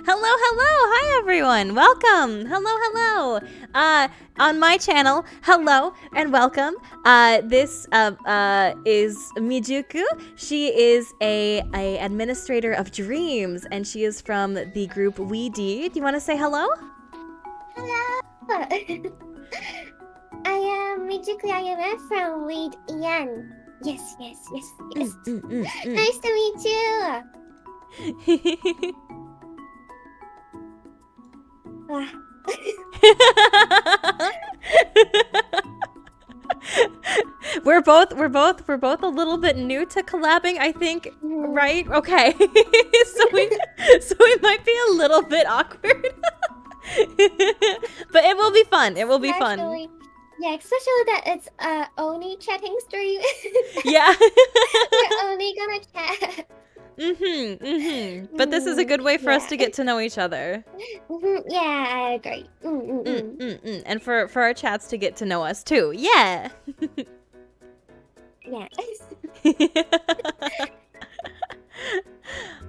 Hello, hello. Hi, everyone. Welcome. Hello, hello. On my channel, hello and welcome. This is Mijuku. She is a administrator of dreams, and she is from the group WeD. Do you want to say hello? Hello. I am Mijuku Yayume from WeD. Yes. Nice to meet you. We're both a little bit new to collabing, I think, right? Okay. so we might be a little bit awkward. But it will be fun. It will be fun. Yeah, especially that it's only chatting stream. Yeah. We're only gonna chat. But this is a good way for us to get to know each other. Yeah, I agree. And for our chats to get to know us too. Yeah. Yeah.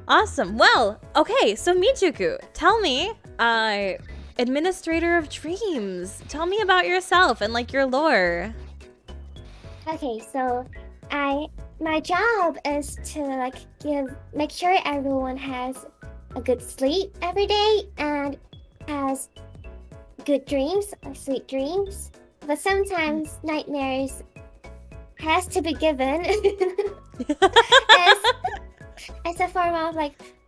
Awesome. Well, okay, so Mijuku, tell me, administrator of dreams, tell me about yourself and like your lore. Okay, so my job is to make sure everyone has a good sleep every day and has good dreams, sweet dreams. But sometimes nightmares has to be given as a form of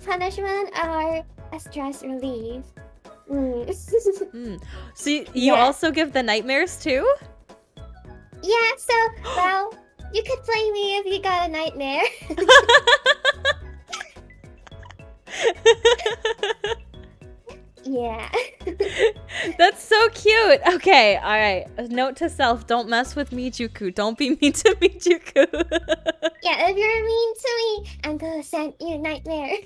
punishment or a stress relief. So you also give the nightmares too? Yeah, so, well, you could blame me if you got a nightmare. Yeah. That's so cute. Okay, all right. Note to self, don't mess with Mijuku. Don't be mean to Mijuku. Yeah, if you're mean to me, I'm gonna send you a nightmare.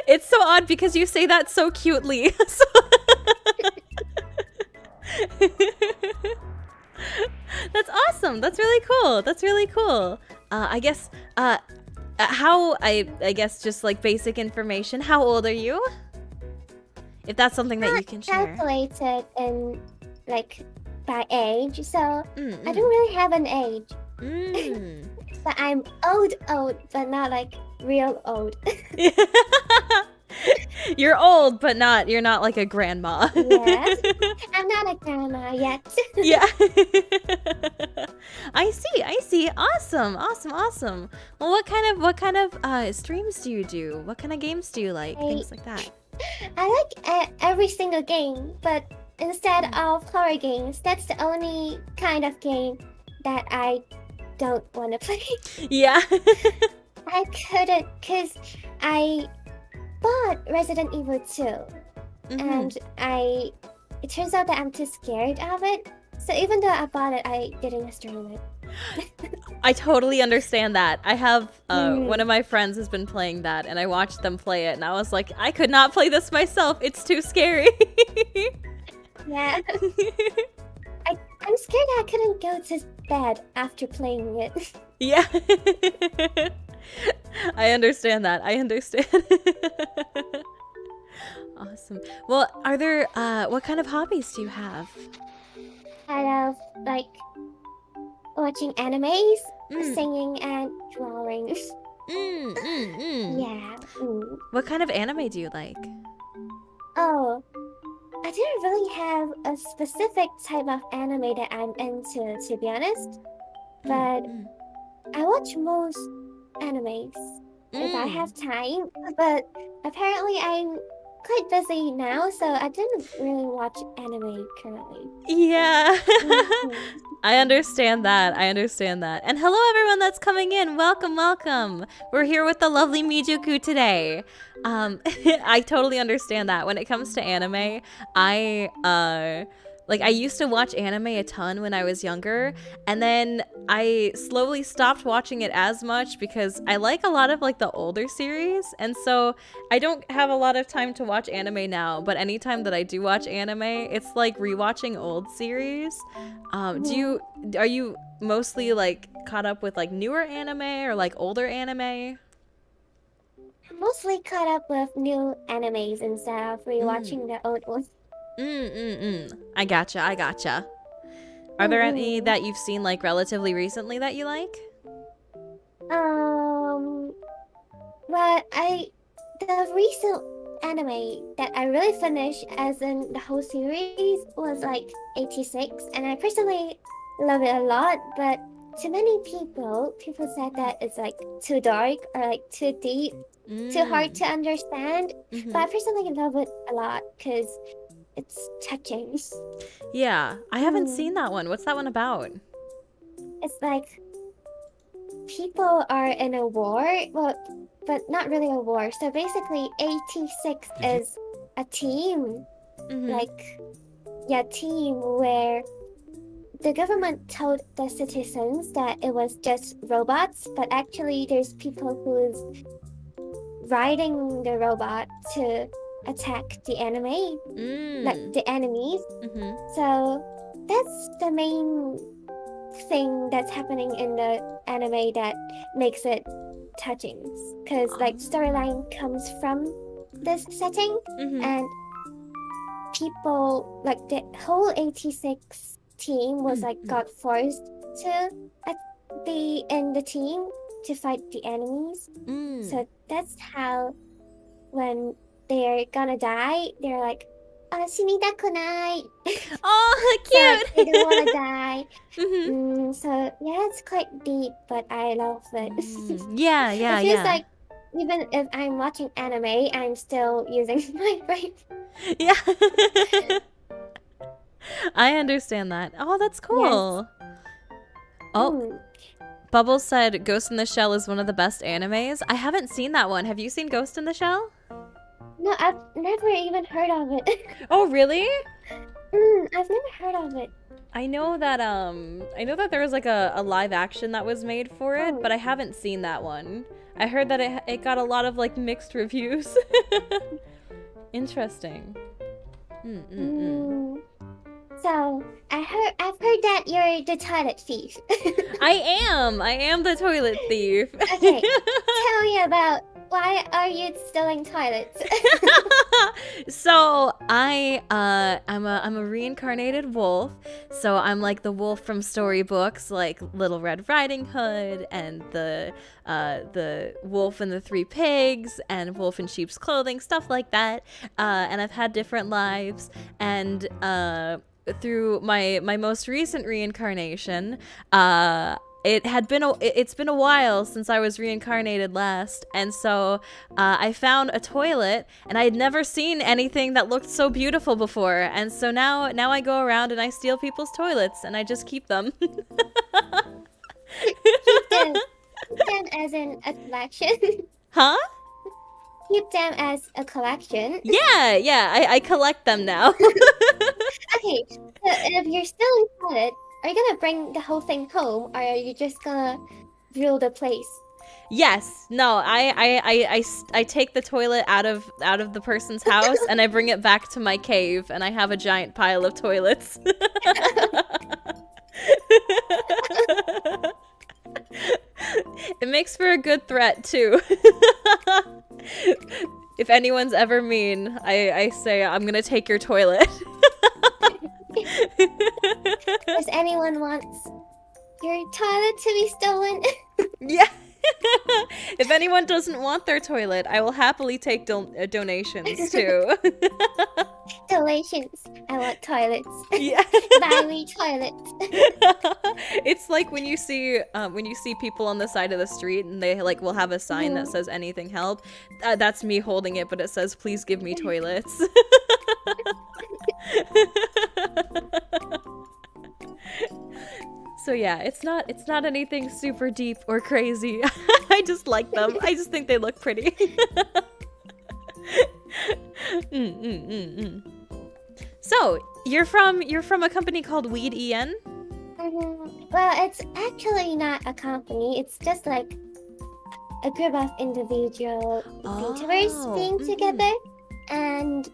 It's so odd because you say that so cutely. That's awesome. That's really cool. That's really cool. I guess I guess just like basic information. How old are you? If that's something that you can share. Calculated in by age, so I don't really have an age. But I'm old, but not real old. You're old, but you're not like a grandma. Yes. I'm not a grandma yet. Yeah. I see. Awesome. Well, what kind of streams do you do? What kind of games do you like? Things like that. I like every single game, but instead of horror games, that's the only kind of game that I don't want to play. Yeah. I couldn't, because I bought Resident Evil 2, and it turns out that I'm too scared of it. So even though I bought it, I didn't stream it. I totally understand that. I have one of my friends has been playing that, and I watched them play it, and I was like, I could not play this myself. It's too scary. Yeah. I'm scared I couldn't go to bed after playing it. Yeah. I understand that. Awesome. Well, are there what kind of hobbies do you have? I love watching animes, singing, and drawing. Yeah. What kind of anime do you like? Oh, I didn't really have a specific type of anime that I'm into, to be honest. But I watch most animes if I have time. But apparently I'm quite busy now, so I didn't really watch anime currently. Yeah. I understand that. And hello everyone that's coming in. Welcome. We're here with the lovely Mijuku today. I totally understand that. When it comes to anime, I used to watch anime a ton when I was younger, and then I slowly stopped watching it as much because I like a lot of the older series, and so I don't have a lot of time to watch anime now, but anytime that I do watch anime, it's like rewatching old series. Are you mostly caught up with newer anime or older anime? mostly caught up with new animes instead of rewatching the old ones. I gotcha. Are there any that you've seen like relatively recently that you like? Well, the recent anime that I really finished, as in the whole series, was like 86, and I personally love it a lot. But to many people said that it's like too dark or like too deep, too hard to understand. But I personally love it a lot because it's touching. Yeah, I haven't seen that one. What's that one about? It's like people are in a war, well, but not really a war. So basically, 86 is a team, team where the government told the citizens that it was just robots, but actually there's people who's riding the robot to attack the enemy, like the enemies. So that's the main thing that's happening in the anime that makes it touching, because like storyline comes from this setting, and people like the whole 86 team was like got forced to be in the team to fight the enemies. So that's how when they're gonna die, they're like, "Shinidakunai." Oh, So cute! they don't want to die. So yeah, it's quite deep, but I love it. Yeah. It feels like even if I'm watching anime, I'm still using my brain. Yeah. I understand that. Oh, that's cool. Yes. Oh, Bubbles said Ghost in the Shell is one of the best animes. I haven't seen that one. Have you seen Ghost in the Shell? No, I've never even heard of it. Oh, really? I've never heard of it. I know that there was like a live action that was made for it, but I haven't seen that one. I heard that it got a lot of like mixed reviews. Interesting. So I've heard that you're the toilet thief. I am the toilet thief. Okay, tell me about why are you stealing toilets? So I'm a reincarnated wolf. So I'm like the wolf from storybooks like Little Red Riding Hood and the Wolf and the Three Pigs and Wolf in Sheep's Clothing, stuff like that. And I've had different lives, and through my most recent reincarnation, it's been a while since I was reincarnated last, and so I found a toilet, and I had never seen anything that looked so beautiful before, and so now I go around and I steal people's toilets and I just keep them. Keep them as in a collection. Huh? Keep them as a collection. Yeah, I collect them now. Okay, so if you're still in toilet, are you gonna bring the whole thing home, or are you just gonna rule the place? Yes. No, I take the toilet out of the person's house and I bring it back to my cave, and I have a giant pile of toilets. It makes for a good threat too. If anyone's ever mean, I say, I'm gonna take your toilet. Does anyone wants your toilet to be stolen? Yeah. If anyone doesn't want their toilet, I will happily take donations too. Donations. I want toilets. Yeah. Buy me toilets. It's like when you see people on the side of the street and they like will have a sign that says anything help. That's me holding it, but it says please give me toilets. So yeah, it's not anything super deep or crazy. I just like them. I just think they look pretty. So you're from a company called Weed EN? Well, it's actually not a company. It's just like a group of individual YouTubers being together, and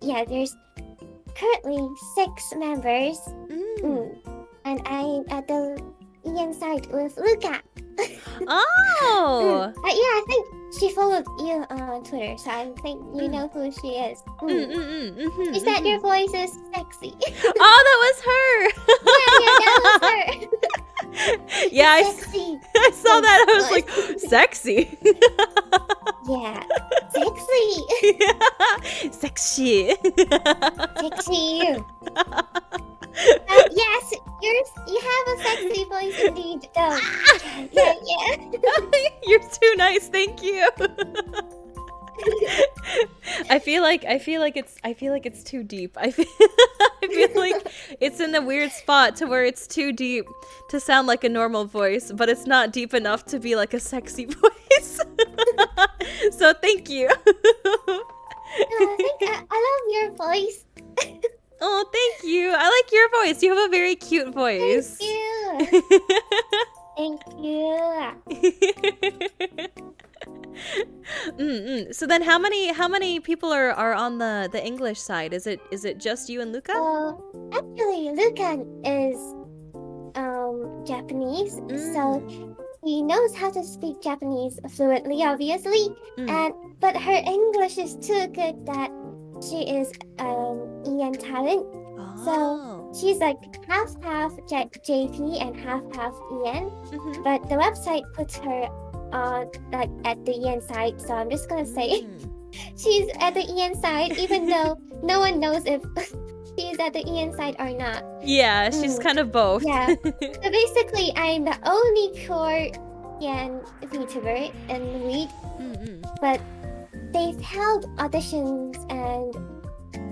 yeah, there's currently 6 members. And I'm at the EN side with Luca. Oh! Yeah, I think she followed you on Twitter, so I think you know who she is. She said your voice is sexy. Oh, that was her. Yeah, that was her. Yeah, Sexy. I saw that. I was like, sexy. Yeah, sexy. Yeah. Sexy. Sexy. Yes, you have a sexy voice indeed. Oh, yeah. You're too nice. Thank you. I feel like it's too deep. I feel like it's in the weird spot to where it's too deep to sound like a normal voice, but it's not deep enough to be like a sexy voice. So thank you. I love your voice. Oh, thank you. I like your voice. You have a very cute voice. Thank you. So then how many people are on the English side? Is it just you and Luca? Actually, Luca is Japanese, so he knows how to speak Japanese fluently, obviously, but her English is too good that she is EN talent. So she's like half JP and half EN, but the website puts her on like at the EN side, so I'm just gonna say she's at the EN side, even though no one knows if she's at the EN side or not. Yeah, she's kind of both. Yeah. So basically, I'm the only pure EN VTuber in the week, but they've held auditions, and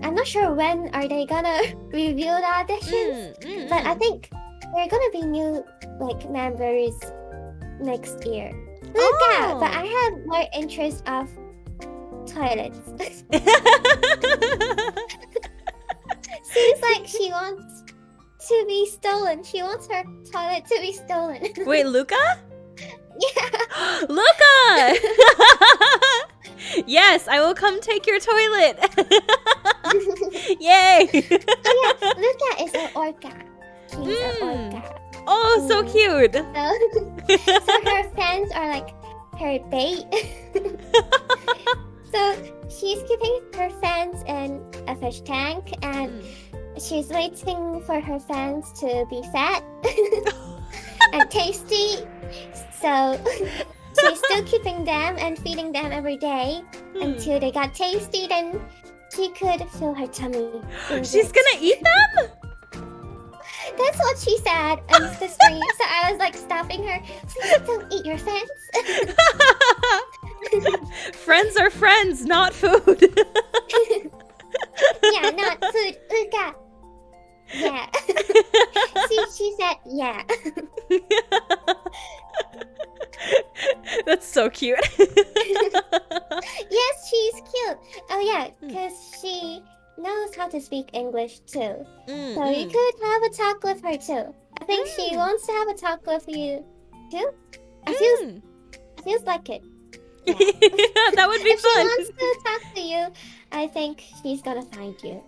I'm not sure when are they gonna reveal the auditions, but I think there are gonna be new like members next year. Luca, but I have more interest of toilets. Seems like she wants to be stolen. She wants her toilet to be stolen. Wait, Luca? Yeah. Luca! Yes, I will come take your toilet. Yay! Oh yeah, Luca is an orca. She's an orca. Oh, so cute. So her fans are like her bait. So she's keeping her fans in a fish tank, and she's waiting for her fans to be fat and tasty. So she's still keeping them and feeding them every day until they got tasty. Then she could fill her tummy. She's gonna eat them? That's what she said on the stream. So I was like stopping her. Please don't eat your fans. Friends are friends, not food. Yeah, not food. Luca. Yeah. she said yeah. That's so cute. Yes, she's cute. Oh yeah, because she knows how to speak English too. So you could have a talk with her too. I think she wants to have a talk with you too. I feels like it. Yeah. That would be if fun. If she wants to talk to you, I think she's gonna find you.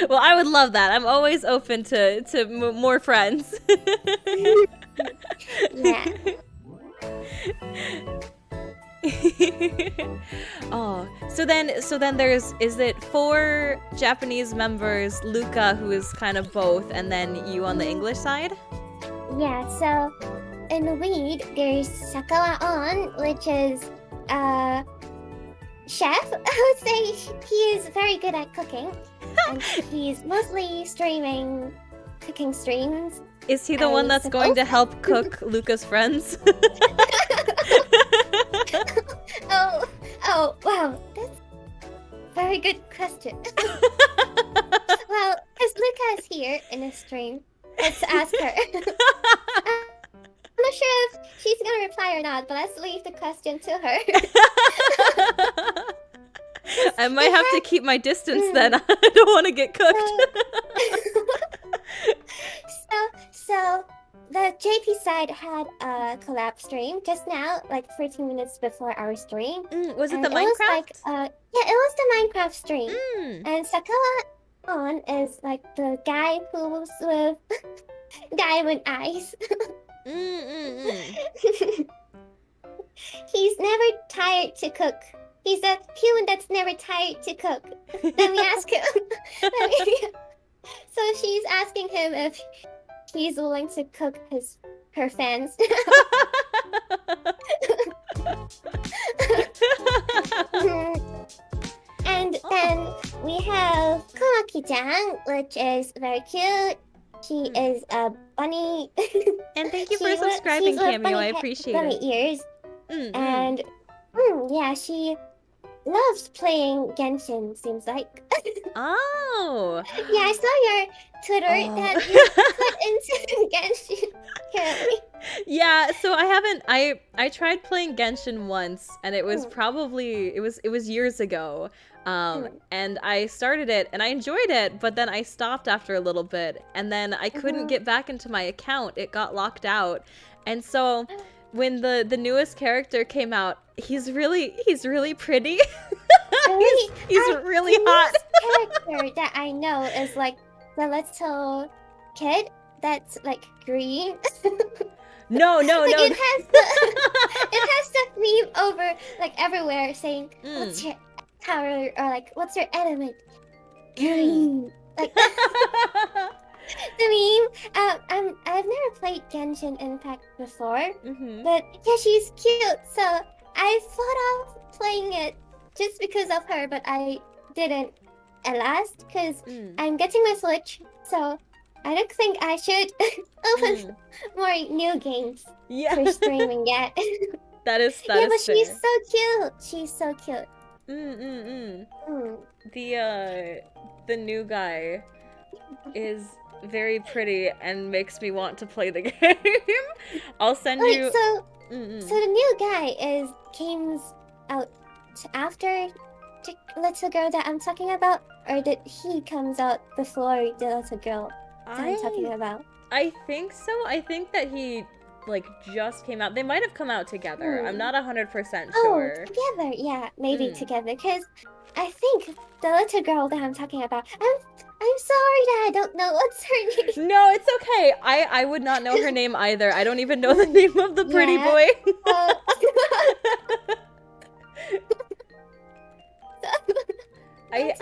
Well, I would love that. I'm always open to more friends. Yeah. Oh, so then is it 4 Japanese members, Luca, who is kind of both, and then you on the English side? Yeah, so in the weed, there's Sakawa On, which is chef. I would say he is very good at cooking, and he's mostly streaming cooking streams. Is he the one that's going to help cook Luca's friends? Oh, wow, that's a very good question. Well, because Luca is here in the stream, let's ask her. I'm not sure if she's gonna reply or not, but let's leave the question to her. I might have to keep my distance then. I don't want to get cooked. So the JP side had a collab stream just now, like 13 minutes before our stream. Was it and the Minecraft? Yeah, it was the Minecraft stream. And Sakawa On is like the guy who's with diamond eyes. He's never tired to cook. He's a human that's never tired to cook. Then we ask him. So she's asking him if he's willing to cook her fans. And then we have Komaki-chan, which is very cute. She is a bunny. And thank you for subscribing, Cameo. I appreciate bunny it. ears. And yeah, she loves playing Genshin, seems like. Oh. Yeah, I saw your Twitter that you put into Genshin currently. Yeah, so I tried playing Genshin once, and it was probably it was years ago. And I started it and I enjoyed it, but then I stopped after a little bit, and then I couldn't get back into my account. It got locked out. And so when the newest character came out, he's really pretty. Really? he's really hot. The character that I know is like the little kid that's like green. No. It has the meme over like everywhere saying, "What's your power?" or like, "What's your element?" Green. Like the meme. I've never played Genshin Impact before, but yeah, she's cute. So I thought of playing it just because of her, but I didn't at last because I'm getting my Switch. So I don't think I should open more new games for streaming yet. That is yeah, but fair. she's so cute. She's so cute. The new guy is very pretty and makes me want to play the game. I'll send you. So the new guy came out after the little girl that I'm talking about, or did he comes out before the little girl that I'm talking about? I think so. I think that he like just came out. They might have come out together. I'm not 100% sure. Together, yeah, maybe together. Because I think the little girl that I'm talking about. I'm sorry that I don't know what's her name. No, it's okay. I would not know her name either. I don't even know the name of the pretty boy. I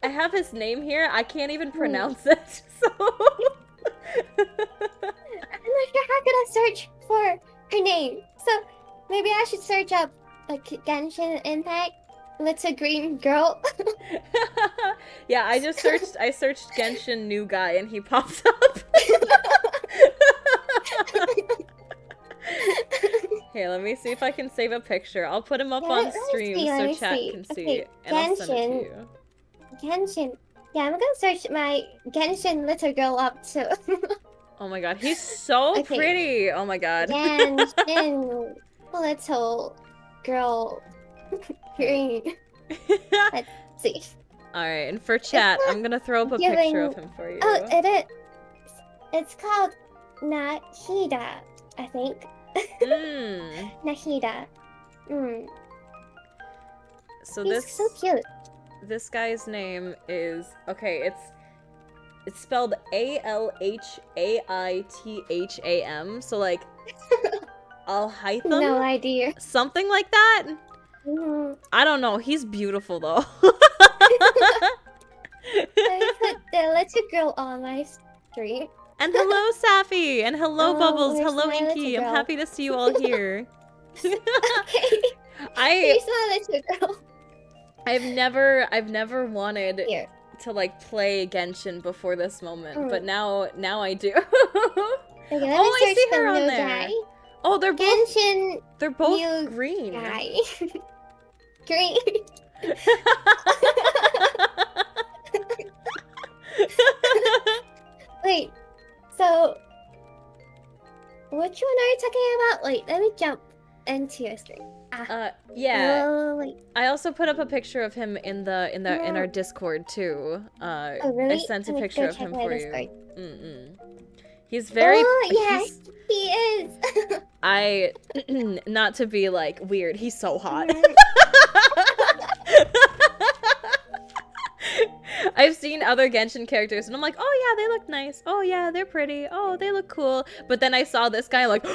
have his name here. I can't even pronounce it. So I'm not sure how could I search for her name. So maybe I should search up like Genshin Impact little green girl. Yeah, I searched Genshin new guy and he pops up. Here, let me see if I can save a picture. I'll put him up on stream so chat can see. And I'll send it to you. Genshin. Yeah, I'm gonna search my Genshin little girl up too. Oh my god, he's so pretty. Oh my god. Genshin little girl green. Let's see. Alright, and for chat, I'm gonna throw up a picture of him for you. Oh, it is. It's called Nahida, I think. Nahida. So he's so cute. This guy's name is it's spelled Alhaitham. So like Alhaitham? No idea. Something like that. I don't know. He's beautiful though. I put the little girl on my stream. And hello, Safi! And hello, Bubbles! where's Hello, my Inky! little I'm girl? happy to see you all here. Okay. Here's my little girl. I've never wanted Here. to like play Genshin before this moment, but now I do. Okay, let me I search see the her on new there. guy. Oh, they're Genshin both new green. guy. Green. Wait, so which one are you talking about? Wait, let me jump into your stream. Yeah. Oh, wait. I also put up a picture of him in our Discord too. Oh, really? I sent a Let me picture go of check him my for Discord. you. He's very. Oh, yes, he is. I not to be like weird. He's so hot. I've seen other Genshin characters and I'm like, oh yeah, they look nice. Oh yeah, they're pretty. Oh, they look cool. But then I saw this guy like,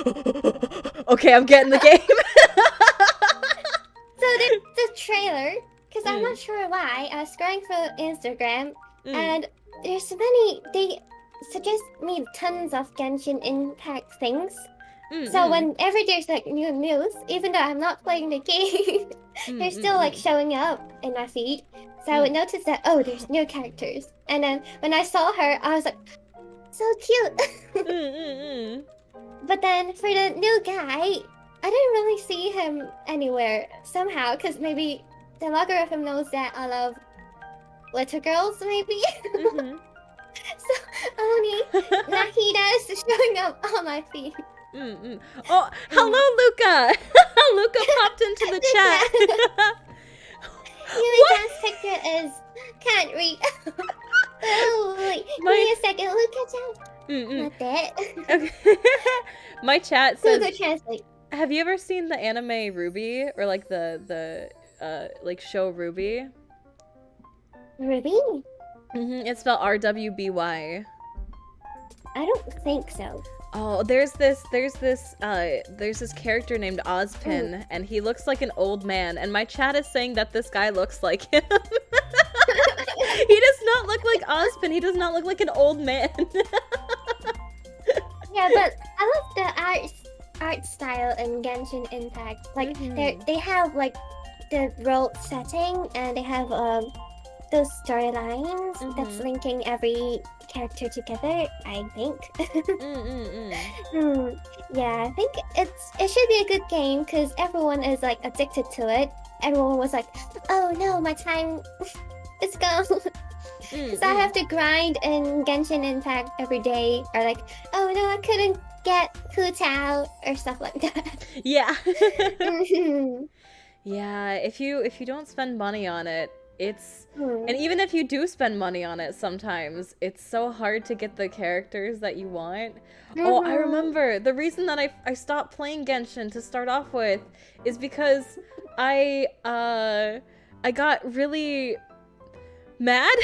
okay, I'm getting the game. trailer because I'm not sure why. I was scrolling through Instagram and there's so many. They suggest me tons of Genshin Impact things. So whenever there's like new news, even though I'm not playing the game, they're still like showing up in my feed. So I would notice that there's new characters, and then when I saw her, I was like, so cute. But then for the new guy, I didn't really see him anywhere somehow, because maybe the algorithm knows that I love little girls, maybe. So only Nahida is showing up on my feed. Oh, hello, Luca! Luca popped into the chat. Yumi's picture is can't read. Oh, wait, give me a second. Luca, not that. Okay. My chat says. Google Translate. Have you ever seen the anime Ruby or like the like show Ruby? Ruby? It's spelled RWBY. I don't think so. Oh, there's this character named Ozpin, and he looks like an old man, and my chat is saying that this guy looks like him. He does not look like Ozpin. He does not look like an old man. Yeah, but I love the art style in Genshin Impact. Like they have like the world setting, and they have those storylines that's linking every character together, I think. Yeah, I think it should be a good game because everyone is like addicted to it. Everyone was like, oh no, my time is gone. Because I have to grind in Genshin Impact every day, or like, oh no, I couldn't get CUTIE or stuff like that. Yeah. Yeah, if you don't spend money on it, it's and even if you do spend money on it, sometimes it's so hard to get the characters that you want. Oh, I remember the reason that I stopped playing Genshin to start off with is because I got really mad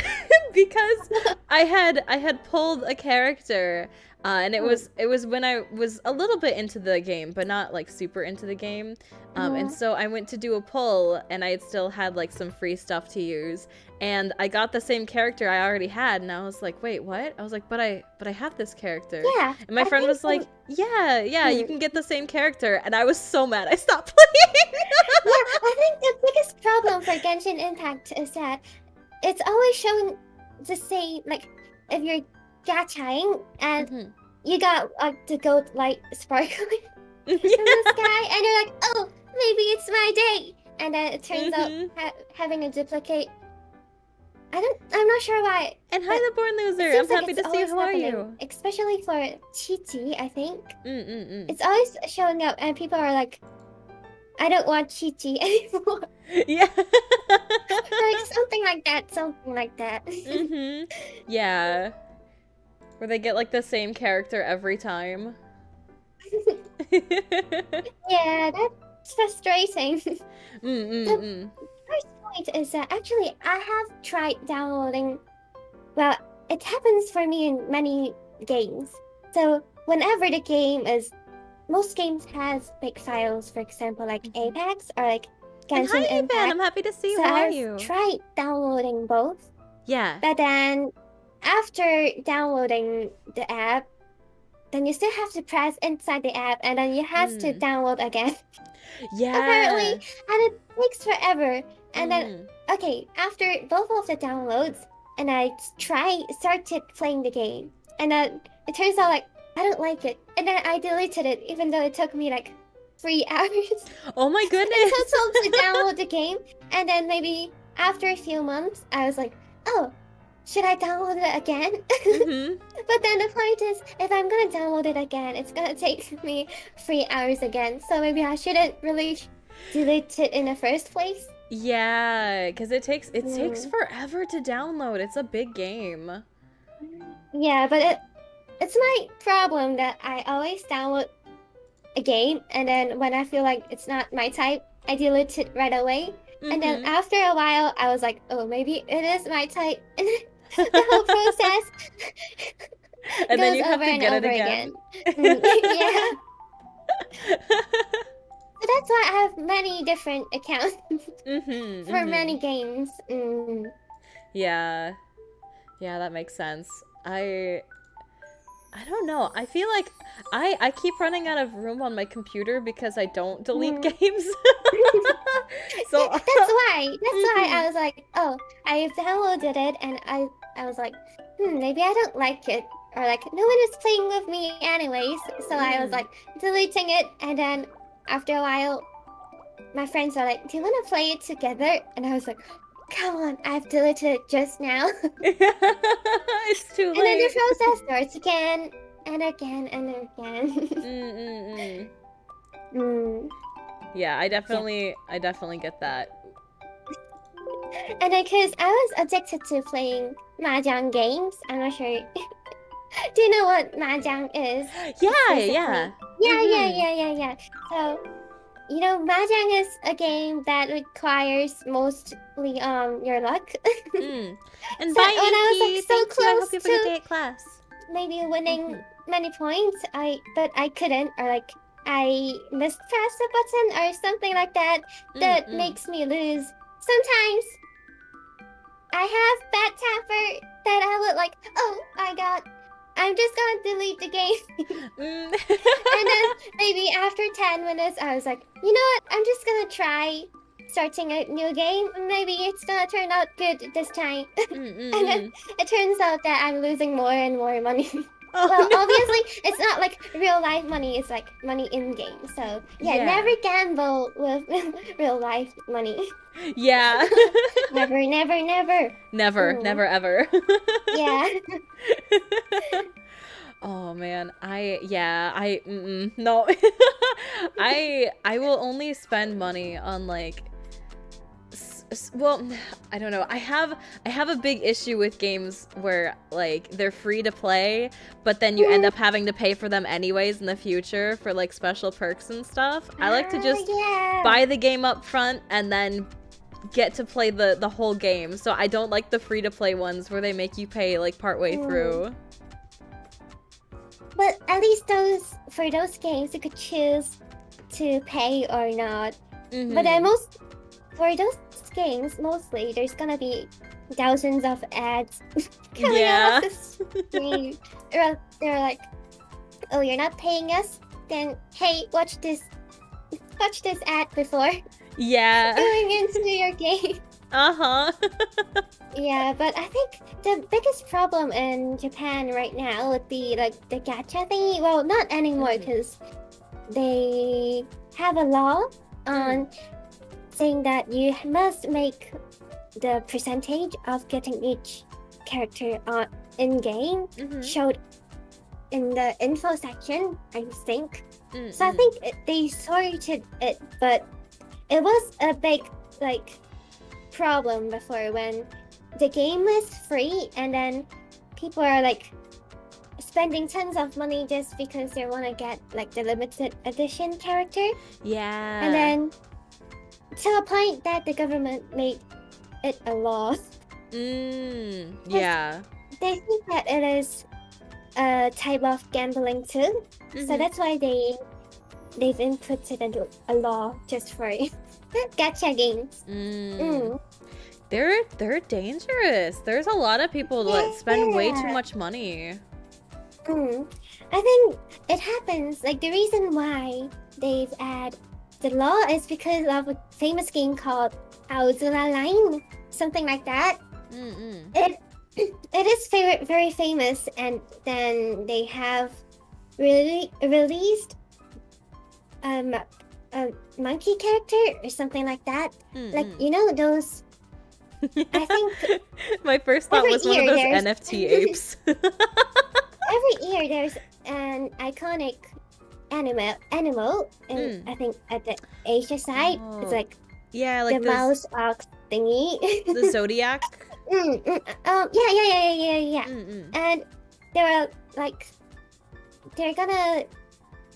because I had pulled a character and it was when I was a little bit into the game, but not like super into the game. And so I went to do a pull, and I still had like some free stuff to use, and I got the same character I already had, and I was like, wait, what? I was like, but I have this character. Yeah. And my friend was like, yeah, you can get the same character, and I was so mad I stopped playing. Yeah, I think the biggest problem for Genshin Impact is that it's always showing the same, like, if you're gachaing and you got like the gold light sparkling from the sky, and you're like, oh, maybe it's my day, and then it turns out having a duplicate. I'm not sure why. And hi, the born loser. I'm happy to see you. How are you? Especially for CUTIE, I think. It's always showing up, and people are like, I don't want CUTIE anymore. Yeah. Like something like that. Yeah. Where they get like the same character every time. Yeah, that's frustrating. The first point is that actually I have tried downloading. Well, it happens for me in many games. So whenever the game is, most games has big files, for example, like Apex or like Genshin Impact. Hi, I'm happy to see you. So How are you? I've tried downloading both. Yeah. But then after downloading the app, then you still have to press inside the app, and then you have to download again. Yeah. Apparently, and it takes forever. And then, okay, after both of the downloads, and I started playing the game, and then it turns out like I don't like it, and then I deleted it, even though it took me like 3 hours. Oh my goodness! In total to download the game, and then maybe after a few months, I was like, oh, should I download it again? But then the point is, if I'm gonna download it again, it's gonna take me 3 hours again. So maybe I shouldn't really delete it in the first place. Yeah, because it takes forever to download. It's a big game. Yeah, but it's my problem that I always download a game, and then when I feel like it's not my type, I delete it right away. And then after a while, I was like, oh, maybe it is my type. And the whole process and then goes you have over to and get it over again. Yeah. So that's why I have many different accounts for Mm-hmm. many games. Yeah. Yeah, that makes sense. I don't know. I feel like I keep running out of room on my computer because I don't delete Mm. games. Yeah, So that's why. That's why mhm. I was like, oh, I downloaded it, and I was like, maybe I don't like it, or like no one is playing with me anyways. So I was Mm. like deleting it, and then after a while, my friends were like, "Do you want to play it together?" And I was like, "Come on, I've deleted it just now." It's too And then the late. process starts again and again and again. Mm-mm-mm. mm, Yeah, yeah. I definitely get that. And then because I was addicted to playing mahjong games, I'm not sure. Do you know what mahjong is? Yeah, yeah. Basically. Yeah, yeah, Mm-hmm. yeah, yeah, yeah. So, mahjong is a game that requires mostly your luck. Mm. And So bye, when I was like Inky. so Thank you. I hope close you have a good to day at class. maybe Mm-hmm. winning many points, but I couldn't, or like I mispressed a button or something like that that Mm-mm. makes me lose. Sometimes I have bad temper that I would like, oh my god, I'm just gonna delete the game. Mm. And then maybe after 10 minutes, I was like, you know what? I'm just gonna try starting a new game. Maybe it's gonna turn out good this time. And then Mm-mm-mm. it turns out that I'm losing more and more money. Oh Well, no. obviously, it's not like real life money, it's like money in game. So, yeah, never Yeah. gamble with real life money. Yeah. Never, never, never. Never, Mm, never ever. yeah. Oh man, no. I will only spend money on like well, I don't know. I have a big issue with games where like they're free to play, but then you end Mm, up having to pay for them anyways in the future for like special perks and stuff. I like to just yeah. buy the game up front and then get to play the whole game. So I don't like the free to play ones where they make you pay like partway Mm. through. But at least for those games, you could choose to pay or not. But then Mhm. for those games, mostly there's gonna be thousands of ads coming out of Yeah. the screen. They're like, oh, you're not paying us? Then hey, watch this ad before Yeah. going into your game. Uh-huh. Yeah, but I think the biggest problem in Japan right now would be like the gacha thingy. Well, not anymore Mhm. because they have a law Mm. on saying that you must make the percentage of getting each character on in game Mhm. showed in the info section, I think. Mm. So I think they sorted it, but it was a big like problem before when the game is free and then people are like spending tons of money just because they want to get like the limited edition character, Yeah. and then to a point that the government made it a law. Yeah. They think that it is a type of gambling too, so Mhm. that's why they've inputted into a law just for gacha games. Mm. They're dangerous. There's a lot of people that spend way too Yeah. much money. I think it happens. Like the reason why they've added the law is because of a famous game called Aozura Line, something like that. Mm. It it is very famous, and then they have really released a monkey character or something like that. Like those. I think My first thought every was one of year those there's NFT apes. every year there's an iconic animal and I think at the Asia side it's Oh. like Yeah, the like mouse ox thingy. the Zodiac. Yeah. Mm. And they were like they're gonna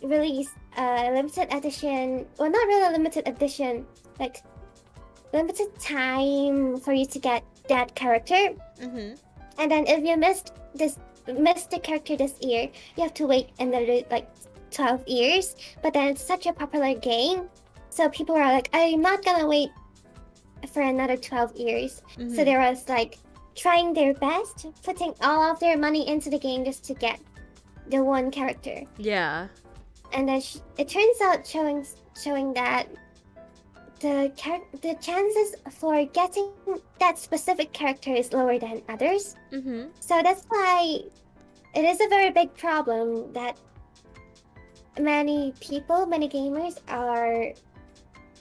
release a limited edition, well, not really a limited edition, like limited time for you to get that character. Mhm. And then if you missed the character this year, you have to wait another like 12 years. But then it's such a popular game so people are like, I'm not gonna wait for another 12 years. So they was like trying their best, putting all of their money into the game just to get the one character. Yeah. And then it turns out showing that the chances for getting that specific character is lower than others. So that's why it is a very big problem that many gamers are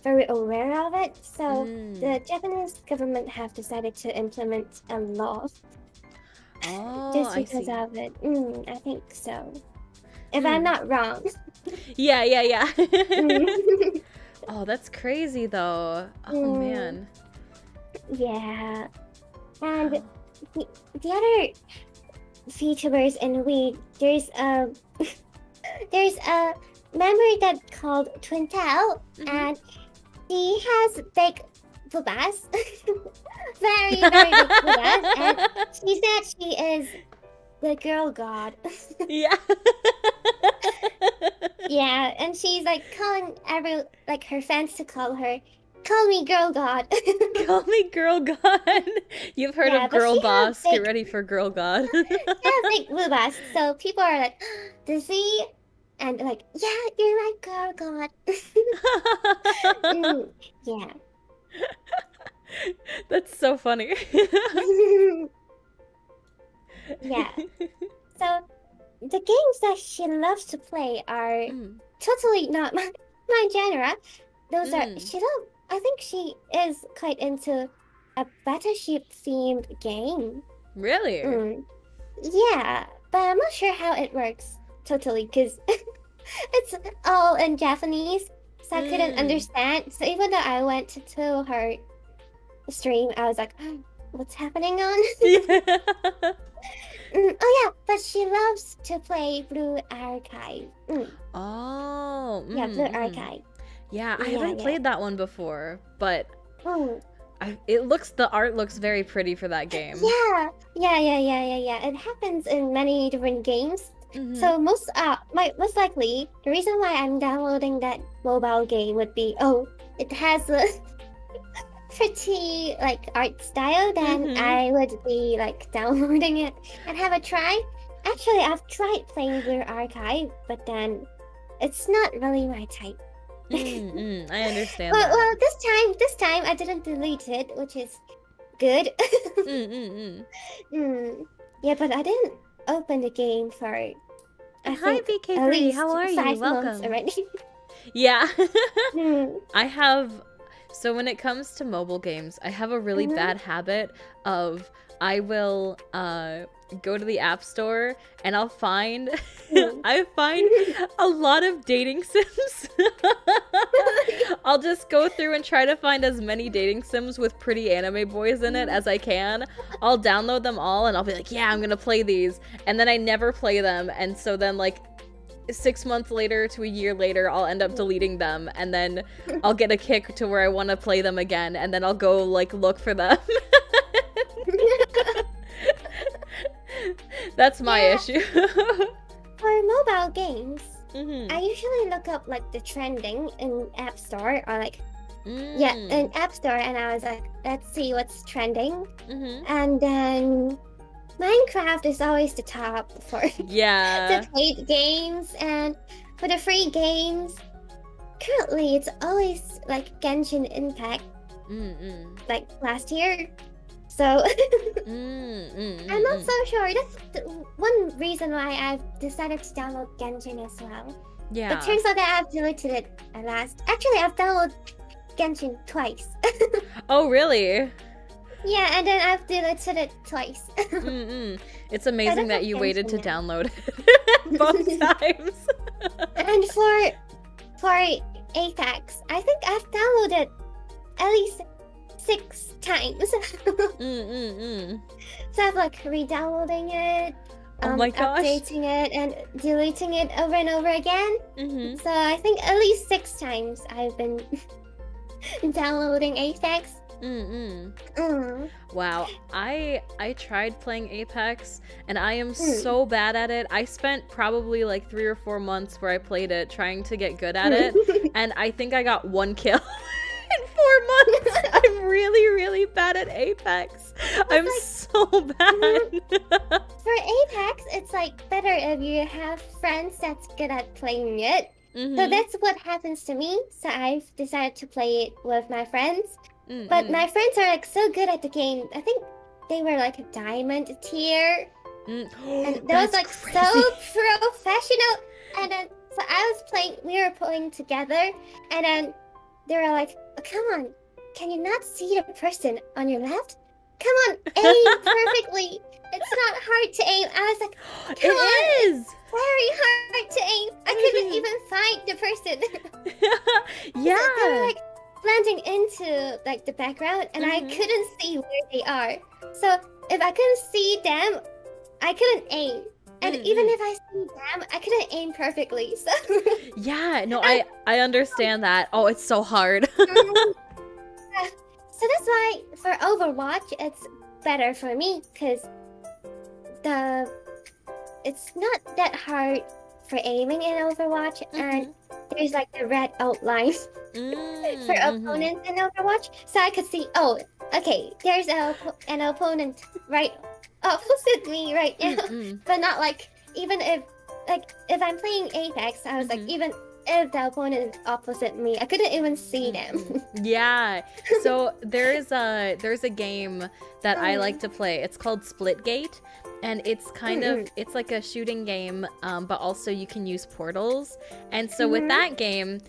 very aware of it. So the Japanese government have decided to implement a law just because of it. I think so. If I'm not wrong. Yeah. Oh, that's crazy though. Oh man. Yeah. And the other VTubers in Wii, there's a member that called Twintel, and he has big boobas. very big boobas, and she said she is the girl god. Yeah. Yeah, and she's like calling her fans to call me girl god. Call me girl god. You've heard of girl boss. Get ready for girl god. She has big boobas, so people are like, does he? And like, yeah, you're my girl god. Yeah. That's so funny. Yeah. So the games that she loves to play are totally not my genre. Those are I think she is quite into a battleship themed game. Really? Yeah, but I'm not sure how it works totally because it's all in Japanese, so I couldn't understand. So even though I went to her stream, I was like, what's happening on? Oh yeah, but she loves to play Blue Archive. Oh. Yeah, Blue Archive. Yeah, I haven't played that one before, but the art looks very pretty for that game. Yeah. It happens in many different games. So most likely the reason why I'm downloading that mobile game would be it has a pretty art style, then I would be downloading it and have a try. Actually, I've tried playing Blue Archive, but then it's not really my type. I understand. Well, this time I didn't delete it, which is good. Yeah, but I didn't open the game for Hi BK3, how are you? 5 Welcome. months already. Yeah. I have, so when it comes to mobile games, I have a really bad habit of I will go to the App Store and I'll find I find a lot of dating sims. I'll just go through and try to find as many dating sims with pretty anime boys in it as I can. I'll download them all and I'll be like, yeah, I'm gonna play these, and then I never play them, and so then 6 months later to a year later, I'll end up deleting them, and then I'll get a kick to where I want to play them again, and then I'll go look for them. That's my issue. For mobile games, I usually look up the trending in App Store or in App Store, and I was like, let's see what's trending, and then Minecraft is always the top for the paid games, and for the free games, currently it's always Genshin Impact, last year. So I'm not so sure. That's one reason why I've decided to download Genshin as well. Yeah. But turns out that I've deleted it at last. Actually, I've downloaded Genshin twice. Oh, really? Yeah, and then I've deleted it twice. It's amazing that you waited to download it both times. And for Apex, I think I've downloaded at least 6 times. So I've re-downloading it, oh my gosh, updating it, and deleting it over and over again. So I think at least 6 times I've been downloading Apex. Mm-mm. Mm. Wow, I tried playing Apex and I am so bad at it. I spent probably like 3 or 4 months where I played it trying to get good at it, and I think I got 1 kill in 4 months. I'm really, really bad at Apex. I'm like, so bad. For Apex, it's like better if you have friends that's good at playing it. So that's what happens to me. So I've decided to play it with my friends. But my friends are like so good at the game. I think they were like a diamond tier. And that was like crazy. so professional. And then so I was playing, we were playing together, and then they were like, oh, come on, can you not see the person on your left? Come on, aim perfectly. It's not hard to aim. I was like, come on, It is very hard to aim. I couldn't even find the person. yeah. They were like blending into like the background, and I couldn't see where they are. So if I couldn't see them, I couldn't aim. And even if I see them, I couldn't aim perfectly. So yeah, no, I understand that. Oh, it's so hard. So that's why for Overwatch it's better for me, because it's not that hard for aiming in Overwatch, and there's like the red outline for opponents in Overwatch, so I could see, oh, okay, there's an opponent right opposite me right now. But not like, even if I'm playing Apex, I was like, even if the opponent is opposite me, I couldn't even see them. Yeah. So there's a game that I like to play. It's called Splitgate, and it's kind of, it's like a shooting game, but also you can use portals. And so with that game,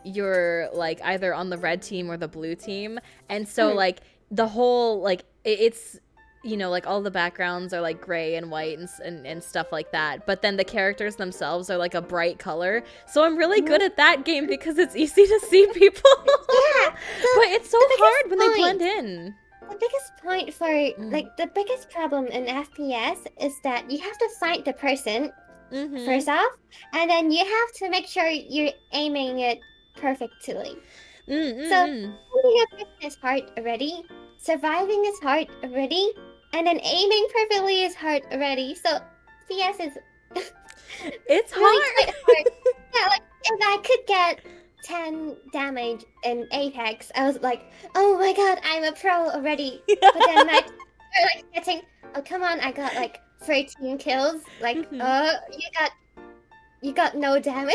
you're like either on the red team or the blue team, and so like the whole like it's, you know, like all the backgrounds are like gray and white and stuff like that, but then the characters themselves are like a bright color. So I'm really good at that game because it's easy to see people. Yeah, but it's so hard when they blend in. The biggest point for like the biggest problem in FPS is that you have to find the person first off, and then you have to make sure you're aiming it perfectly. So finding a person is hard already, surviving is hard already, and then aiming perfectly is hard already. So FPS is it's really hard. hard. Yeah, like if I could get 10 damage in Apex, I was like, oh my god, I'm a pro already. But then my are like getting, oh come on, I got like 13 kills. Like, you got no damage.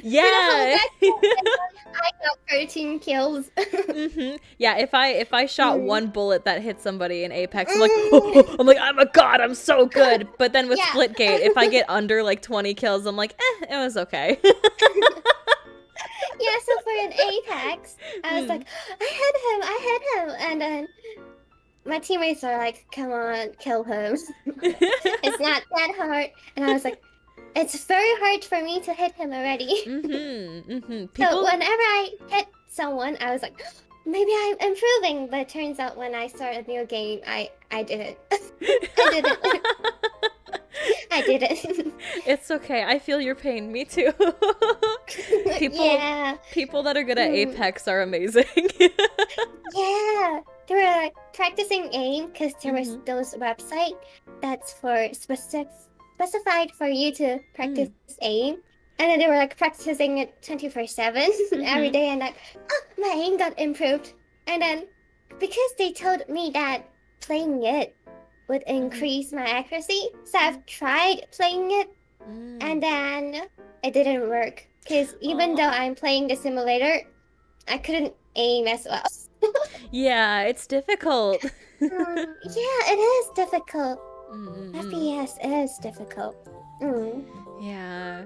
Yeah. I got 13 kills. Yeah, if I shot one bullet that hit somebody in Apex, I'm like, oh, I'm a god, I'm so good. But then with Splitgate, if I get under like 20 kills, I'm like, it was okay. Yeah, so for an Apex, I was like, I hit him, and then my teammates are like, come on, kill him. It's not that hard. And I was like, it's very hard for me to hit him already. So whenever I hit someone, I was like, maybe I'm improving. But it turns out when I start a new game, I didn't. I didn't. It's okay. I feel your pain. Me too. People that are good at Apex are amazing. Yeah. They were like practicing aim, because there was those website that's for specified for you to practice aim, and then they were like practicing it 24/7 every day, and like, oh, my aim got improved. And then because they told me that playing it would increase my accuracy, so I've tried playing it, and then it didn't work, because even though I'm playing the simulator, I couldn't aim as well. Yeah, it's difficult. Yeah, it is difficult. FPS is difficult. Yeah,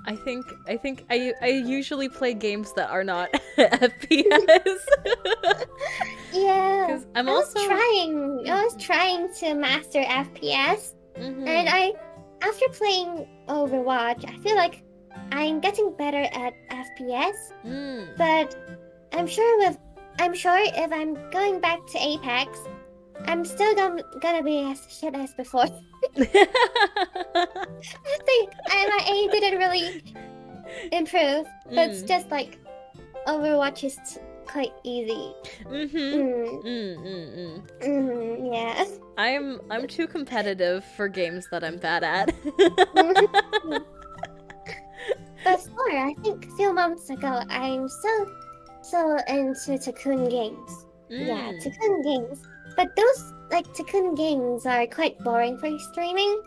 I think I usually play games that are not FPS. Yeah, I was trying to master FPS, and after playing Overwatch, I feel like I'm getting better at FPS. But I'm sure if I'm going back to Apex, I'm still gonna be as shit as before. I think my aim didn't really improve, but it's just like Overwatch is quite easy. Yeah. I'm too competitive for games that I'm bad at. Before, I think a few months ago, I'm so into Tycoon games. Yeah, Tycoon games. But those Tycoon games are quite boring for streaming,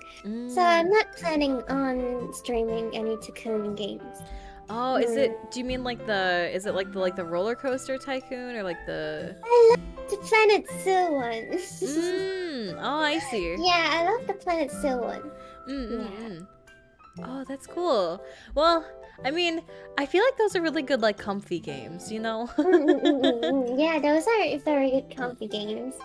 so I'm not planning on streaming any Tycoon games. Oh, is it? Do you mean is it like the roller coaster tycoon or like the? I love the Planet Zoo one. Oh, I see. Yeah, I love the Planet Zoo one. Yeah. Oh, that's cool. Well, I mean, I feel like those are really good, like, comfy games, you know? Yeah, those are very good comfy games.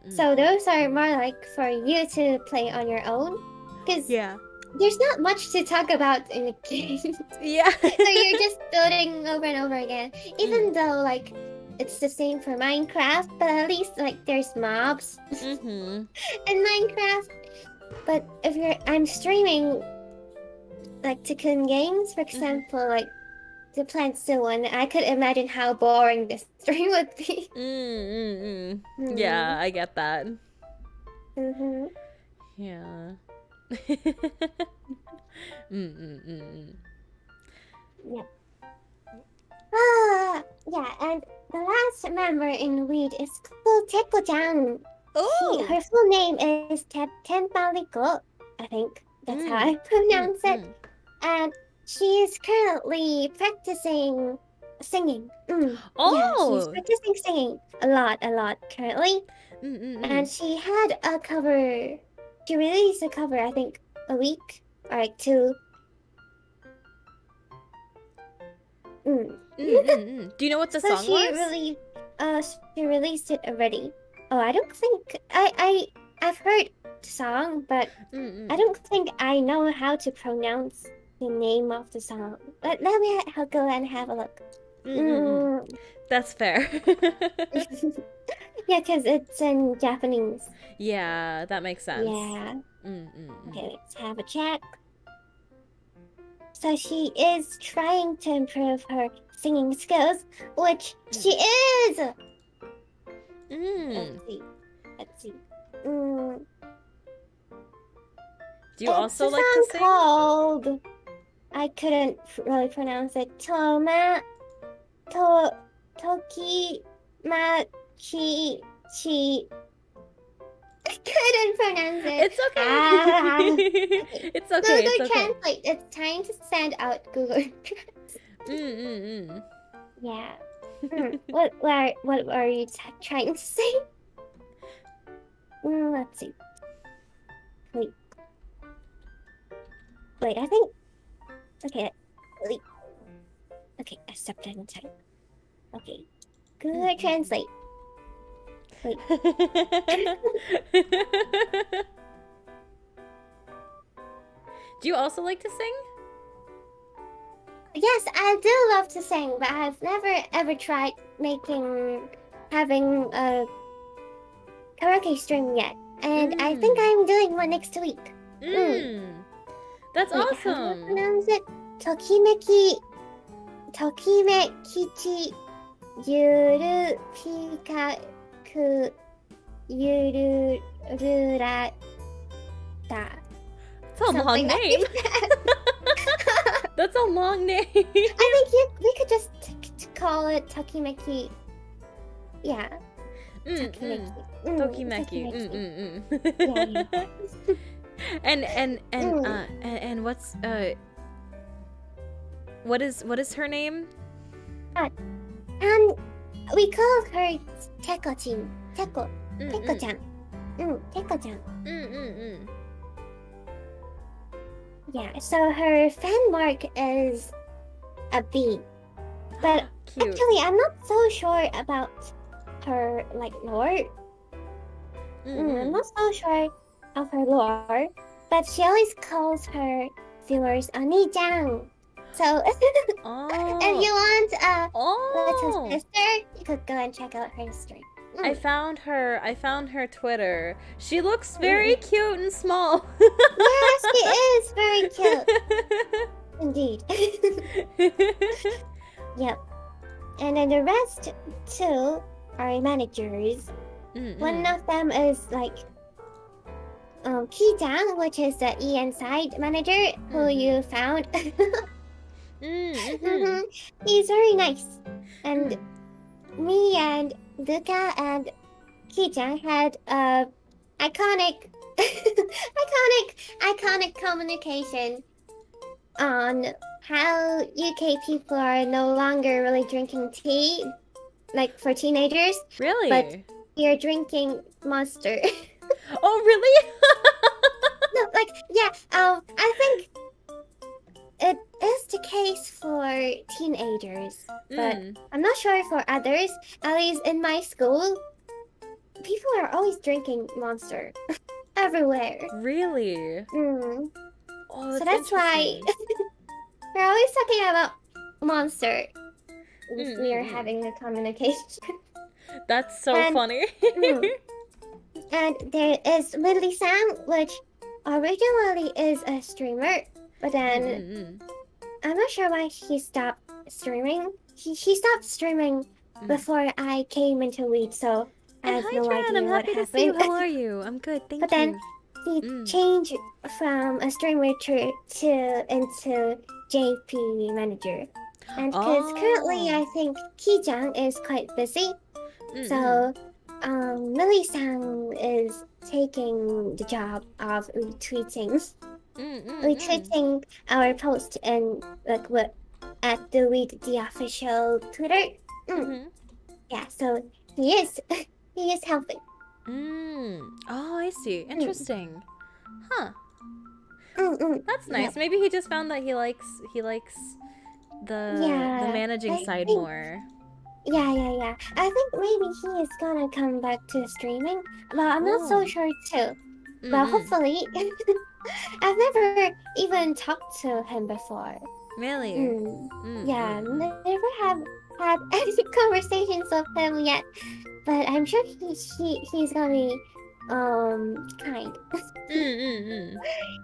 So those are more like for you to play on your own. Because there's not much to talk about in a game. Yeah. So you're just building over and over again. Even though, like, it's the same for Minecraft, but at least, like, there's mobs in Minecraft. But if I'm streaming like Tycoon games, for example, like the Plant Zoo one, I could imagine how boring this stream would be. Yeah, I get that. Yeah. Yeah. Yeah, and the last member in Weed is Teko-chan. Her full name is Tenpaliko, I think. That's how I pronounce it. And she is currently practicing singing. Yeah, she's practicing singing a lot currently. And she had a cover. She released a cover, I think, a week or like 2. Do you know what the song was? She released it already. Oh, I don't think I've heard the song, but I don't think I know how to pronounce the name of the song. But let me go and have a look. That's fair. Yeah, because it's in Japanese. Yeah, that makes sense. Yeah. Okay, let's have a check. So she is trying to improve her singing skills, which she is! Let's see. Do you also it's like to sing? Called, I couldn't really pronounce it. Toki Machi Chi. I couldn't pronounce it. It's okay. It's okay. Google Translate. It's time to send out Google Translate. Yeah. What are you trying to say? Let's see. Wait, I think. Okay. Wait. Okay, accepted and type. Okay. Google Translate. Wait. Do you also like to sing? Yes, I do love to sing, but I've never ever tried having a karaoke stream yet. And I think I'm doing one next week. That's Wait, awesome. How do I pronounce it? Tokimekichi Yuru Pikaku Yurururata. That's a long name. That's a long name. I think we could just call it Tokimeki. Yeah. Tokimeki. Tokimeki. Yeah. And what is her name? And we call her Teko-chan. Teko-chan. Teko-chan. Yeah, so her fan mark is a bee. But Cute. actually, I'm not so sure about her lore. I'm not so sure of her lore, but she always calls her viewers Oni-chan. So if you want a little sister, you could go and check out her stream. I found her Twitter. She looks very cute and small. Yes, she is very cute. Indeed. Yep. And then the rest two are managers. One of them is like Ki-jang, which is the EN side manager who you found. He's very nice. And me and Luca and Ki-jang had iconic communication on how UK people are no longer really drinking tea, like for teenagers. Really? But you're drinking Monster. Oh, really? No, like, yeah, I think it is the case for teenagers, but I'm not sure for others. At least in my school, people are always drinking Monster everywhere. Really? Oh, So that's why we're always talking about Monster if we are having a communication. That's so funny. And there is Lily Sang, which originally is a streamer, but then I'm not sure why he stopped streaming. He stopped streaming before I came into Weed, so I have no idea I'm what happy to happened. see you. How are you? I'm good, thank you. But then he changed from a streamer into JP manager. And because currently I think Ki-jang is quite busy, so Lily Sang is taking the job of retweeting our post and like what at the official Twitter. Yeah, so he is helping. Oh, I see. Interesting. Huh. That's nice. Yeah. Maybe he just found that he likes the managing side more. Yeah. I think maybe he is gonna come back to streaming. Well, I'm not so sure too. But hopefully. I've never even talked to him before. Really? Yeah, never have had any conversations with him yet. But I'm sure he's gonna be kind.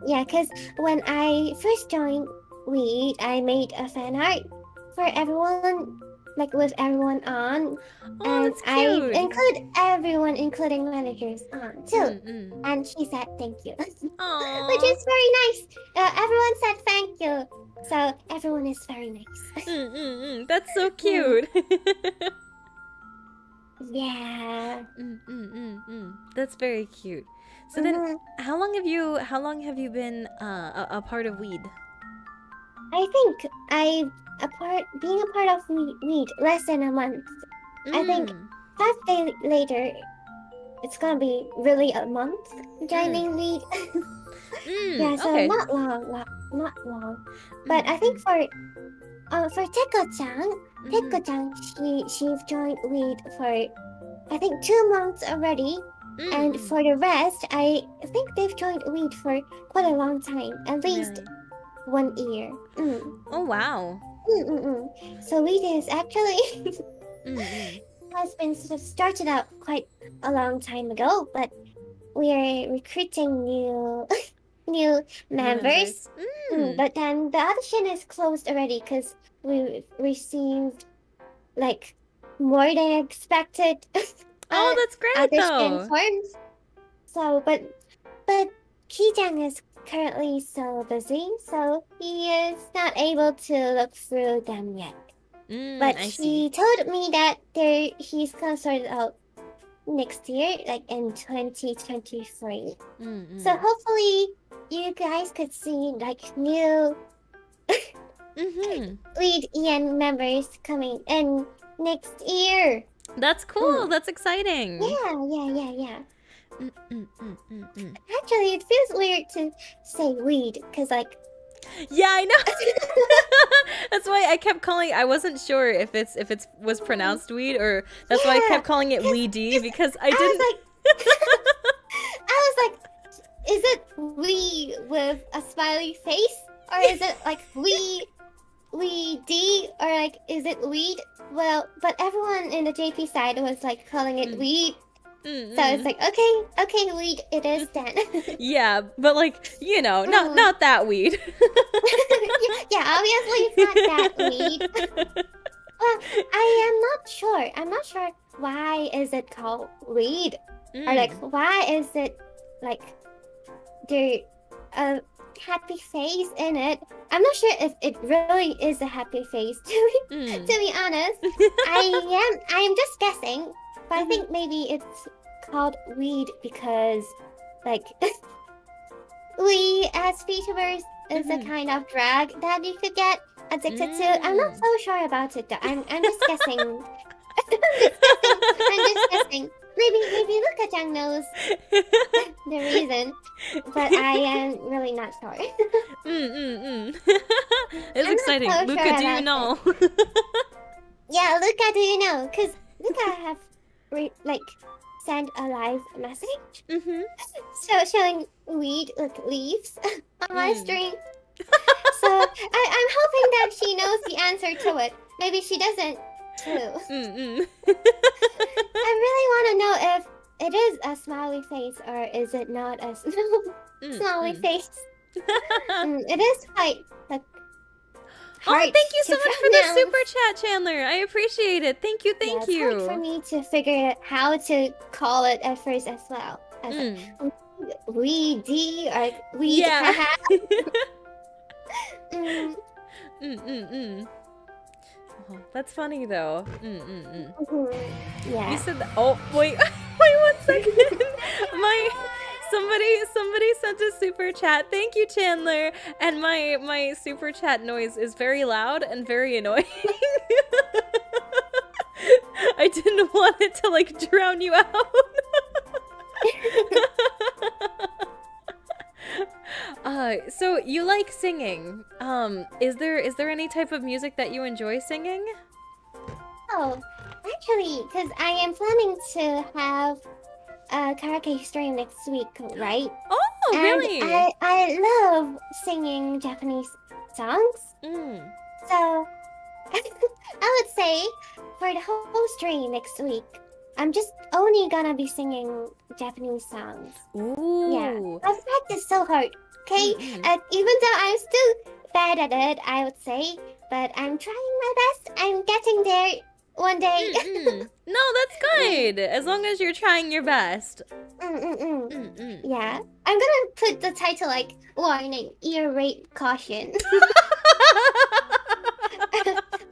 Yeah, because when I first joined Weed, I made a fan art for everyone, like with everyone on. And that's I cute. include everyone, including managers, on too. And he said thank you. Aww. Which is very nice. Everyone said thank you. So everyone is very nice. That's so cute. Yeah. That's very cute. So then, how long have you been a part of Weed? I think being a part of Weed less than a month. I think 5 days later, it's gonna be really a month joining Weed. Yeah, so okay. not long. But I think for Teko-chan, she's joined Weed for I think 2 months already. And for the rest, I think they've joined Weed for quite a long time, at least 1 year. Oh wow. So Weed is actually has been sort of started out quite a long time ago, but we are recruiting new members. But then the audition is closed already because we received like more than expected. Oh, that's great audition though. forms. So, but Ki-jang is currently so busy, so he is not able to look through them yet. But he told me that he's gonna sort it out next year, like in 2023. So hopefully you guys could see like new Lead EN members coming in next year. That's cool. That's exciting. Yeah. Actually, it feels weird to say weed because like. Yeah, I know. That's why I kept calling. I wasn't sure if it was pronounced weed or that's why I kept calling it weedy because I didn't. I was like, is it we with a smiley face or is it like weedy or like is it weed? Well, but everyone in the JP side was like calling it weed. So it's like, okay, weed, it is then. Yeah, but like, you know, not that weed. Yeah, obviously it's not that weed. Well, I am not sure. I'm not sure why is it called weed, or like why is it like there a happy face in it. I'm not sure if it really is a happy face. To be honest, I'm just guessing, but I think maybe it's called weed because like we as VTubers is a kind of drug that you could get addicted to. I'm not so sure about it though. I'm just guessing. I'm just guessing. Maybe look at Jang knows the reason, but I am really not sure. It's exciting. So Luca, sure do you know? Yeah, Luca, do you know? Because Luca have sent a live message, showing weed leaves on my stream. So I'm hoping that she knows the answer to it. Maybe she doesn't too. I really want to know if it is a smiley face or is it not a smiley face. It is quite like. Oh, thank you so much for the super chat, Chandler. I appreciate it. Thank you, thank you. It's hard for me to figure out how to call it at first as well. As weedy or weed. Yeah. Oh, that's funny though. Yeah. You said that. Oh wait, wait 1 second. Somebody sent a super chat. Thank you, Chandler. And my super chat noise is very loud and very annoying. I didn't want it to like drown you out. So you like singing. Is there any type of music that you enjoy singing? Oh, actually, because I am planning to have a karaoke stream next week, right? Oh, and really? I love singing Japanese songs. So I would say for the whole stream next week, I'm just only gonna be singing Japanese songs. Ooh. Yeah, I've practiced so hard. Okay, and even though I'm still bad at it, I would say, but I'm trying my best. I'm getting there one day. No, that's good. As long as you're trying your best. Yeah, I'm gonna put the title like warning, ear rape caution.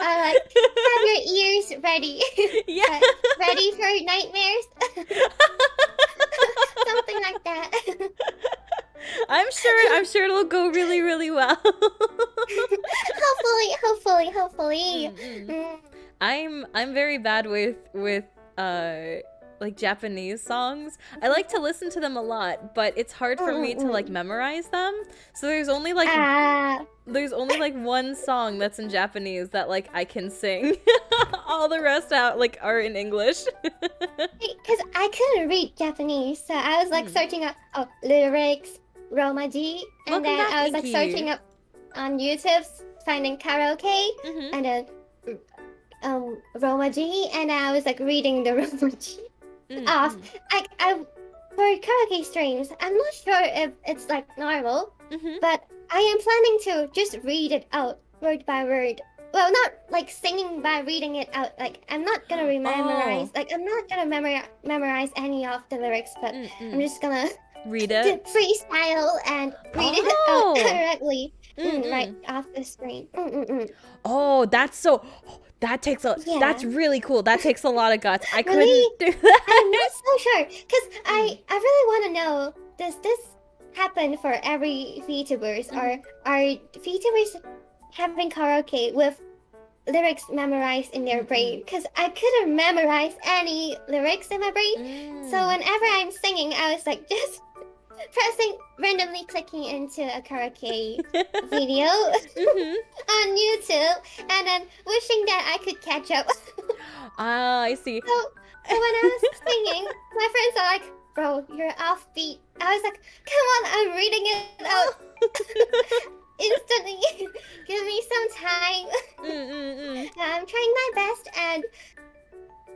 I like have your ears ready. Yeah. Ready for nightmares. Something like that. I'm sure it'll go really, really well. Hopefully. I'm very bad with like Japanese songs. I like to listen to them a lot, but it's hard for me to like memorize them. So there's only like one song that's in Japanese that like I can sing. All the rest out like are in English. Because I couldn't read Japanese, so I was like searching up lyrics, Romaji, and then I was like searching up on YouTube, finding karaoke, and then Romaji, and I was like reading the Romaji off. I for karaoke streams, I'm not sure if it's like normal, but I am planning to just read it out word by word. Well, not like singing by reading it out. Like I'm not gonna memorize. Like I'm not gonna memorize any of the lyrics, but I'm just gonna read it, freestyle, and read it out correctly right off the screen. Oh, that takes a that's really cool. That takes a lot of guts. I couldn't do that. I'm not so sure because I really want to know, does this happen for every VTubers, or are VTubers having karaoke with lyrics memorized in their brain? Because I couldn't memorize any lyrics in my brain, so whenever I'm singing, I was like just randomly clicking into a karaoke video on YouTube, and then wishing that I could catch up. I see. So when I was singing, my friends are like, "Bro, you're offbeat." I was like, "Come on, I'm reading it out." Instantly. Give me some time. I'm trying my best, and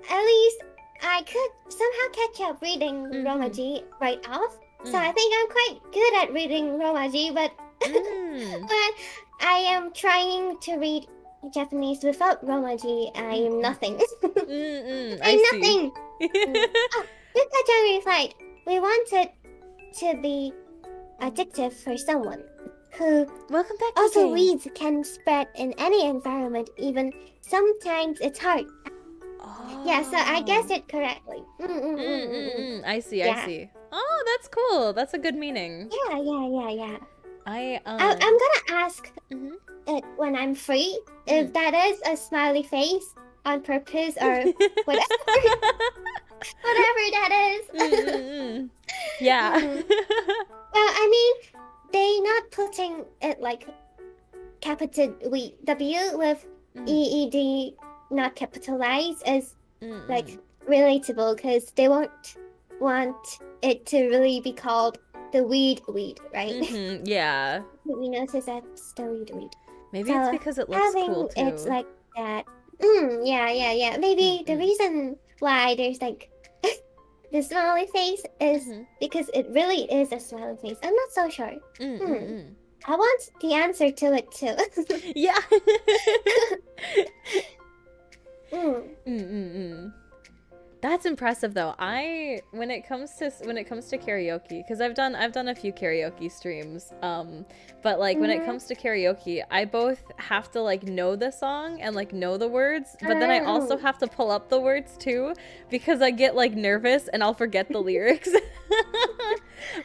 at least I could somehow catch up reading Romaji right off. So I think I'm quite good at reading Romaji, but but I am trying to read Japanese without Romaji, I am nothing. I I'm see. nothing. Oh, Yuka-chan replied, we want it to be addictive for someone who Welcome back, also Kike. weeds can spread in any environment, even sometimes it's hard. Oh. Yeah, so I guessed it correctly. I see, I Yeah. see. Oh, that's cool. That's a good meaning. Yeah. I'm I'm gonna ask it when I'm free if that is a smiley face on purpose or whatever. Whatever that is. Yeah. Well, I mean, they not putting it like capital W with EED not capitalized is like relatable because they won't want it to really be called the weed, right? Yeah. We notice that's the weed. Maybe So it's because it looks cool too. It's like that. Yeah. Maybe the reason why there's like the smiley face is because it really is a smiley face. I'm not so sure. I want the answer to it too. Yeah. That's impressive though. When it comes to karaoke, because I've done a few karaoke streams, but like when it comes to karaoke, I both have to like know the song and like know the words, but then I also have to pull up the words too, because I get like nervous and I'll forget the lyrics.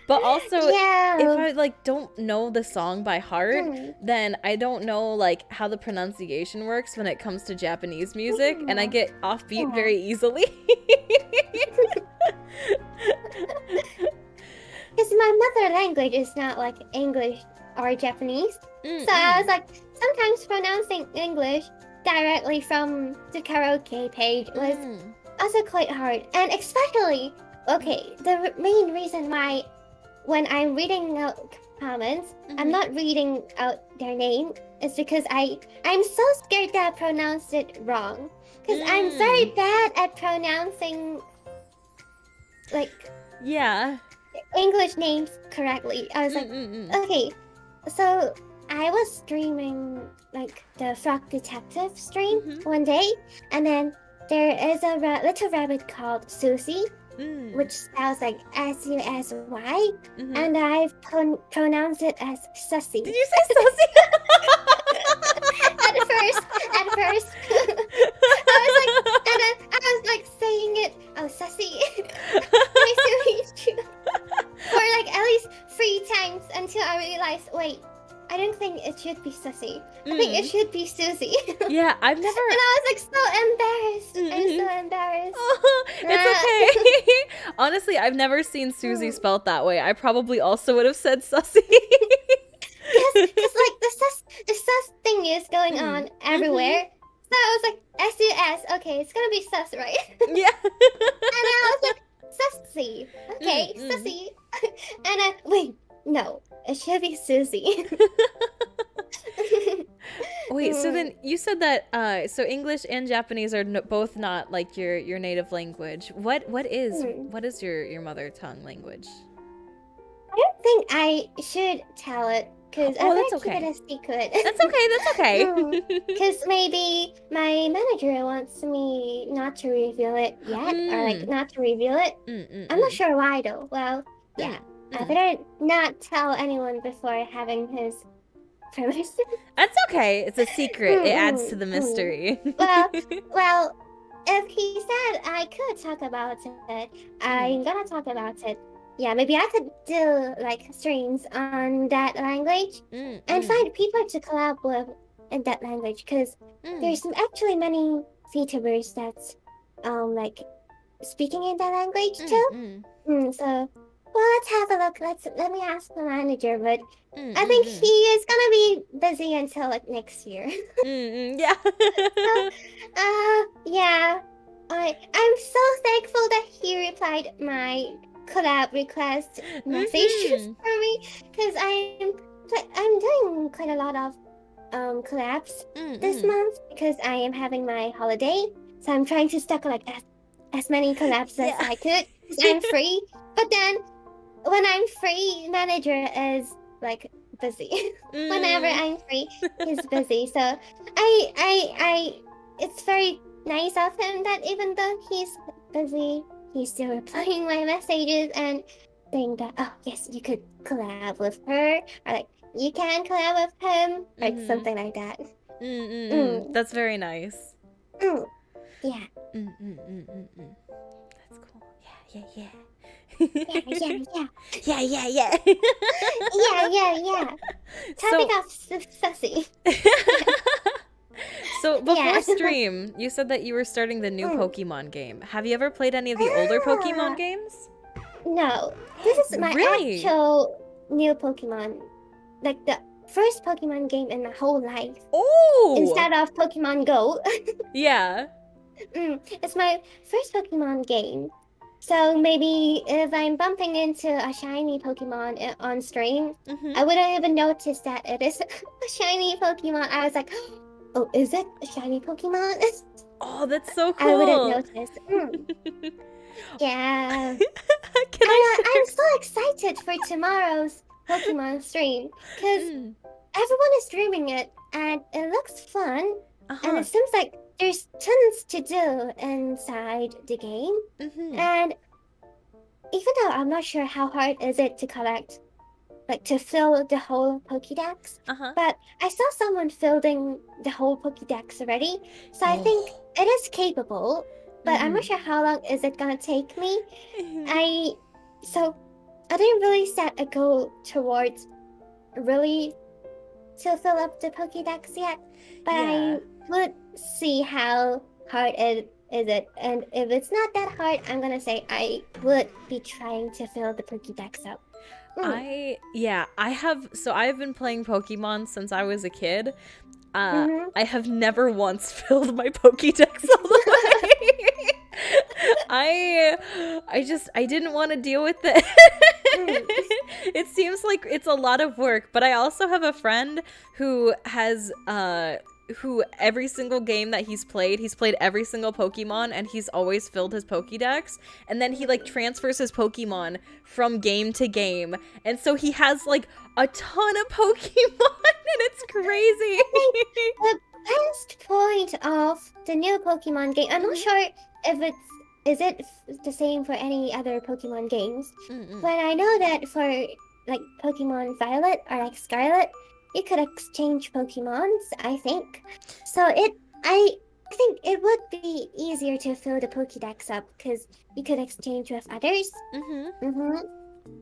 But also, if I like don't know the song by heart, then I don't know like how the pronunciation works when it comes to Japanese music, and I get offbeat very easily. Because my mother language is not like English or Japanese, so I was like sometimes pronouncing English directly from the karaoke page was also quite hard, and especially the main reason why when I'm reading out comments, I'm not reading out their name is because I'm so scared that I pronounced it wrong. Because I'm very bad at pronouncing like English names correctly. I was like, okay, so I was streaming like the Frog Detective stream one day, and then there is a little rabbit called Susie, which spells like Susy, and I've pronounced it as Sussy. Did you say Sussy? At first, I was like saying it, oh Sussy, nice to meet you, for like at least 3 times until I realized, wait, I don't think it should be Sussy. I think it should be Susie. Yeah, I've never. And I was like so embarrassed. I'm so embarrassed. Oh, it's okay. Honestly, I've never seen Susie spelt that way. I probably also would have said Sussy. Yes, because like the sus thing is going on everywhere. So I was like, S-U-S, okay, it's gonna be sus, right? Yeah. And I was like, Sussy. Okay, Sussy. And wait, no, it should be Susie. Wait, so then you said that so English and Japanese are both not like your native language. What is your mother tongue language? I don't think I should tell it because I want to keep it a secret. That's okay. Because maybe my manager wants me not to reveal it yet, or like not to reveal it. I'm not sure why though. Well, yeah, I better not tell anyone before having his permission. That's okay. It's a secret. It adds to the mystery. Well, if he said I could talk about it, I'm gonna talk about it. Yeah, maybe I could do like streams on that language and find people to collab with in that language, because there's actually many VTubers that's like speaking in that language too. So well, let's have a look. Let me ask the manager, but I think he is gonna be busy until like next year. Yeah. Yeah. I'm so thankful that he replied my collab request message for me, because I'm doing quite a lot of collabs this month because I am having my holiday, so I'm trying to stack like as many collabs as I could because I'm free. But then when I'm free, manager is like busy. Whenever I'm free, he's busy. So I it's very nice of him that even though he's busy, he's still replying my messages and saying that, oh yes, you could collab with her, or like you can collab with him, like something like that. That's very nice. Yeah. That's cool. Yeah. Yeah. Yeah. Yeah. Topic of sussy. So before stream, you said that you were starting the new Pokemon game. Have you ever played any of the older Pokemon games? No. This is my actual new Pokemon. Like the first Pokemon game in my whole life. Oh! Instead of Pokemon Go. Yeah. It's my first Pokemon game. So maybe if I'm bumping into a shiny Pokemon on stream, I wouldn't even notice that it is a shiny Pokemon. I was like, oh, is it a shiny Pokemon? Oh, that's so cool. I wouldn't notice. Yeah. I'm so excited for tomorrow's Pokemon stream because everyone is streaming it and it looks fun and it seems like there's tons to do inside the game. And even though I'm not sure how hard is it to collect, like to fill the whole Pokédex, but I saw someone filling the whole Pokédex already, so I think it is capable. But I'm not sure how long is it gonna take me. So I didn't really set a goal towards really to fill up the Pokédex yet, but I would see how hard it is it, and if it's not that hard, I'm gonna say I would be trying to fill the Pokédex up. I've been playing Pokemon since I was a kid. I have never once filled my Pokédex all the way. I didn't want to deal with it. It seems like it's a lot of work, but I also have a friend who has who every single game that he's played every single Pokemon, and he's always filled his Pokédex, and then he like transfers his Pokemon from game to game, and so he has like a ton of Pokemon, and it's crazy. The best point of the new Pokemon game, I'm not sure if is it the same for any other Pokemon games, but I know that for like Pokemon Violet or like Scarlet, you could exchange Pokemons, I think. So I think it would be easier to fill the Pokédex up because you could exchange with others.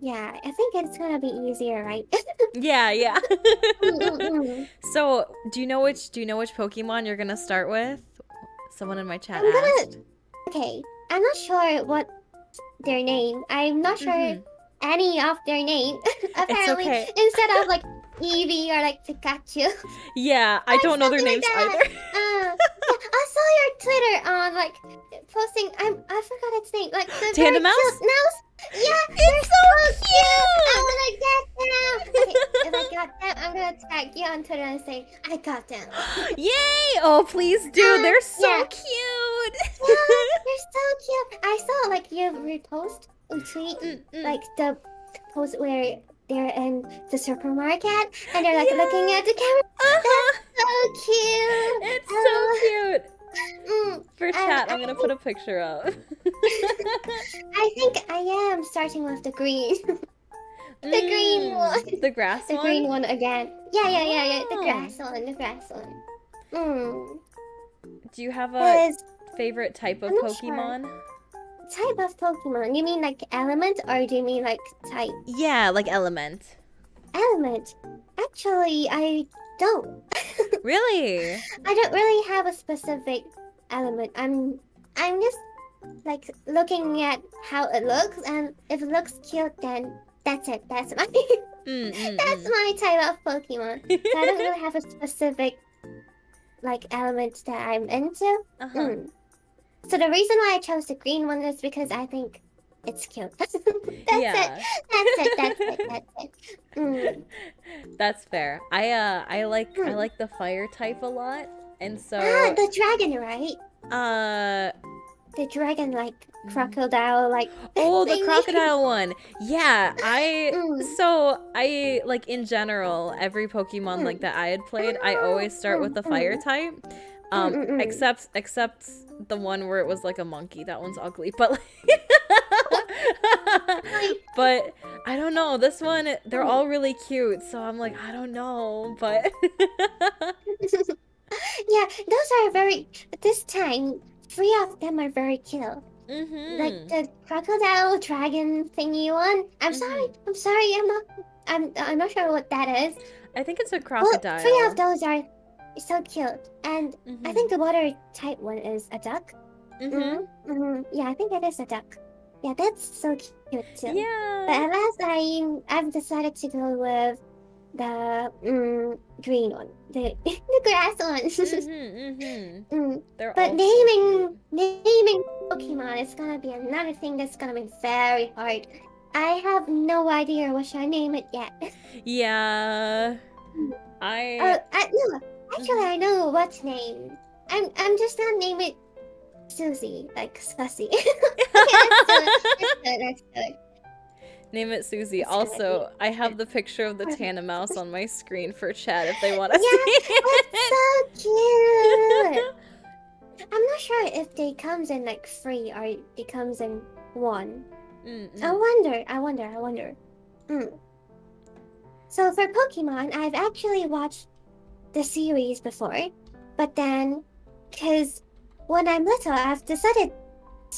Yeah, I think it's gonna be easier, right? Yeah. So, do you know which Pokemon you're gonna start with? Someone in my chat asked. Okay, I'm not sure what their name. I'm not sure any of their name. Apparently, instead of like Eevee or like Pikachu. Yeah, I don't know their names either. I saw your Twitter on like posting. I forgot its name. Like the Tandem Mouse? Mouse. Yeah, it's so cute. I'm gonna get them. Okay, if I got them, I'm gonna tag you on Twitter and say I got them. Yay! Oh, please do. They're so cute. Yeah, they're so cute. I saw like you repost a tweet like the post where they're in the supermarket and they're like looking at the camera. That's so cute. It's so cute. For chat, I'm gonna put a picture up. I think I am starting with the green. The green one. The grass one? The green one again. Yeah. The grass one. Do you have a favorite type of Pokemon? Sure. Type of Pokemon? You mean like element or do you mean like type? Yeah, like element. Element? Actually, I don't. Really? I don't really have a specific element. I'm just like looking at how it looks, and if it looks cute, then that's it. That's my that's my type of Pokemon. So I don't really have a specific like element that I'm into. So the reason why I chose the green one is because I think it's cute. That's it. That's fair. I like the fire type a lot, and so the dragon, right? the dragon like crocodile like Oh, the thingy. crocodile one. Yeah, Mm, I like in general, every Pokemon like that I had played, I always start with the fire type. mm. Except the one where it was like a monkey. That one's ugly, but like Like, but I don't know. This one, they're all really cute, so I'm like, I don't know, but yeah, those are very. This time, three of them are very cute. Like mhm. the crocodile dragon thingy one. I'm sorry. Mhm. I'm sorry. I'm not sure what that is. I think it's a Well, three of crocodile. those are so cute, and I Mhm. think the water type one is a duck. Mhm. Yeah, I think it is a duck. Yeah, that's so cute too. But Yeah. at last, I've decided to go with the green one, the the grass one. Mhm. Mm. They're But all so cute. naming Pokemon is gonna be another thing that's gonna be very hard. I have no idea what should I name it yet. Yeah. Oh, I no, actually, mhm. I know what to name. I'm just gonna name it Susie, like Sussy. Okay, that's good. That's good. That's good. Name it Susie. It's gonna be Also, I have good. the picture of the Tana Perfect. mouse on my screen for chat if they want to see Yeah, it's it. so cute. I'm not sure if they comes in like free or it comes in one. I Mm-mm. wonder. I wonder. Mm. So for Pokemon, I've actually watched the series before, but then, cause when I'm little, I've decided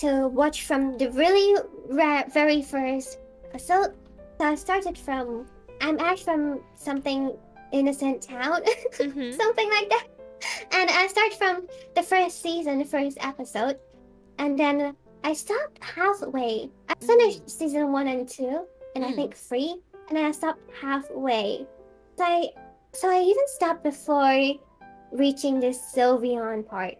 to watch from the really very first episode. So I started from. I'm actually from something innocent town, Mhm. something like that. And I start from the first season, the first episode, and then I stopped halfway. I Mm. finished season 1 and 2, and I Mm. think 3, and then I stopped halfway. So I, so I even stopped before reaching this Sylveon part,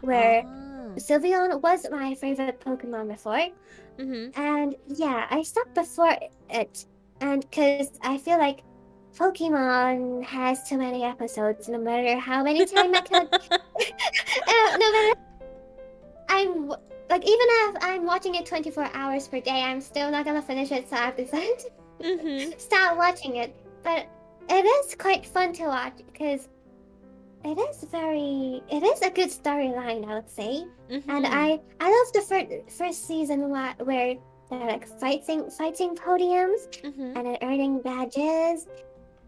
where Oh. Sylveon was my favorite Pokemon before, Mhm. and yeah, I stopped before it, and because I feel like Pokemon has too many episodes, no matter how many times I could, no matter I'm like even if I'm watching it 24 hours per day, I'm still not gonna finish it. So I've decided Mhm. to start watching it. But it is quite fun to watch because it is a good storyline, I would say. And Mhm. I love the first season where they're like fighting podiums Mhm. and then earning badges.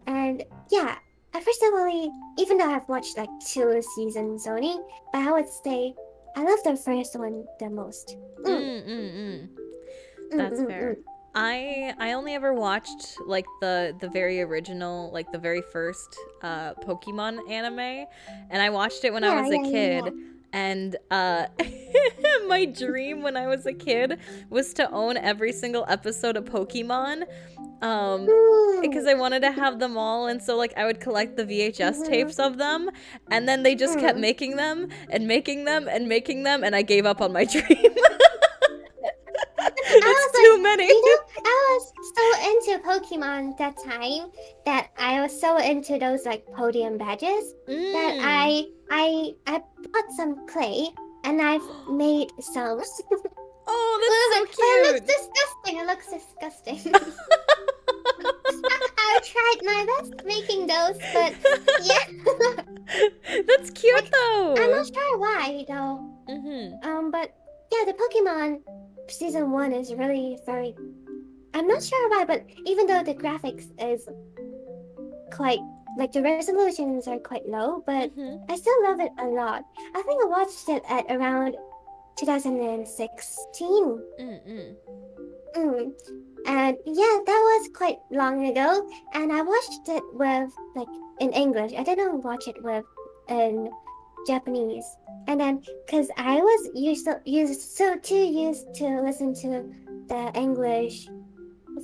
And yeah, I personally, even though I've watched like 2 seasons only, but I would say I love the first one the most. Mm, Mm. mm, That's mm, fair. mm. I only ever watched like the very original, like the very first Pokemon anime, and I watched it when I was a Yeah. kid. And my dream when I was a kid was to own every single episode of Pokemon. Because Mm, I wanted to have them all, and so like I would collect the VHS mm-hmm, tapes of them, and then they just kept mm. making them and making them and making them, and I gave up on my dream. I It's was like, too many. I was so into Pokemon that time that I was so into those like podium badges that Mm. I bought some clay and I've made some. Oh, that's so But it looks cute. disgusting. It looks disgusting. I tried my best making those, but yeah, That's cute like I'm though. not sure why though. Mhm. But yeah, the Pokemon season 1 is really very. I'm not sure why, but even though the graphics is quite like the resolutions are quite low, but Mhm. I still love it a lot. I think I watched it at around 2016. Mm. Mm. And yeah, that was quite long ago, and I watched it with like in English. I didn't watch it with in Japanese. And then, cause I was used to listen to the English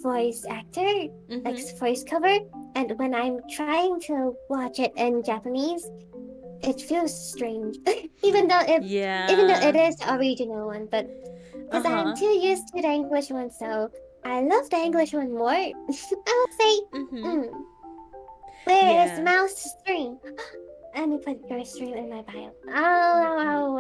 voice actor, like Mhm. voice cover, and when I'm trying to watch it in Japanese, it feels strange. Even though it Yeah. is the original one, but Uh because I'm huh. too used to the English one, so I love the English one more. I would say, Mhm. mm, where is Yeah. mouse string? Let me put your stream in my bio. Oh,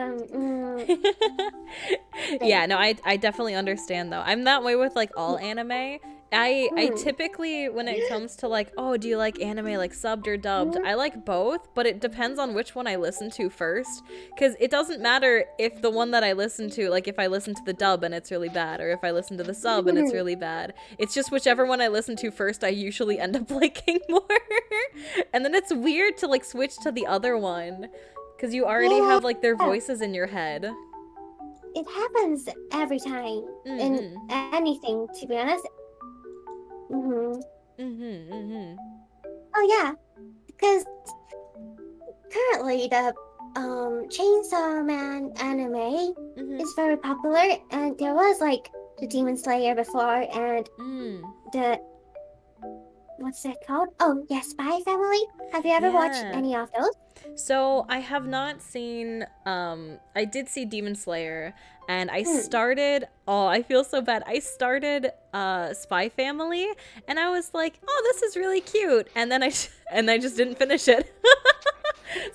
Yeah, no, I definitely understand though. I'm that way with like all anime. I typically, when it comes to like, oh, do you like anime like subbed or dubbed? I like both, but it depends on which one I listen to first. Because it doesn't matter if the one that I listen to, like if I listen to the dub and it's really bad, or if I listen to the sub and it's really bad. It's just whichever one I listen to first, I usually end up liking more. And then it's weird to like switch to the other one. Because you already have like their voices in your head. It happens every time in anything, to be honest. Oh yeah, because currently the Chainsaw Man anime is very popular, and there was like the Demon Slayer before, and the what's that called? Oh yeah, Spy Family. Have you ever watched any of those? So I have not seen, I did see Demon Slayer, and I started, oh, I feel so bad. I started Spy Family, and I was like, oh, this is really cute. And then I just didn't finish it.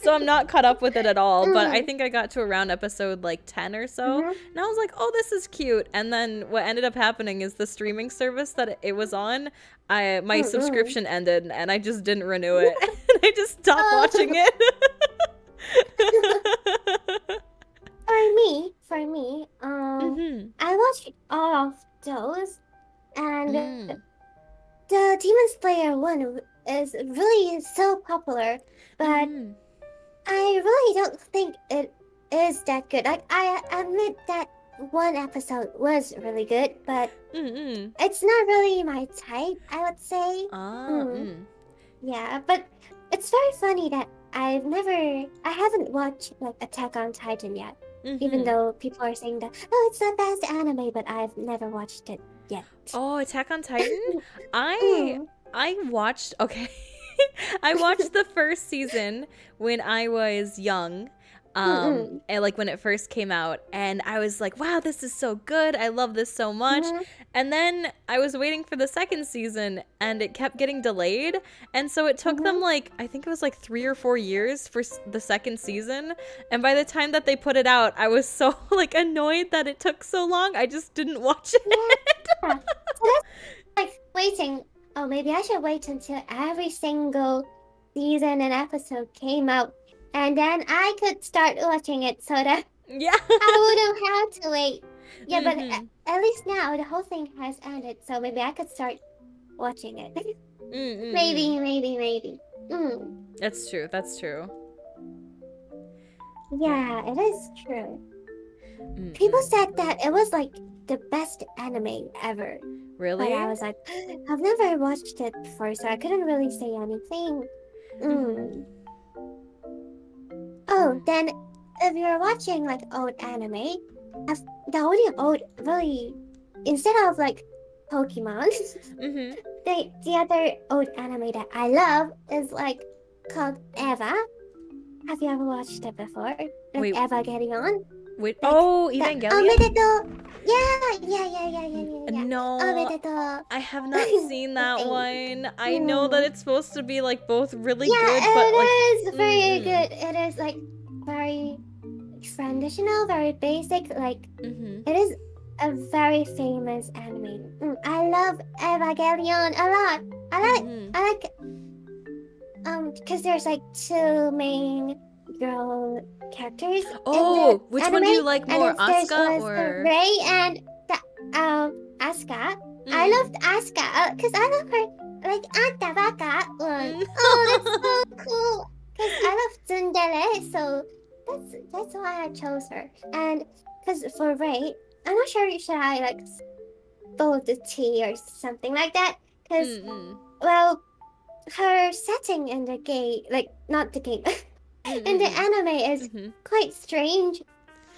So I'm not caught up with it at all, but I think I got to around episode like 10 or so, and I was like, oh, this is cute. And then what ended up happening is the streaming service that it was on, my subscription ended, and I just didn't renew it. And I just stopped watching it. For me, I watched all of those, and the Demon Slayer one is really so popular, but I really don't think it is that good. Like, I admit that one episode was really good, but it's not really my type, I would say. Yeah, but it's very funny that I haven't watched like Attack on Titan yet. Even though people are saying that, oh, it's the best anime, but I've never watched it yet. Oh, Attack on Titan? I watched, okay. I watched the first season when I was young. And like when it first came out, and I was like, wow, this is so good. I love this so much. And then I was waiting for the second season, and it kept getting delayed. And so it took them like, I think it was like 3 or 4 years for the second season. And by the time that they put it out, I was so like annoyed that it took so long. I just didn't watch it. Yeah. So that's like waiting. Oh, maybe I should wait until every single season and episode came out, and then I could start watching it so that I wouldn't have to wait. Yeah, but at least now the whole thing has ended, so maybe I could start watching it. Maybe. That's true. That's true. Yeah, it is true. People said that it was like the best anime ever. Really? But I was like, I've never watched it before, so I couldn't really say anything. Oh, then if you're watching like old anime, the only old really, instead of like Pokemon, the other old anime that I love is like called Eva. Have you ever watched it before? Like Wait. Evangelion? Wait, Like, oh, Evangelion? Yeah. No, I have not seen that one. I know that it's supposed to be like both really good, but like it is very good. It is like very traditional, very basic. Like it is a very famous anime. I love Evangelion a lot. I like because there's like 2 main girl characters. Oh, which anime, one do you like more, Asuka or or Rei and Asuka? I loved Asuka because I love her like Anta Baka one. Oh, that's so cool. Because I love Tsundere, so that's why I chose her. And because for Rei, I'm not sure should I like spell the T or something like that. Because well, her setting in the game, like not the game, in the anime is quite strange.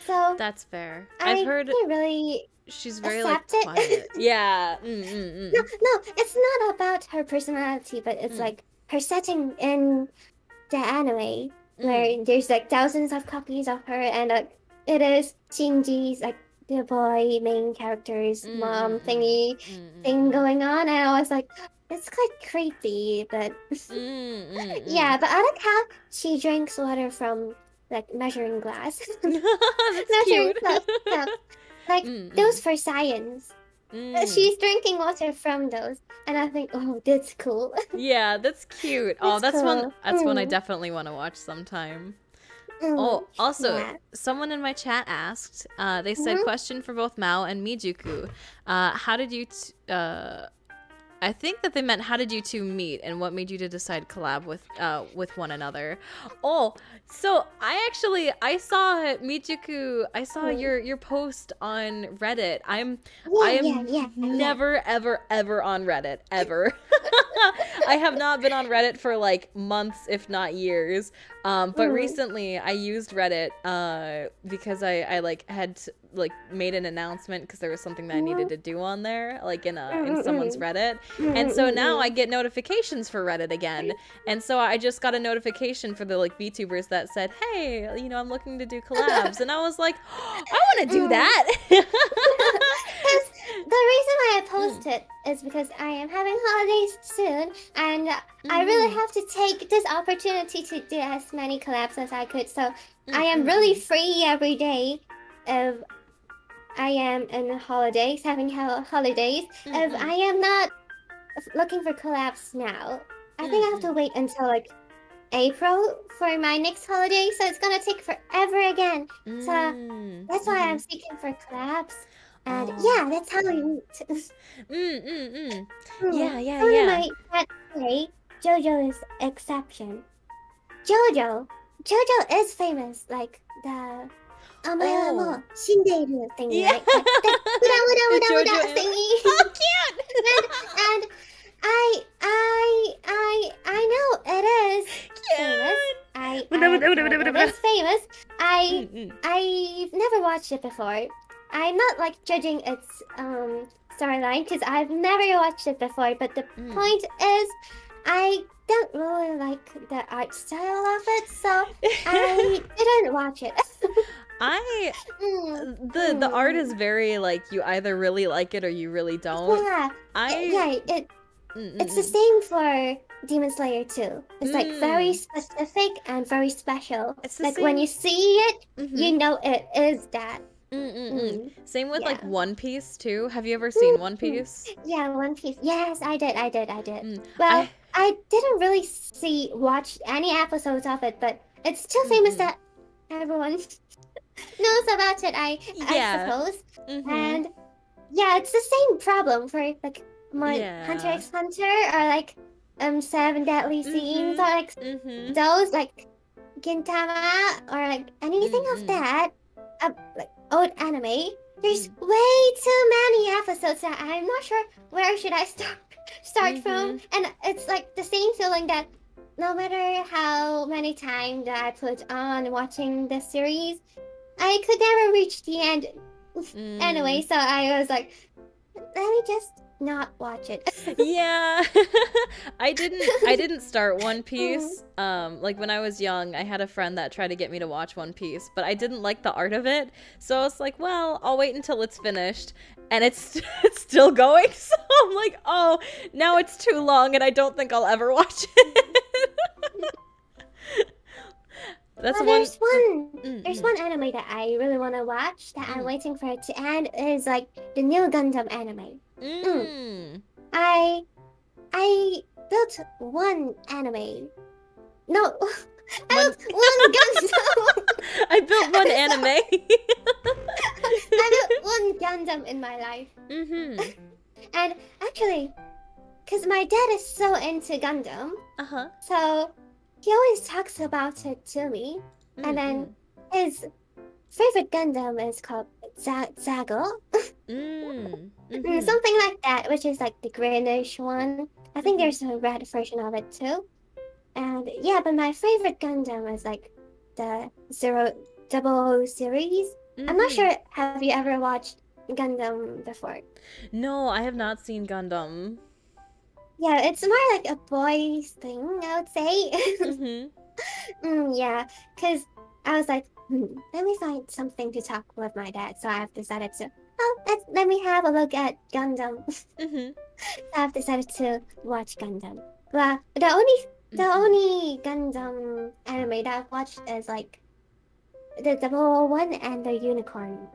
So that's fair. I've heard really she's very like accept it. quiet. Yeah. No, it's not about her personality, but it's like her setting in the anime, where there's like thousands of copies of her, and it is Shinji's like the boy main character's mom thingy mm, thing going on, and I was like, it's quite creepy, but yeah. But I like how she drinks water from like measuring glass, That's measuring cute. stuff, like those for science. She's drinking water from those, and I think, oh, that's cool. Yeah, that's cute. Oh, That's cool. that's one I definitely want to watch sometime. Oh, also, Yeah. someone in my chat asked, they said, question for both Mao and Mijuku. How did you, I think that they meant how did you two meet and what made you to decide collab with one another. Oh, so I saw Mijuku, I saw your post on Reddit. I am never ever on Reddit ever. I have not been on Reddit for like months, if not years. But recently I used Reddit because I like had like made an announcement because there was something that I needed to do on there, like in someone's Reddit. And so now I get notifications for Reddit again. And so I just got a notification for the like VTubers that said, hey, you know, I'm looking to do collabs. And I was like, oh, I want to do that. The reason why I posted is because I am having holidays soon, and I really have to take this opportunity to do as many collabs as I could. So I am really free every day if I am in holidays, having holidays. If I am not looking for collabs now, I think I have to wait until like April for my next holiday, so it's gonna take forever again. So that's why I'm seeking for collabs. And yeah, that's how we meet. Yeah. My pet say JoJo is exception. JoJo is famous, like the Amayamo Shindeiru thingy, Yeah. right? Like, the JoJo thingy. Oh, cute! and I know it is famous. It is famous. I've never watched it before. I'm not like judging its storyline because I've never watched it before. But the point is, I don't really like the art style of it, so I didn't watch it. The art is very like you either really like it or you really don't. It's the same for Demon Slayer too. It's like very specific and very special. It's the like same. when you see it, you know it is that. Same with like One Piece too. Have you ever seen One Piece? Yeah, One Piece. Yes, I did. Well, I didn't really watch any episodes of it, but it's too famous that everyone knows about it. I suppose. And yeah, it's the same problem for like Hunter x Hunter or like Seven Deadly Scenes or like those like Gintama or like anything of that. Like old anime. There's way too many episodes that I'm not sure where should I start from. And it's like the same feeling that no matter how many times that I put on watching the series, I could never reach the end. Anyway, so I was like, let me just not watch it. Yeah. I didn't start One Piece. Like when I was young, I had a friend that tried to get me to watch One Piece, but I didn't like the art of it. So I was like, well, I'll wait until it's finished. And it's still going. So I'm like, oh, now it's too long and I don't think I'll ever watch it. There's one anime that I really want to watch that I'm waiting for it to end is like the new Gundam anime. I built one anime. No, I built one Gundam. I built one anime. I built one Gundam in my life. And actually, because my dad is so into Gundam, so he always talks about it to me. And then his favorite Gundam is called Zago. Something like that, which is like the greenish one. I think there's a red version of it too. And yeah, but my favorite Gundam is like the 00 series. I'm not sure, have you ever watched Gundam before? No, I have not seen Gundam. Yeah, it's more like a boys thing, I would say. Yeah, because I was like, let me find something to talk with my dad. So I've decided to, let me have a look at Gundam. Mm-hmm. I've decided to watch Gundam. Well, the only Gundam anime that I've watched is like the 001 and the Unicorn.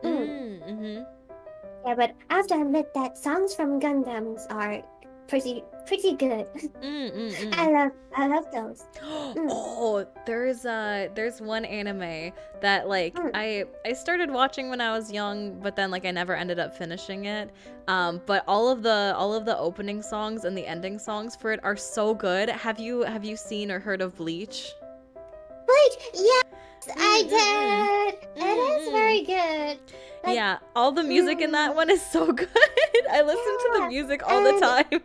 Mm-hmm. Yeah, but I have to admit that songs from Gundams are pretty good. I love those. Oh, there's one anime that like I started watching when I was young, but then like I never ended up finishing it. But all of the opening songs and the ending songs for it are so good. Have you seen or heard of Bleach? Bleach, yes, I did. It is very good. Like, yeah, all the music in that one is so good. I listen to the music all the time.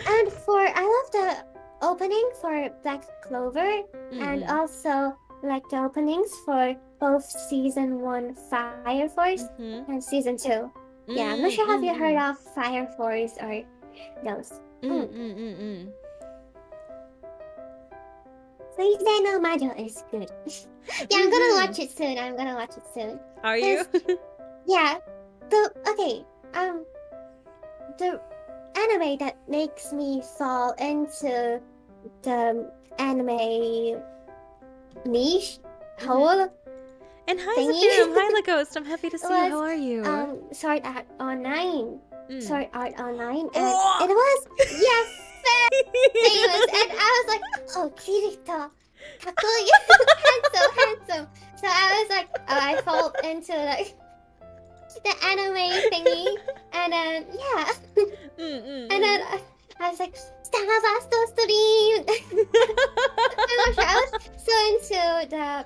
And I love the opening for Black Clover, and also like the openings for both season 1 Fire Force and season 2. Yeah, I'm not sure have you heard of Fire Force or those. So you say no Majo is good. Yeah, I'm gonna watch it soon. Are you? Yeah. The anime that makes me fall into the anime niche hole. And hi, Zephyrum. Hi, Laghost. I'm happy to see you. How are you? Sword Art Online. Sword Art Online. And it was, yes, famous. And I was like, oh, Kirito. Kakui. handsome. So I was like, I fall into like the anime thingy. And then, yeah. And then I was like, Stava Vasto Stream. I was so into the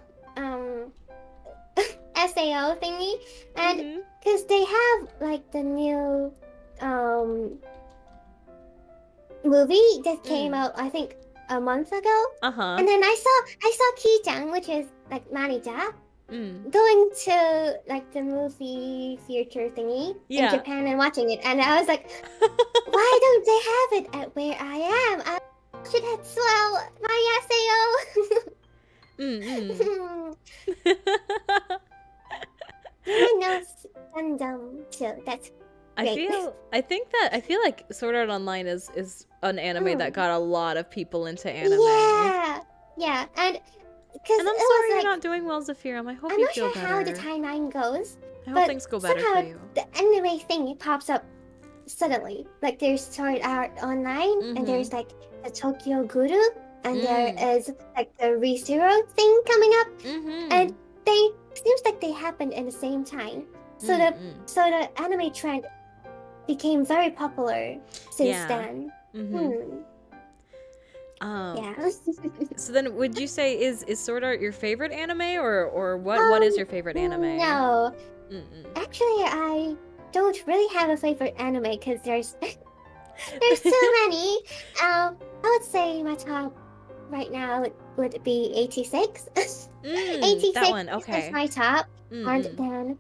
SAO thingy, and because they have like the new movie that came out, I think a month ago. And then I saw Ki-chan, which is like Manija, going to like the movie theater thingy in Japan and watching it, and I was like, why don't they have it at where I am? I should as well my SAO. I know Gundam too. That's great. I feel like Sword Art Online is an anime that got a lot of people into anime. Yeah, and I'm sorry you're not doing well, Zephyrum. I hope you feel better. I'm not sure how the timeline goes. I hope things go better for you. The anime thing pops up suddenly. Like there's Sword Art Online, and there's like the Tokyo Guru, and there is like the ReZero thing coming up, and they seems like they happened in the same time. So the anime trend became very popular since then. Yeah. So then, would you say is Sword Art your favorite anime, or what is your favorite anime? No, actually, I don't really have a favorite anime because there's too many. I would say my top right now would be 86. 86 that one, okay. is my top, and then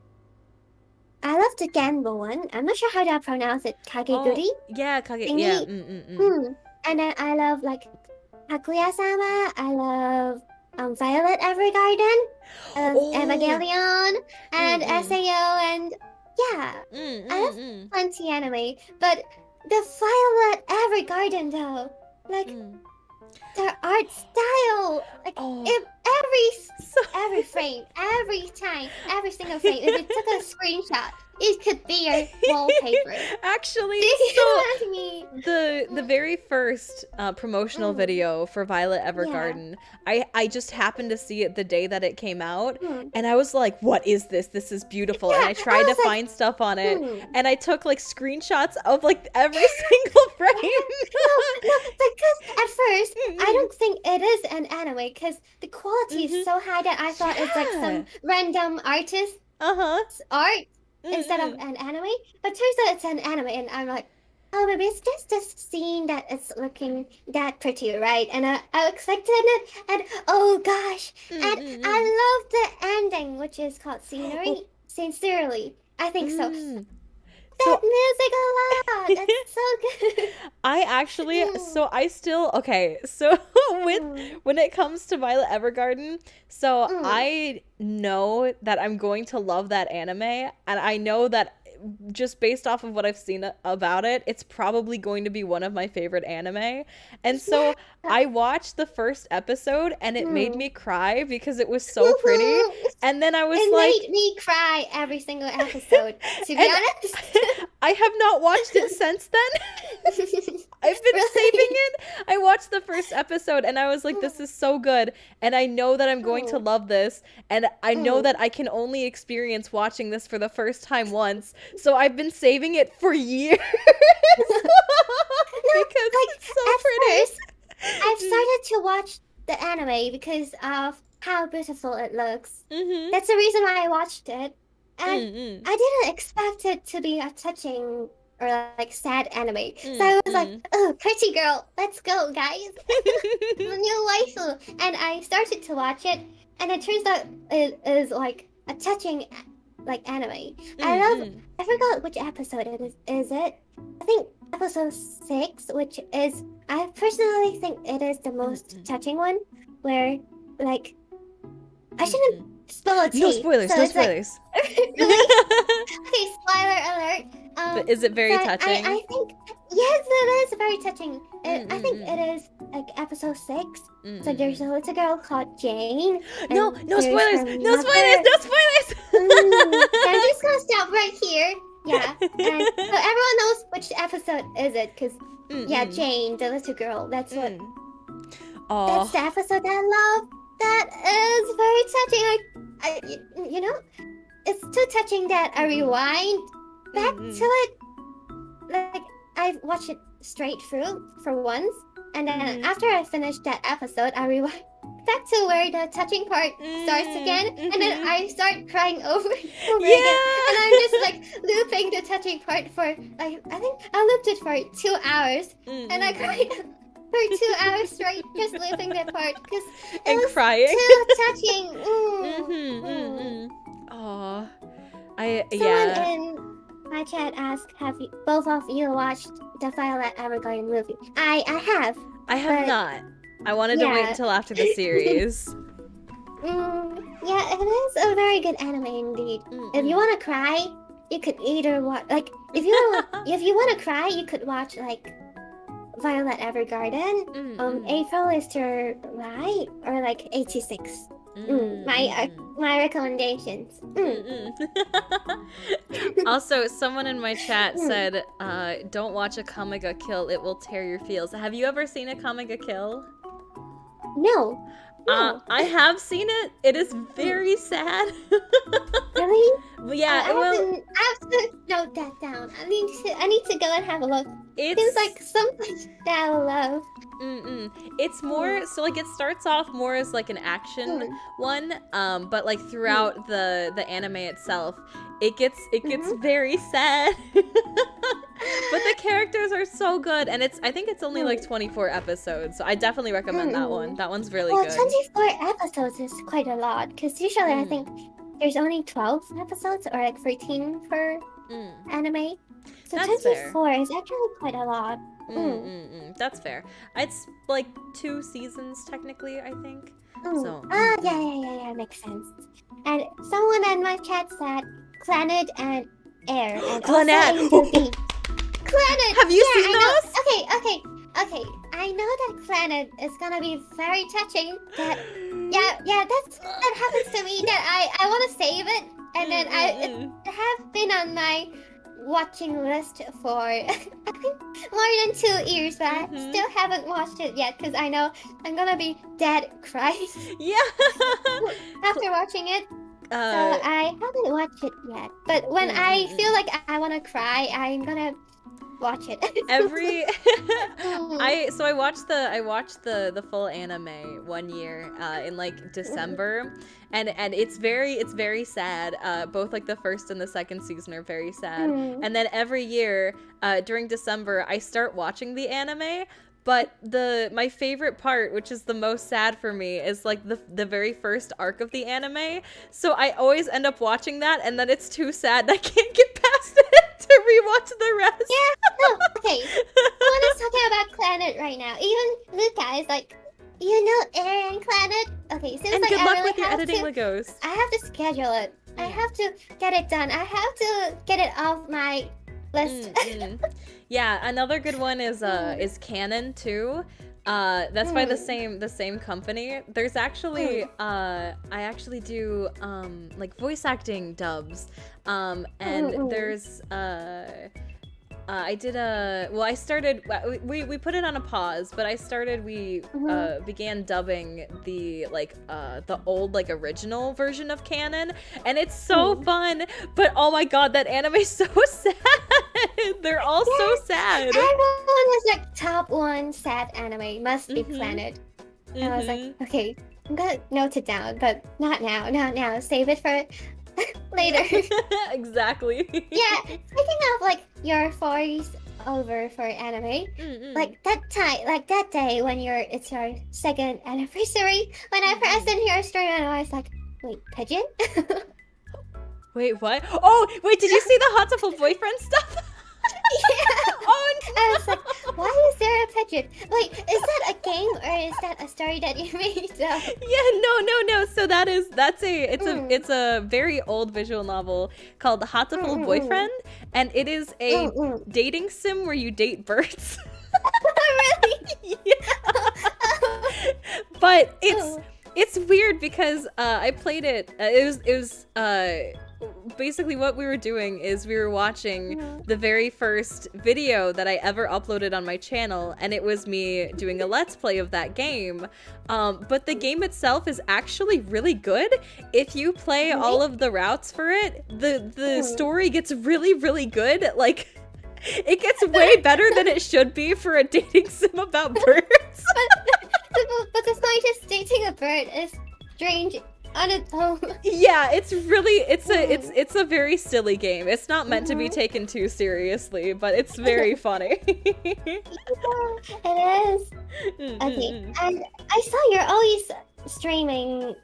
I love the Genbo one. I'm not sure how to pronounce it. Kageguri. Yeah, Kage. Thingy. Yeah. And then I love like Hakuya-sama. I love Violet Evergarden, Evangelion, and SAO, and yeah, I love plenty anime. But the Violet Evergarden though, like their art style, like every frame, every time, every single frame. If you took a screenshot, it could be your wallpaper. Actually, the very first promotional video for Violet Evergarden, I just happened to see it the day that it came out, and I was like, "What is this? This is beautiful!" And I tried to find stuff on it, and I took like screenshots of like every single frame. No, because at first I don't think it is an anime because the quality is so high that I thought it's like some random artist art. Instead of an anime, but turns out it's an anime, and I'm like, oh, maybe it's just this scene that it's looking that pretty, right? And I expected it, and oh gosh, and I love the ending, which is called Scenery. Sincerely, I think so. That music a lot. That's so good. I actually, so I still, okay, so when it comes to Violet Evergarden, so I know that I'm going to love that anime, and I know that just based off of what I've seen about it, it's probably going to be one of my favorite anime. And so I watched the first episode and it made me cry because it was so pretty. And then I was it like, made me cry every single episode, to be honest. I have not watched it since then. I've been saving it. I watched the first episode and I was like, this is so good. And I know that I'm going to love this. And I know that I can only experience watching this for the first time once. So I've been saving it for years. Because it's so pretty. First, I've started to watch the anime because of how beautiful it looks. That's the reason why I watched it. And I didn't expect it to be a touching or like sad anime. So I was like, oh, pretty girl, let's go, guys. The new waifu. And I started to watch it, and it turns out it is like a touching like anime. I forgot which episode it is it? I think episode 6, which is, I personally think it is the most touching one, where like, I shouldn't spill a tea. No spoilers, so no spoilers. Like, really? Okay, spoiler alert. But is it very touching? I think, yes, it is very touching. I think it is like episode 6. So there's a little girl called Jane. No spoilers, no spoilers, no spoilers. I'm just gonna stop right here. Yeah, and so everyone knows which episode is it, because yeah, Jane, the little girl. That's what. That's the episode that I love. That is very touching. You know, it's too touching that I rewind back to it. Like, I watched it straight through for once, and then after I finished that episode, I rewind back to where the touching part starts again, and then I start crying over and over again, and I'm just like looping the touching part for like, I think I looped it for 2 hours, and I cried for 2 hours straight, just looping that part because it was crying. too touching. Aww. Someone in my chat asked, have you, both of you watched the Violet Evergarden movie? I have. I have not. I wanted to wait until after the series. Yeah, it is a very good anime indeed. If you want to cry, you could either watch, like, if you want to cry, you could watch like Violet Evergarden. April is to right, or like 86. My recommendations. Also, someone in my chat said, don't watch a Kamiga Kill, it will tear your feels. Have you ever seen a Kamiga Kill? No. I have seen it. It is very sad. Really? Yeah, I have to note that down. I need to go and have a look. It seems like something that I love. It's more, so like it starts off more as like an action one, but like throughout the anime itself, it gets very sad. But the characters are so good, and I think it's only like 24 episodes, so I definitely recommend that one. That one's really good. 24 episodes is quite a lot, because usually I think there's only 12 episodes, or like 13 per anime. So That's 24 fair. is actually quite a lot. That's fair. It's like 2 seasons technically, I think. So. Yeah, makes sense. And someone in my chat said Planet and Air, and Planet. also Planet. Have you seen those? Okay. I know that Planet is gonna be very touching. That that happens to me. That I want to save it, and then it have been on my watching list for I think more than 2 years, but I still haven't watched it yet because I know I'm gonna be dead crying. Yeah. After watching it. So I haven't watched it yet, but when I feel like I want to cry, I'm gonna watch it. I watched the full anime one year in like December, and it's very sad. Both like the first and the second season are very sad, and then every year during December I start watching the anime. But my favorite part, which is the most sad for me, is like the very first arc of the anime. So I always end up watching that, and then it's too sad and I can't get past it to rewatch the rest. Yeah, no, okay. Someone is talking right now. Even Luca is like, you know, Air and Planet. Okay, seems And like good I luck really with your have editing to. Legos. I have to schedule it. I have to get it done. I have to get it off my list. Yeah, another good one is Canon too. That's by the same company. There's actually I actually do like voice acting dubs. And there's I did I started, we put it on a pause, but we began dubbing the old like original version of Canon, and it's so fun, but oh my god, that anime is so sad. They're all so sad. Everyone was like top one sad anime, must be Planet. And I was like, okay, I'm gonna note it down, but not now, save it for later. Exactly. Yeah, speaking of like your voice over for anime, like that day when it's your second anniversary, when I pressed in your stream and I was like, wait, pigeon? Wait, what? Oh, wait, did you see the Hatoful boyfriend stuff? Yeah. Oh no! I was like, why is there a pigeon? Wait, is that a game or is that a story that you made up? Yeah, no. So it's a very old visual novel called Hatoful Boyfriend, and it is a dating sim where you date birds. Really? Yeah. But it's weird because I played it. It was basically what we were doing is we were watching the very first video that I ever uploaded on my channel, and it was me doing a let's play of that game. But the game itself is actually really good. If you play all of the routes for it, the story gets really, really good. Like, it gets way better than it should be for a dating sim about birds. But the scientist dating a bird is strange on its own. Yeah, it's a very silly game. It's not meant to be taken too seriously, but it's very funny. Yeah, it is. Okay, and I saw you're always streaming.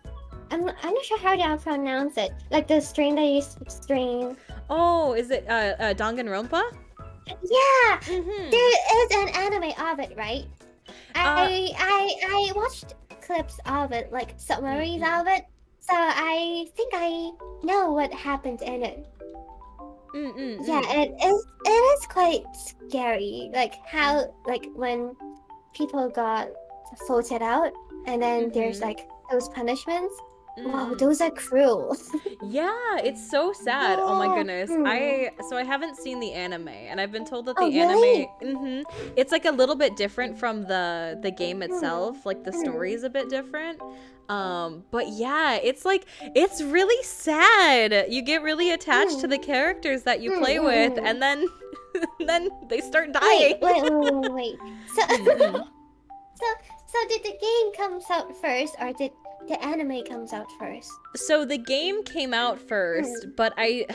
I'm not sure how to pronounce it. Like the stream that you stream. Oh, is it Danganronpa? Yeah, there is an anime of it, right? I watched clips of it, like summaries of it, so I think I know what happened in it. Yeah, it is quite scary, like how when people got voted out, and then there's like those punishments. Wow, those are cruel. Yeah, it's so sad. Oh my goodness. I haven't seen the anime, and I've been told that the anime it's like a little bit different from the game itself. Like the story is a bit different. But yeah, it's really sad. You get really attached to the characters that you play with, and then they start dying. Wait. So did the game comes out first, or did the anime comes out first? So the game came out first, but I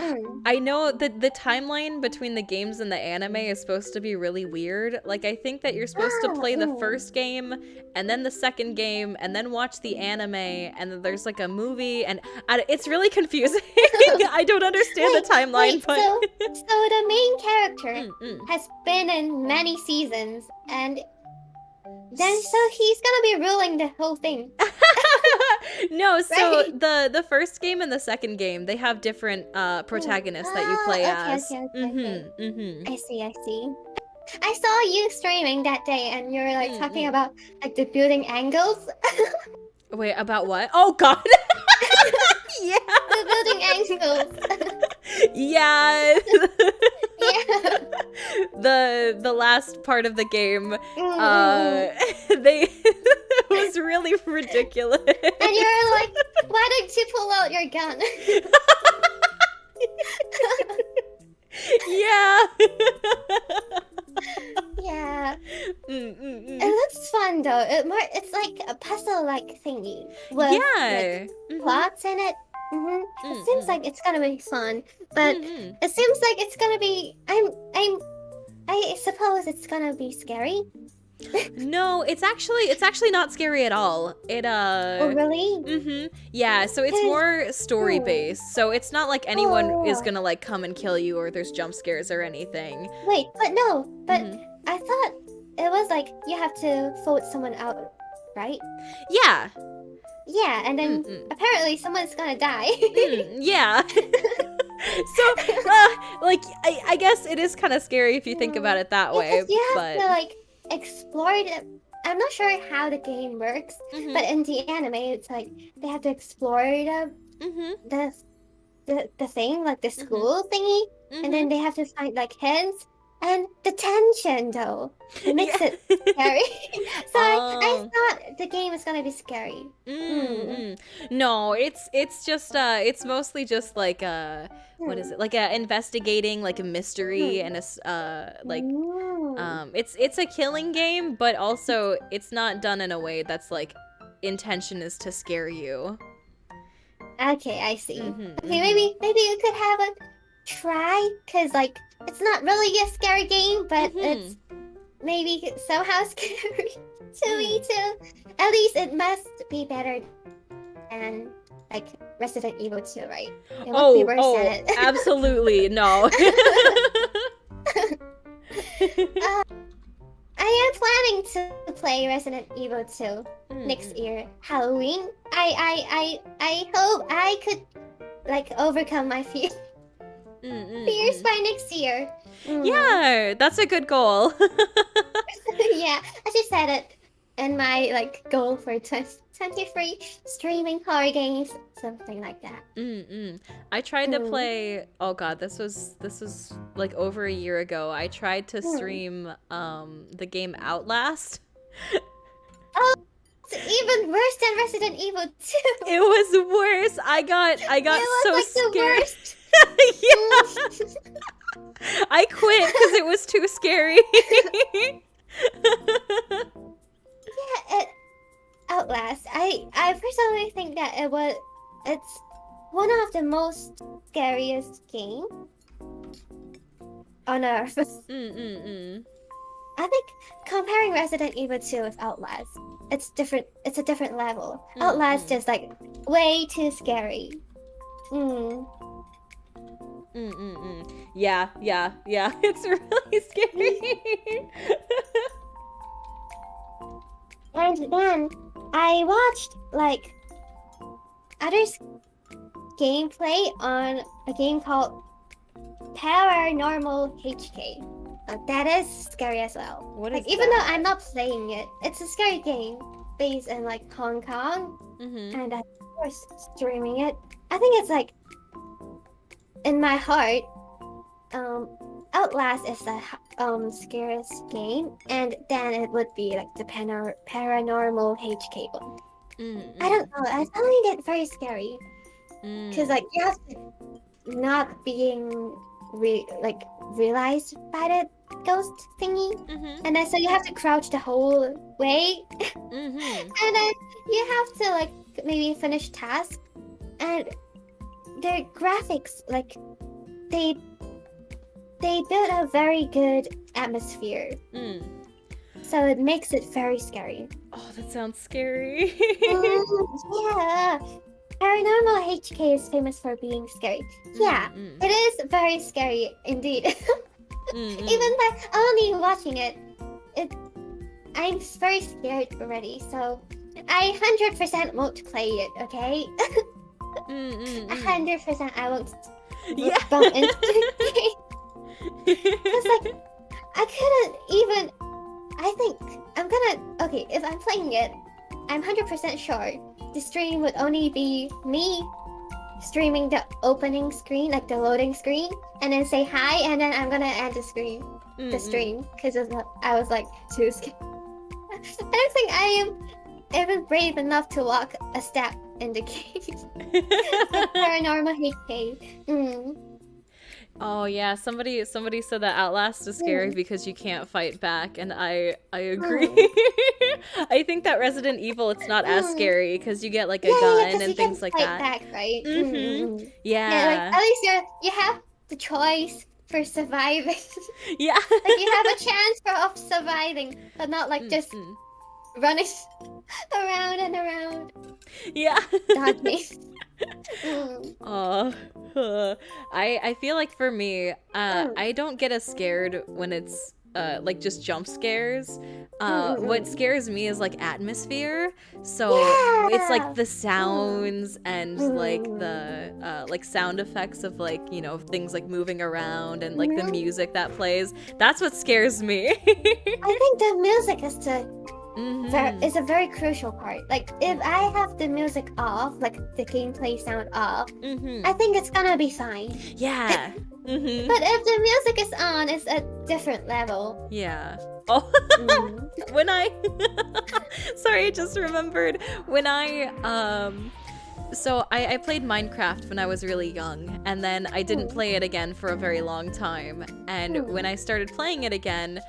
know that the timeline between the games and the anime is supposed to be really weird. Like, I think that you're supposed to play the first game, and then the second game, and then watch the anime, and then there's like a movie, and it's really confusing. I don't understand the timeline, but... So the main character has been in many seasons, and then so he's gonna be ruling the whole thing. No, so the first game and the second game, they have different protagonists that you play as. Okay. I see. I saw you streaming that day, and you were like talking about like the building angles. Wait, about what? Oh god. Yeah. The building angles. Yeah. Yeah. The last part of the game, they it was really ridiculous. And you're like, why don't you pull out your gun? Yeah. Yeah. It looks fun though. It's like a puzzle-like thingy with like, plots in it. It seems like it's gonna be fun, but it seems like it's gonna be. I suppose it's gonna be scary. No, it's actually not scary at all. It Oh really? Yeah, so it's more story based. So it's not like anyone is gonna like come and kill you, or there's jump scares or anything. Wait, but I thought it was like you have to vote someone out, right? Yeah. Yeah, and then apparently someone's gonna die. Yeah. So, like, I guess it is kind of scary if you think about it that way. Because you have but to like explore it. I'm not sure how the game works, but in the anime, it's like they have to explore the thing, like the school thingy, and then they have to find like hints. And the tension, though, it makes it scary. So I thought the game was gonna be scary. No, it's just it's mostly just like what is it? Like a investigating, like a mystery, and a like it's a killing game, but also it's not done in a way that's like intention is to scare you. Okay, I see. Okay, maybe you could have a try, cause like it's not really a scary game, but it's maybe somehow scary to me too. At least it must be better than like Resident Evil 2, right? It won't be worse than it. Absolutely no. I am planning to play Resident Evil 2 next year, Halloween. I hope I could like overcome my fears by next year. Yeah, that's a good goal. Yeah, I just said it in my like goal for 2023, streaming horror games, something like that. I tried to play. Oh god, this was like over a year ago. I tried to stream the game Outlast. Oh, it's even worse than Resident Evil 2. It was worse. I got so like scared. Yeah. I quit because it was too scary. Yeah, Outlast. I personally think that it's one of the most scariest game on earth. I think comparing Resident Evil 2 with Outlast, it's different. It's a different level. Outlast is like way too scary. Yeah. It's really scary. And then I watched like others gameplay on a game called Paranormal HK. That is scary as well. What like is even that? though I'm not playing it, it's a scary game based in like Hong Kong, and I was streaming it. I think it's like in my heart, Outlast is the scariest game, and then it would be like the Paranormal HK one. I don't know. I find it very scary because like you have to not being realized by the ghost thingy, and then so you have to crouch the whole way, and then you have to like maybe finish tasks, and their graphics like they build a very good atmosphere, so it makes it very scary. Oh, that sounds scary. Yeah. Paranormal HK is famous for being scary. Yeah, it is very scary indeed. Even by only watching it, I'm very scared already. So I 100% won't play it. Okay, 100% I won't bump into it. Cause like I couldn't even. I think I'm gonna. Okay, if I'm playing it, I'm 100% sure the stream would only be me streaming the opening screen, like the loading screen, and then say hi, and then I'm gonna end the stream, because I was like too scared. I don't think I am even brave enough to walk a step in the game. Paranormal HK. Oh yeah, somebody said that Outlast is scary because you can't fight back, and I agree. I think that Resident Evil, it's not as scary because you get like a gun and things like that. Back, right? Yeah. Like, at least you have the choice for surviving. Yeah. Like you have a chance of surviving, but not like just running around and around. Yeah. Dodging. I feel like for me, I don't get as scared when it's like just jump scares. What scares me is like atmosphere. So it's like the sounds and like the like sound effects of like, you know, things like moving around and like the music that plays. That's what scares me. I think the music is is a very crucial part. Like if I have the music off, like the gameplay sound off, I think it's gonna be fine. Yeah. But if the music is on, it's a different level. Yeah. Oh, when I, sorry, I just remembered when so I played Minecraft when I was really young, and then I didn't play it again for a very long time. And when I started playing it again,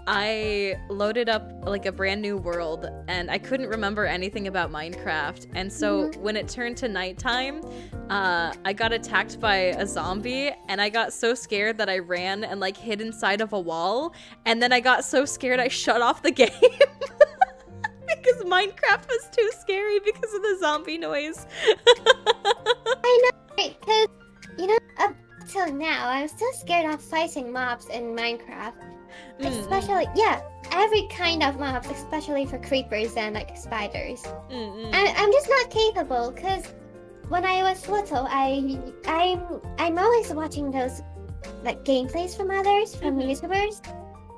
I loaded up like a brand new world, and I couldn't remember anything about Minecraft. And so when it turned to nighttime, I got attacked by a zombie, and I got so scared that I ran and like hid inside of a wall. And then I got so scared I shut off the game because Minecraft was too scary because of the zombie noise. I know, right? Because, you know, up till now, I'm still scared of fighting mobs in Minecraft. Especially, every kind of mobs, especially for creepers and like spiders. I'm just not capable, because when I was little, I'm always watching those like gameplays from others, from YouTubers,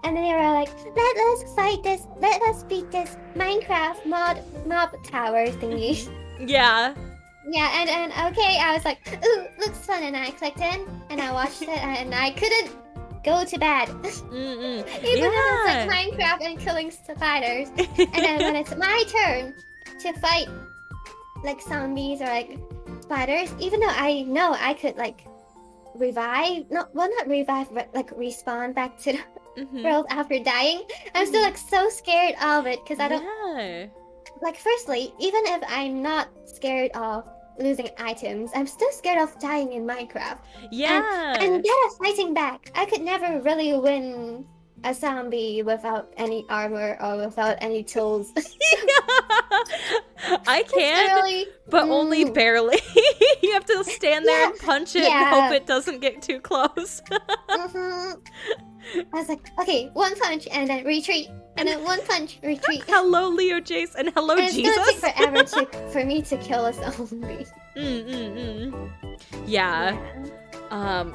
and then they were like, let us fight this, let us beat this Minecraft mob tower thingy. Yeah. Yeah, and okay, I was like, ooh, looks fun, and I clicked in, and I watched it, and I couldn't go to bed. Even though it's like Minecraft and killing spiders. And then when it's my turn to fight like zombies or like spiders, even though I know I could like not revive, but like respawn back to the world after dying, I'm still like so scared of it, because I don't like, firstly, even if I'm not scared of losing items, I'm still scared of dying in Minecraft. Yeah. And better fighting back. I could never really win a zombie without any armor or without any tools. I can, really, but only barely. You have to stand there and punch it and hope it doesn't get too close. I was like, okay, one punch and then retreat. And then one punch, retreat. Hello, Leo Jace, and hello, and Jesus. It's gonna take forever for me to kill a zombie. Yeah.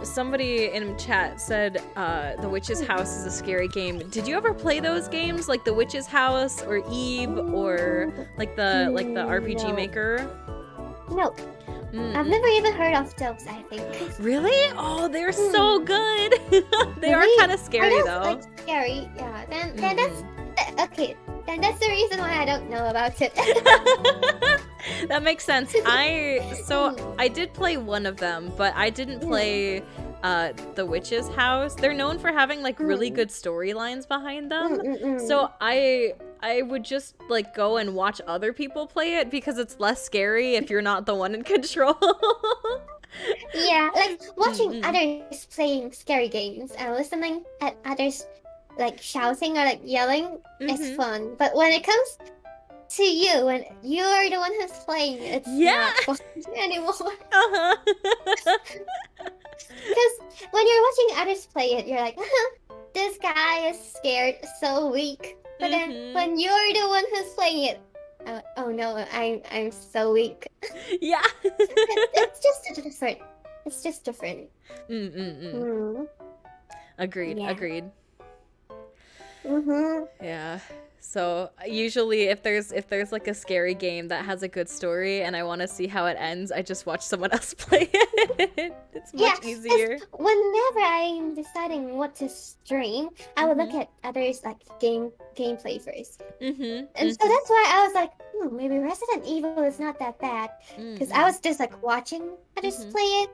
Somebody in chat said The Witch's House is a scary game. Did you ever play those games, like The Witch's House or Eve or like the RPG Maker? No. I've never even heard of those, I think. Really? Oh, they're so good. They are kind of scary though. Like scary, yeah. Then that's okay. Then that's the reason why I don't know about it. That makes sense. I did play one of them, but I didn't play The Witch's House. They're known for having like really good storylines behind them. So I would just like go and watch other people play it because it's less scary if you're not the one in control. Yeah, like watching others playing scary games and listening at others like shouting or like yelling is fun. But when it comes to you, when you're the one who's playing, it's not fun anymore. Because when you're watching others play it, you're like, this guy is scared, so weak. But then when you're the one who's playing it, oh no, I'm so weak. Yeah. It's just different. It's just different. Agreed. Yeah. Agreed. Yeah. So usually if there's like a scary game that has a good story and I want to see how it ends, I just watch someone else play it. It's much easier. Whenever I'm deciding what to stream, I would look at others like gameplay first. And so that's why I was like, maybe Resident Evil is not that bad, because I was just like watching others play it.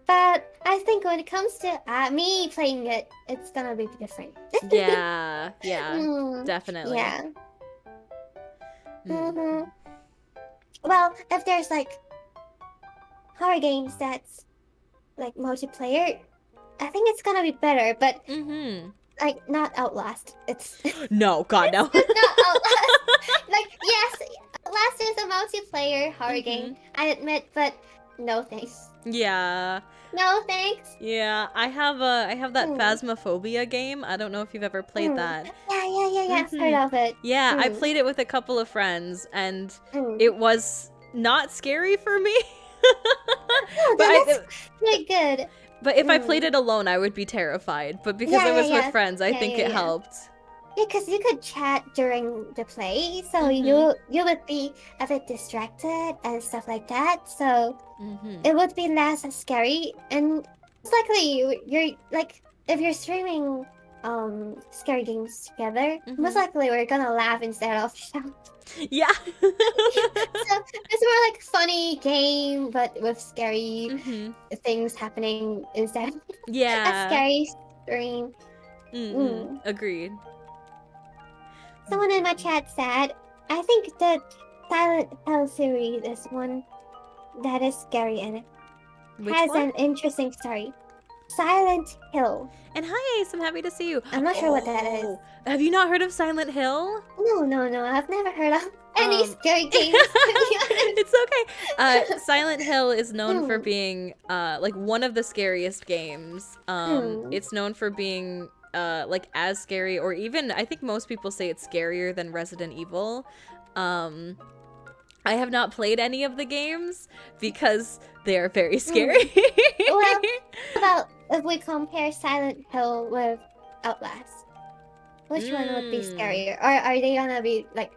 But I think when it comes to me playing it, it's gonna be different. Yeah, definitely. Yeah. Well, if there's like horror games that's like multiplayer, I think it's gonna be better. But like not Outlast. It's no, God no. It's not Outlast. Like yes, Outlast is a multiplayer horror game. I admit, but no thanks. Yeah. No, thanks. Yeah, I have that Phasmophobia game. I don't know if you've ever played that. Yeah. I've heard of it. Yeah, I played it with a couple of friends, and Mm. it was not scary for me. Oh, then that's pretty good. But if I played it alone, I would be terrified. But because it was with friends, I think it helped. Yeah, because you could chat during the play, so you would be a bit distracted and stuff like that. So it would be less scary, and most likely you're like if you're streaming scary games together, most likely we're gonna laugh instead of shout. Yeah. So it's more like funny game, but with scary things happening instead of a scary stream. Agreed. Someone in my chat said, I think the Silent Hill series is one that is scary and it has an interesting story. Silent Hill. And hi Ace, I'm happy to see you. I'm not sure what that is. Have you not heard of Silent Hill? No. I've never heard of any scary games. It's okay. Silent Hill is known for being like one of the scariest games. It's known for being like as scary, or even I think most people say it's scarier than Resident Evil. I have not played any of the games because they are very scary. Well, about if we compare Silent Hill with Outlast, which one would be scarier? Or are they gonna be like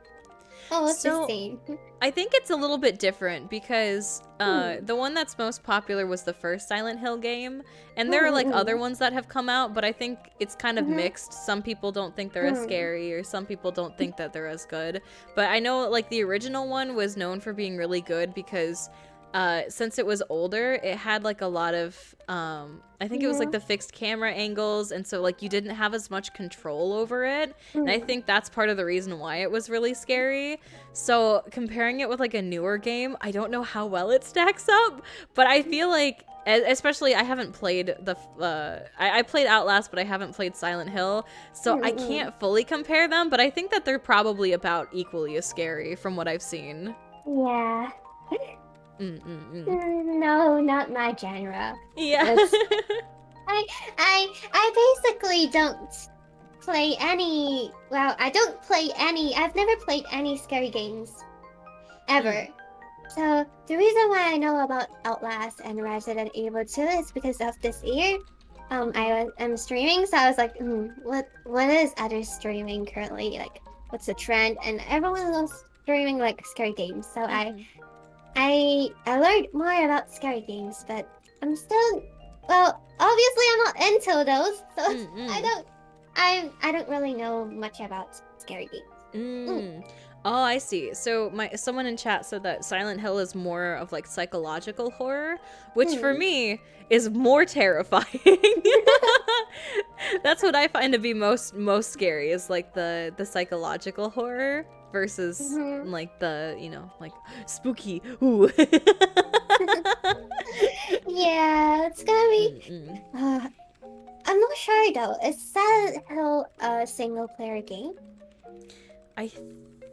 almost the same? I think it's a little bit different because the one that's most popular was the first Silent Hill game, and there are like other ones that have come out, but I think it's kind of mixed. Some people don't think they're as scary, or some people don't think that they're as good. But I know like the original one was known for being really good because since it was older, it had like a lot of I think it was like the fixed camera angles, and so like you didn't have as much control over it, and I think that's part of the reason why it was really scary. So comparing it with like a newer game, I don't know how well it stacks up, but I feel like, especially I haven't played the I played Outlast, but I haven't played Silent Hill, so I can't fully compare them, but I think that they're probably about equally as scary from what I've seen. Yeah. No, not my genre. Yeah. I basically don't play any. Well, I don't play any. I've never played any scary games ever. So the reason why I know about Outlast and Resident Evil 2 is because of this year. I'm streaming, so I was like, what is other streaming currently? Like, what's the trend? And everyone was streaming like scary games, so I learned more about scary games, but I'm still, well, obviously I'm not into those, so I don't really know much about scary games. Oh, I see. So someone in chat said that Silent Hill is more of like psychological horror, which for me is more terrifying. That's what I find to be most scary, is like the psychological horror versus like the, you know, like spooky. Ooh. Yeah, it's gonna be I'm not sure though. Is Silent Hill a single player game? I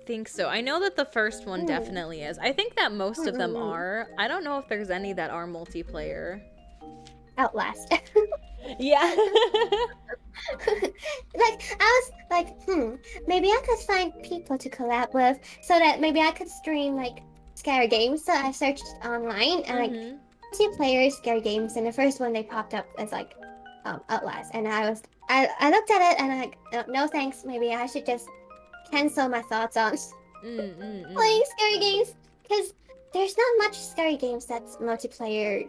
think so. I know that the first one definitely is. I think that most of them are. I don't know if there's any that are multiplayer. Outlast. Yeah. Like, I was like, maybe I could find people to collab with so that maybe I could stream like scary games. So I searched online and like multiplayer scary games, and the first one they popped up as like Outlast, and I looked at it and I'm like, no thanks, maybe I should just cancel my thoughts on playing scary games, because there's not much scary games that's multiplayer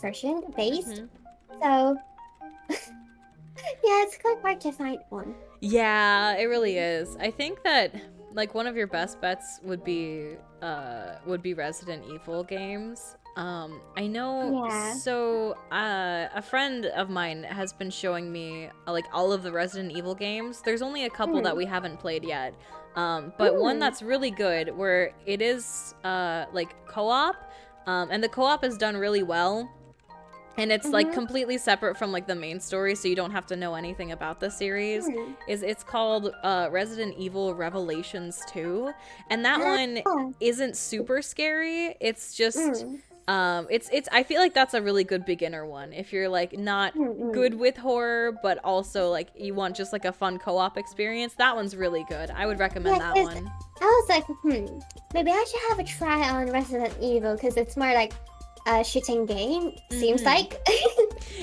version based. So yeah, it's quite hard to find one. Yeah, it really is. I think that like one of your best bets would be Resident Evil games. I know. Yeah. So a friend of mine has been showing me like all of the Resident Evil games. There's only a couple that we haven't played yet, but one that's really good where it is like co-op, and the co-op is done really well. And it's like completely separate from like the main story, so you don't have to know anything about the series. It's called Resident Evil Revelations 2, and that one isn't super scary. It's just It's I feel like that's a really good beginner one if you're like not good with horror but also like you want just like a fun co-op experience. That one's really good. I would recommend that one. I was like, maybe I should have a try on Resident Evil because it's more like a shooting game. Seems like.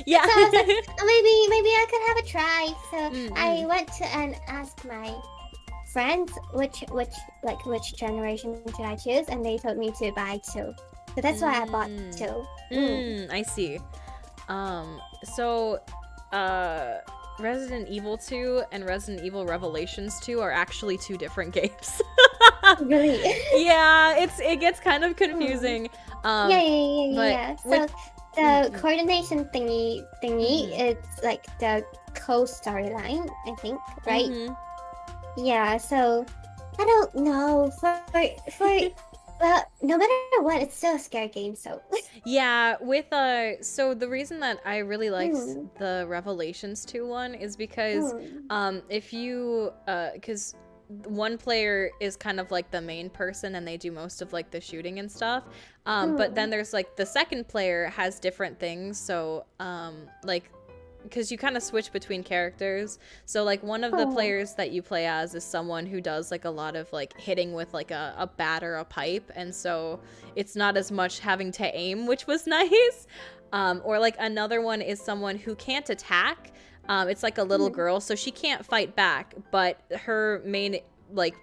Yeah. So I was like, maybe I could have a try. So I went to and asked my friends which generation should I choose, and they told me to buy 2. So that's why I bought 2. I see. So, Resident Evil 2 and Resident Evil Revelations 2 are actually 2 different games. Really? Yeah, it gets kind of confusing. Yeah. So the coordination thingy, it's like the co-storyline, I think, right? Yeah. So I don't know for. Well, no matter what, it's still a scary game, so. Yeah, with so the reason that I really liked the Revelations 2 one is because if you because one player is kind of like the main person and they do most of like the shooting and stuff. But then there's like the second player has different things, so like because you kind of switch between characters. So like one of the players that you play as is someone who does like a lot of like hitting with like a bat or a pipe, and so it's not as much having to aim, which was nice. Or like another one is someone who can't attack. It's like a little girl, so she can't fight back, but her main like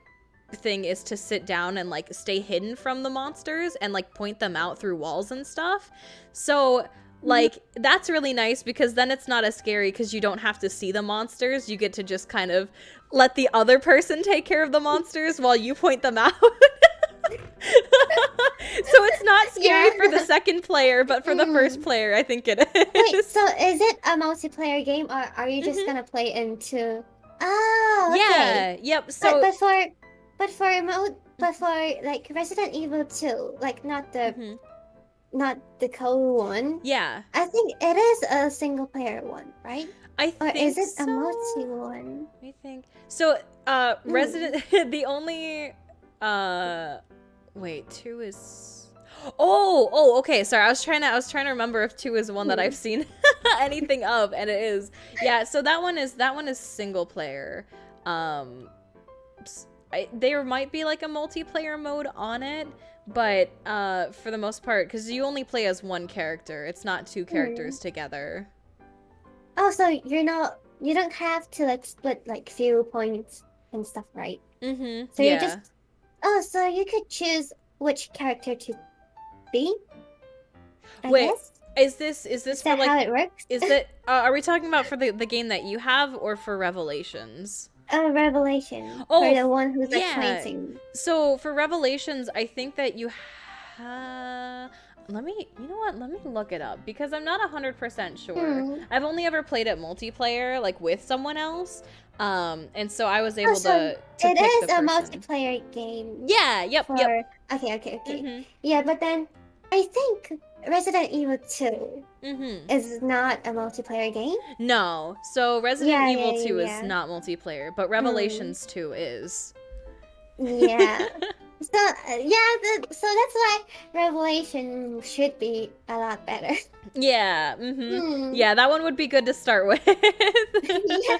thing is to sit down and like stay hidden from the monsters and like point them out through walls and stuff. So like, that's really nice because then it's not as scary because you don't have to see the monsters. You get to just kind of let the other person take care of the monsters while you point them out. So it's not scary for the second player, but for the first player, I think it is. Wait, so is it a multiplayer game or are you just gonna play into... Oh, okay. Yeah, yep, so... But for like Resident Evil 2, like not the... Not the co one. Yeah. I think it is a single player one, right? I think Or is it so. a multi one? I think so. Resident the only wait, 2 is okay, sorry. I was trying to remember if 2 is one that I've seen anything of, and it is. Yeah, so that one is single player. There might be like a multiplayer mode on it, but for the most part, because you only play as one character, it's not 2 characters together. Oh, so you don't have to like split like few points and stuff, right? So you just so you could choose which character to be. Wait, is this for that like how it works? Is it are we talking about for the game that you have or for Revelations? Revelation. For the one who's like pointing. So for Revelations, I think that you let me look it up because I'm not 100% sure. I've only ever played it multiplayer, like with someone else. And so I was able to it pick is the a person. multiplayer game. Yeah, yep. Okay. Yeah, but then I think Resident Evil 2 is not a multiplayer game. No. So Resident Evil 2 is not multiplayer, but Revelations 2 is. Yeah. So that's why Revelation should be a lot better. Yeah. Yeah, that one would be good to start with. Yeah,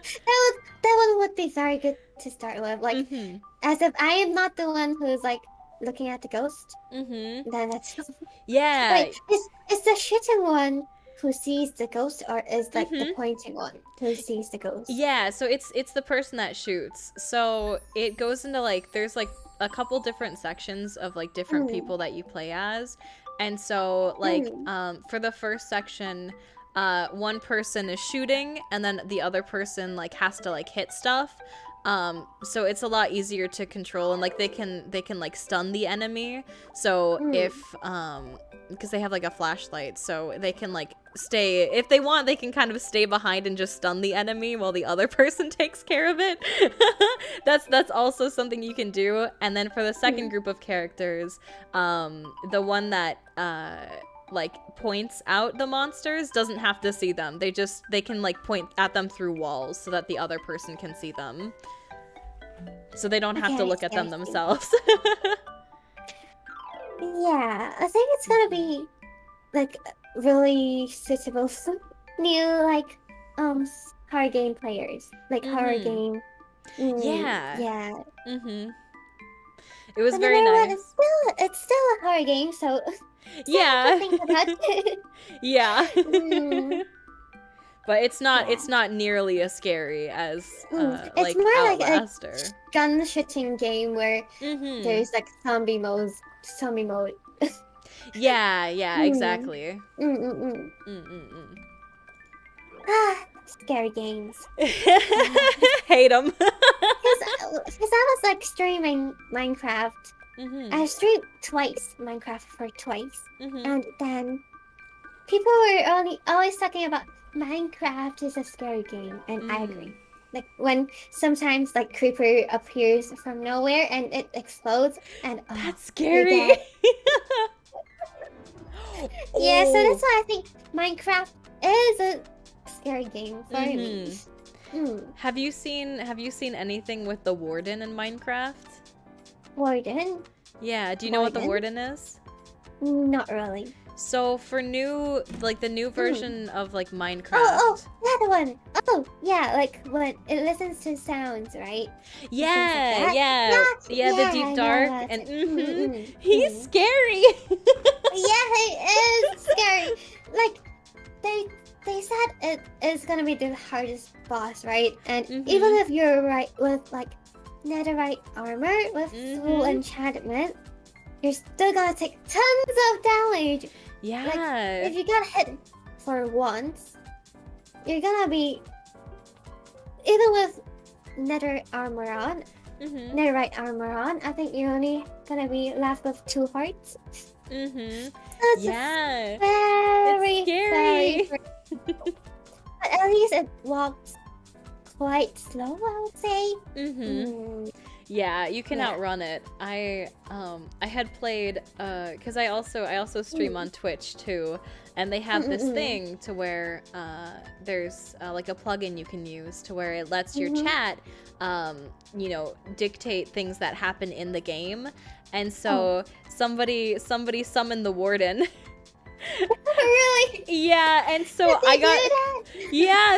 that one would be very good to start with. Like, as if I am not the one who's like looking at the ghost. Then that's yeah. Wait, is the shooting one who sees the ghost, or is like the pointing one who sees the ghost? Yeah, so it's the person that shoots. So it goes into like there's like a couple different sections of like different people that you play as. And so like for the first section, one person is shooting and then the other person like has to like hit stuff. So it's a lot easier to control, and like they can like stun the enemy. So if because they have like a flashlight, so they can like stay, if they want, they can kind of stay behind and just stun the enemy while the other person takes care of it. That's also something you can do. And then for the second group of characters, the one that like points out the monsters doesn't have to see them. They can like point at them through walls so that the other person can see them. So they don't have to look at them themselves. Yeah, I think it's gonna be like really suitable for new like horror game players, like horror game. Yeah. Yeah. It was But no very matter what, nice. it's still a horror game, so still have Yeah. to think about it. Yeah. But it's not Yeah. nearly as scary as It's like more like Outlaster. a gun shooting game where there's like zombie mode. Yeah, exactly. Ah, scary games. Hate them. Because I was like streaming Minecraft. I streamed Minecraft for twice, and then people were always talking about Minecraft is a scary game, and I agree. Like when sometimes like creeper appears from nowhere and it explodes, and that's scary. Yeah, so that's why I think Minecraft is a scary game for me. Have you seen anything with the warden in Minecraft? Warden? Yeah, do you know what the warden is? Not really. So for the new version of like Minecraft. Oh, that one. Oh, yeah, like when it listens to sounds, right? Yeah, like the deep dark, and he's scary. Yeah, he is scary. Like they said it is gonna be the hardest boss, right? And even if you're right with like netherite armor with full enchantment, you're still gonna take tons of damage. Yeah. Like, if you got hit for once, you're gonna be, even with netherite armor on, I think you're only gonna be left with 2 hearts. Yeah. Very it's scary. But at least it walks quite slow, I would say. Yeah, you can outrun it. I had played because I also stream on Twitch too, and they have this thing to where there's like a plugin you can use to where it lets your chat you know, dictate things that happen in the game. And so somebody summoned the warden. Really? Yeah, and so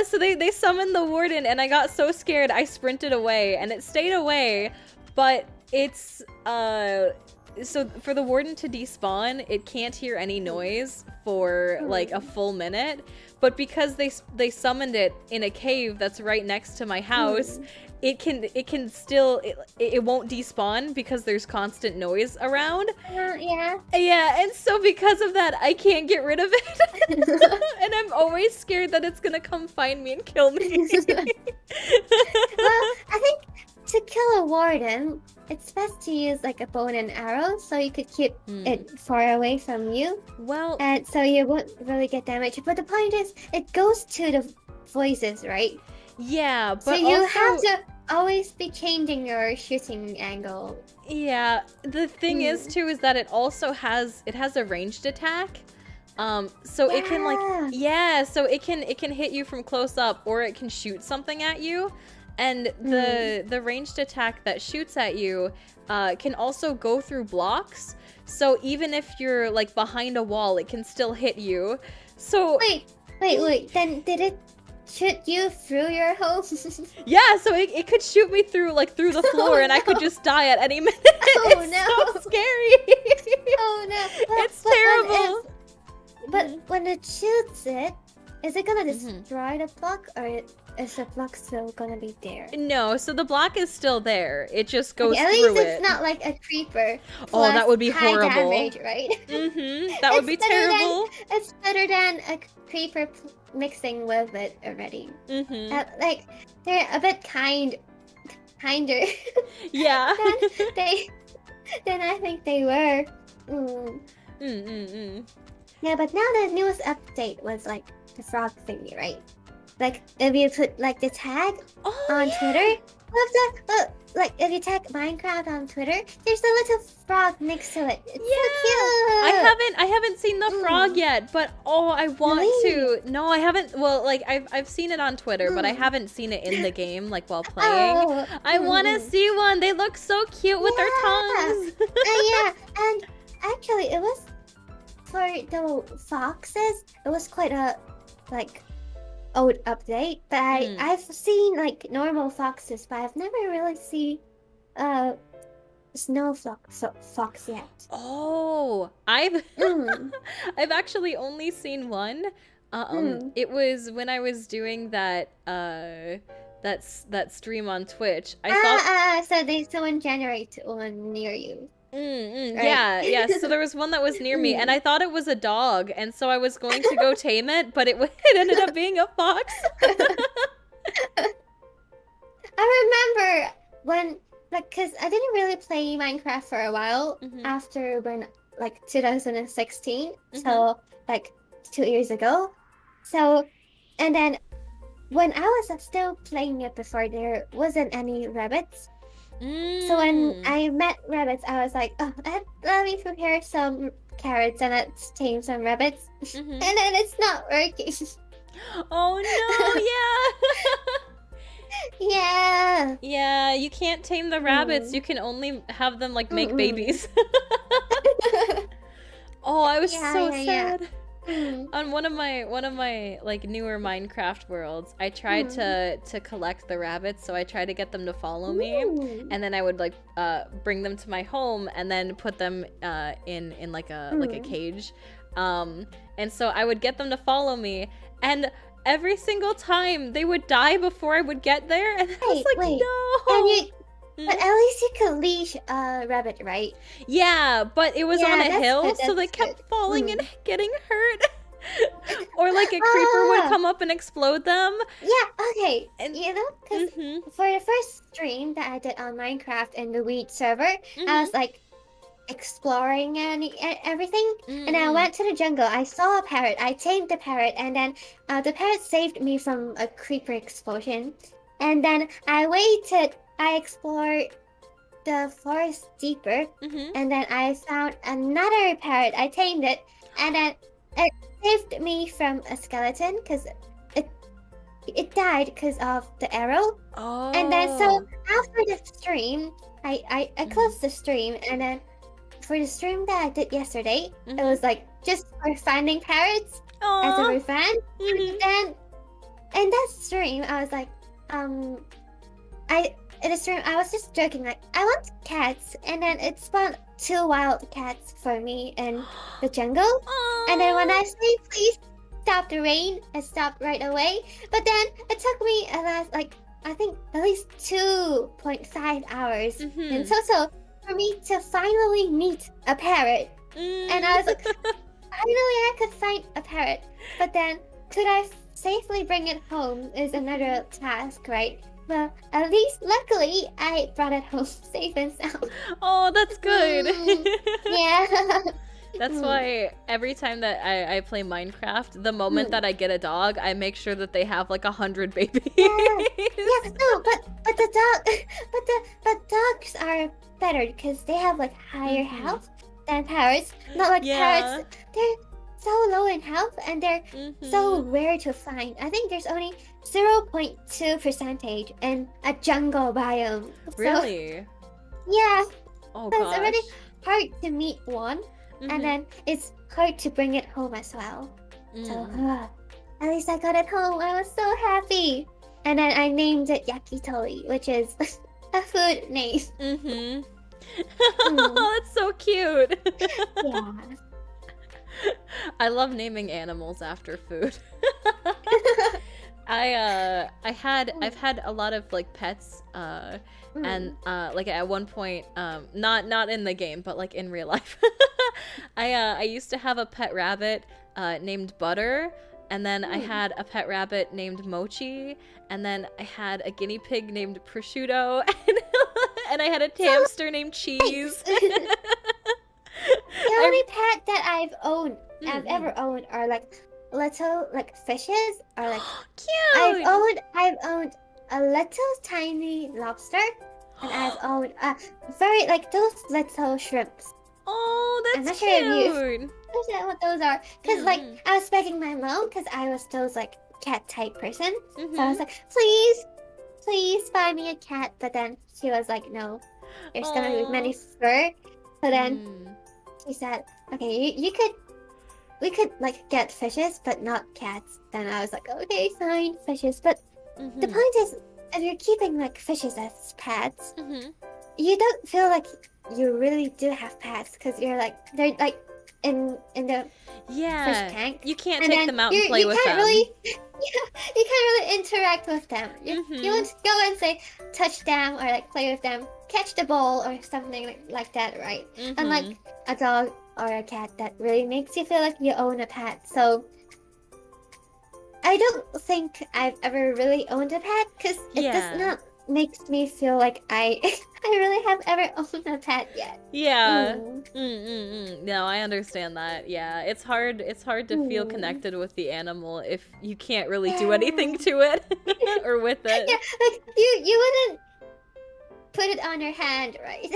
so they summoned the warden, and I got so scared I sprinted away, and it stayed away, but it's so for the warden to despawn, it can't hear any noise for like a full minute, but because they summoned it in a cave that's right next to my house, it can still it won't despawn because there's constant noise around. Yeah, and so because of that I can't get rid of it. And I'm always scared that it's gonna come find me and kill me. Well, I think to kill a warden, it's best to use like a bow and arrow so you could keep it far away from you. Well, and so you won't really get damaged. But the point is, it goes to the voices, right? Yeah, but so you have to always be changing your shooting angle. Yeah, the thing is too is that it also has a ranged attack. So it can like so it can hit you from close up, or it can shoot something at you. And the ranged attack that shoots at you can also go through blocks. So even if you're like behind a wall, it can still hit you. So wait. Then did it shoot you through your home? Yeah, so it could shoot me through the floor, and I could just die at any minute. It's so scary. Oh no. It's terrible. But when it shoots it, is it gonna destroy the block, or is the block still gonna be there? No, so the block is still there. It just goes at through least it. It's not like a creeper. Oh, that would be horrible. Damage, right? That would be terrible. It's better than a creeper mixing with it already. Like they're a bit kinder. Yeah. than I think they were. Yeah, but now the newest update was like the frog thingy, right? Like if you put like the tag on Twitter, like if you tag Minecraft on Twitter, there's a little frog next to it. It's so cute. I haven't seen the frog yet, but I want to. No, I haven't. Well, like I've seen it on Twitter, but I haven't seen it in the game, like while playing. I want to see one. They look so cute with their tongues. Yeah, and actually it was for the foxes, it was quite a like old update. But I've seen like normal foxes, but I've never really seen snow fox yet. Oh, I've I've actually only seen one. It was when I was doing that that stream on Twitch. I thought So someone generate one near you. Right? Yeah. So there was one that was near me, and I thought it was a dog, and so I was going to go tame it, but it ended up being a fox. I remember when, like, cause I didn't really play Minecraft for a while after when, like, 2016. So like 2 years ago. So, and then when I was still playing it before, there wasn't any rabbits. So when I met rabbits, I was like, oh, let me prepare some carrots and let's tame some rabbits. And then it's not working. Oh no, yeah. Yeah. Yeah, you can't tame the rabbits. You can only have them like make babies. Oh, I was so sad. On one of my like newer Minecraft worlds, I tried to collect the rabbits, so I tried to get them to follow me, and then I would like bring them to my home and then put them in like a cage, and so I would get them to follow me, and every single time they would die before I would get there, and I was like, no. And but at least you could leash a rabbit, right? Yeah, but it was on a hill, so they kept falling and getting hurt. Or like a creeper would come up and explode them. Yeah, okay. And you know, because for the first stream that I did on Minecraft in the Weed server, I was like exploring and everything. And I went to the jungle. I saw a parrot. I tamed the parrot, and then the parrot saved me from a creeper explosion. And then I waited. I explored the forest deeper, and then I found another parrot. I tamed it, and then it saved me from a skeleton because it died because of the arrow. Oh. And then so after the stream, I closed the stream, and then for the stream that I did yesterday, it was like just for finding parrots as a revenge. And then in that stream, I was like, in the stream, I was just joking, like, I want cats, and then it spawned 2 wild cats for me in the jungle. And then when I say, please stop the rain, it stopped right away. But then it took me I think at least 2.5 hours in total for me to finally meet a parrot. And I was like, finally I could find a parrot. But then, could I safely bring it home is another task, right? Well, at least, luckily, I brought it home safe and sound. Oh, that's good. Yeah. That's why every time that I play Minecraft, the moment that I get a dog, I make sure that they have like 100 babies. Yeah, no, but the dog, dogs are better because they have like higher health than parrots. Not like parrots, they're so low in health and they're so rare to find. I think there's only 0.2% in a jungle biome. Really? Yeah. Oh, so gosh. it's already hard to meet one, and then it's hard to bring it home as well. So at least I got it home. I was so happy. And then I named it Yakitori, which is a food name. Oh, that's so cute. Yeah. I love naming animals after food. I've had a lot of like pets, and like at one point, not in the game, but like in real life, I used to have a pet rabbit named Butter, and then I had a pet rabbit named Mochi, and then I had a guinea pig named Prosciutto, and I had a hamster named Cheese. The only pet that I've ever owned are like little like fishes or like cute. I've owned a little tiny lobster, and I've owned very like those little shrimps. Oh, that's I'm not cute. sure if you understand what those are, because like I was begging my mom because I was those like cat type person. So I was like, please find me a cat, but then she was like, no, there's gonna be many fur. But then she said, okay, you could we could like get fishes, but not cats. Then I was like, okay, fine, fishes. But the point is, if you're keeping like fishes as pets, you don't feel like you really do have pets because you're like they're like in the fish tank. You can't And take then them out and play you with can't them. really, you can't really interact with them. You won't go and say touch them or like play with them, catch the ball or something like that, right? Unlike a dog or a cat that really makes you feel like you own a pet. So I don't think I've ever really owned a pet because it does not makes me feel like I really have ever owned a pet yet. No, I understand that. Yeah, it's hard to feel connected with the animal if you can't really do anything to it or with it. Yeah, like you wouldn't put it on your hand, right?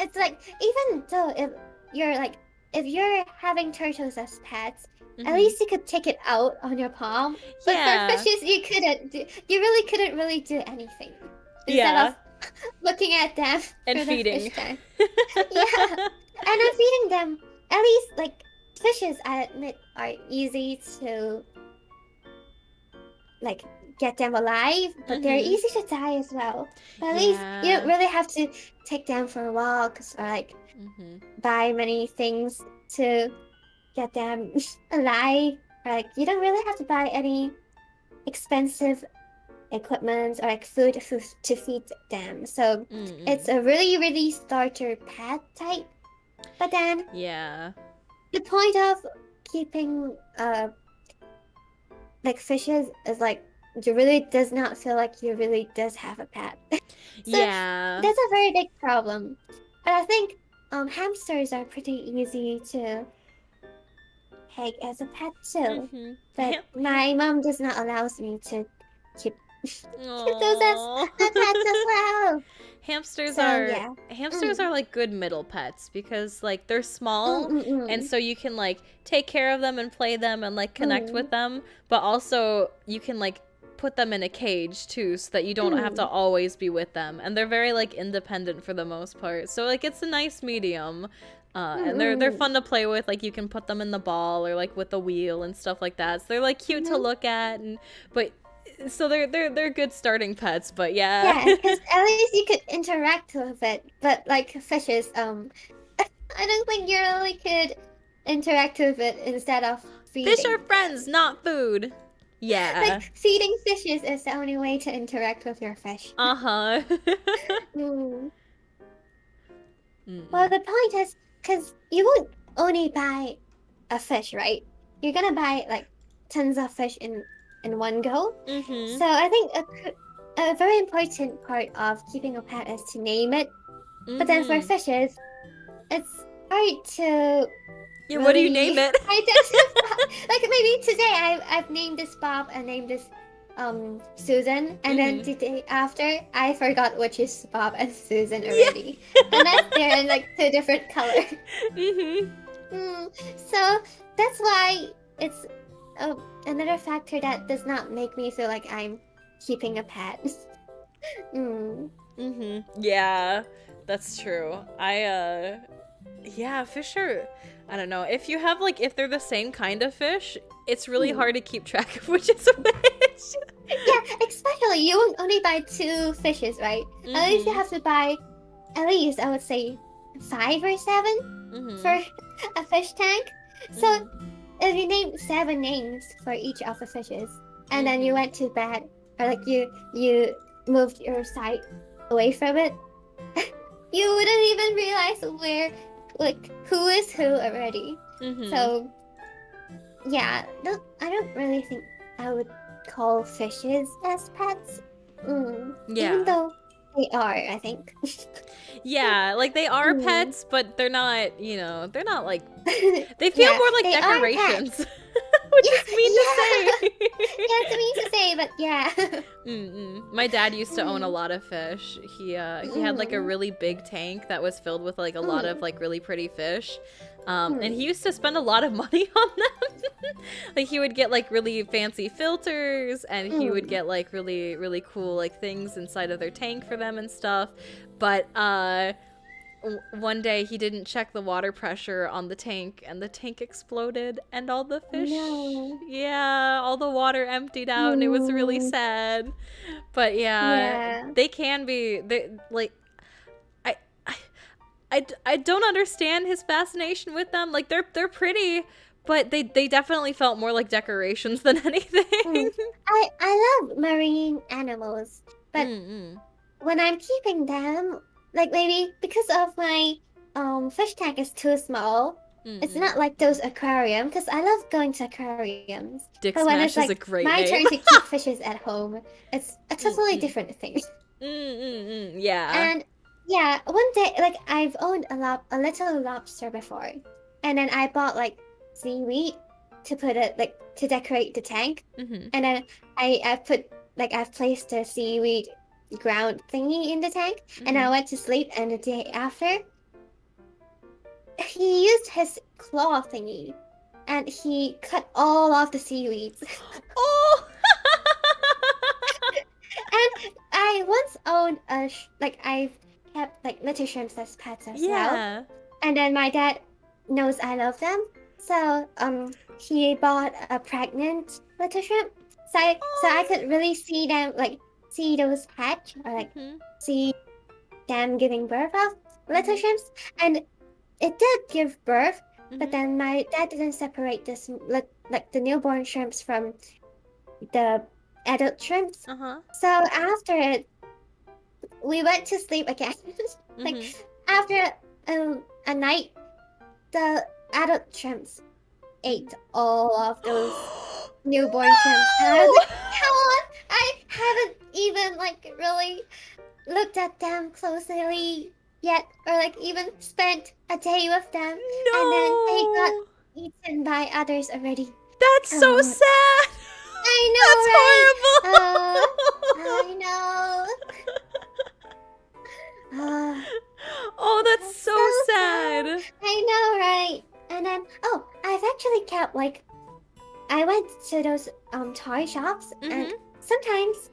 It's like, even though if you're having turtles as pets, at least you could take it out on your palm. But for fishes, you really couldn't really do anything. Instead of looking at them and feeding. The fish tank. And I'm feeding them. At least, like, fishes, I admit, are easy to, like, get them alive, but they're easy to die as well. But at least you don't really have to take them for walks or, like, buy many things to get them alive. Or, like, you don't really have to buy any expensive equipment or like food to feed them. So it's a really starter pet type. But then the point of keeping like fishes is like you really does not feel like you really does have a pet. So that's a very big problem. But I think hamsters are pretty easy to take as a pet too. But my mom does not allows me to keep those as pets as well. Hamsters are like good middle pets because like they're small and so you can like take care of them and play them and like connect with them, but also you can like put them in a cage too so that you don't have to always be with them, and they're very like independent for the most part, so like it's a nice medium. And they're fun to play with. Like you can put them in the ball or like with the wheel and stuff like that. So they're like cute to look at, so they're good starting pets. But yeah, because at least you could interact with it. But like fishes, I don't think you really could interact with it instead of feeding. Fish are friends, not food. Yeah, like feeding fishes is the only way to interact with your fish. Well, the point is, because you won't only buy a fish, right? You're gonna buy like tons of fish in one go. So I think a very important part of keeping a pet is to name it. But then for fishes, it's hard to. Yeah, what do you name it? Like maybe today I've named this Bob and named this Susan, and then the day after I forgot which is Bob and Susan already. Unless they're in like 2 different colors. So that's why it's another factor that does not make me feel like I'm keeping a pet. Yeah, that's true. Fish are, I don't know, if you have like, if they're the same kind of fish, it's really hard to keep track of which is which. Yeah, especially you won't only buy 2 fishes, right? At least you have to buy, at least I would say 5 or 7 for a fish tank. So if you name 7 names for each of the fishes, and then you went to bed, or like you moved your sight away from it, you wouldn't even realize where, like, who is who already. So yeah, I don't really think I would call fishes as pets. Even though they are, I think. Yeah, like they are pets, but they're not, they're not like, they feel more like decorations. Which is mean to say. It's mean to say, but yeah. My dad used to own a lot of fish. He had like a really big tank that was filled with like a lot of like really pretty fish. And he used to spend a lot of money on them. Like he would get like really fancy filters, and he would get like really, really cool like things inside of their tank for them and stuff. But one day he didn't check the water pressure on the tank and the tank exploded and all the fish, No. yeah, all the water emptied out and it was really sad. But yeah, Yeah. they can be, they like, I, I don't understand his fascination with them. Like they're pretty, but they definitely felt more like decorations than anything. I love marine animals, but Mm-mm. when I'm keeping them, like maybe because of my fish tank is too small, it's Mm-mm. not like those aquarium. Because I love going to aquariums, Dick but when it's Smash is a like great my name. turn to keep fishes at home, it's a totally Mm-mm. different thing. Mm-mm-mm. Yeah. And yeah, one day like I've owned a little lobster before, and then I bought like seaweed to put it like to decorate the tank, Mm-hmm. and then I put like I've placed the seaweed ground thingy in the tank, and I went to sleep, and the day after he used his claw thingy and he cut all of the seaweeds. Oh! And I once owned like I've kept like little shrimps as pets as well. Yeah. And then my dad knows I love them, so he bought a pregnant little shrimp. So I could really see them like see those hatch or like Mhm. see them giving birth of little shrimps, and it did give birth. But Mhm. then my dad didn't separate this like the newborn shrimps from the adult shrimps. Uh-huh. So after it, we went to sleep again. Like Mhm. after a night, the adult shrimps ate all of those newborn shrimps. And I was like, come on! I haven't even like really looked at them closely yet, or like even spent a day with them, and then they got No! eaten by others already. That's so Oh, sad! I know, That's right? horrible! I know. Uh, Oh, that's so sad. sad. I know, right? And then, oh, I've actually kept like, I went to those toy shops, and sometimes,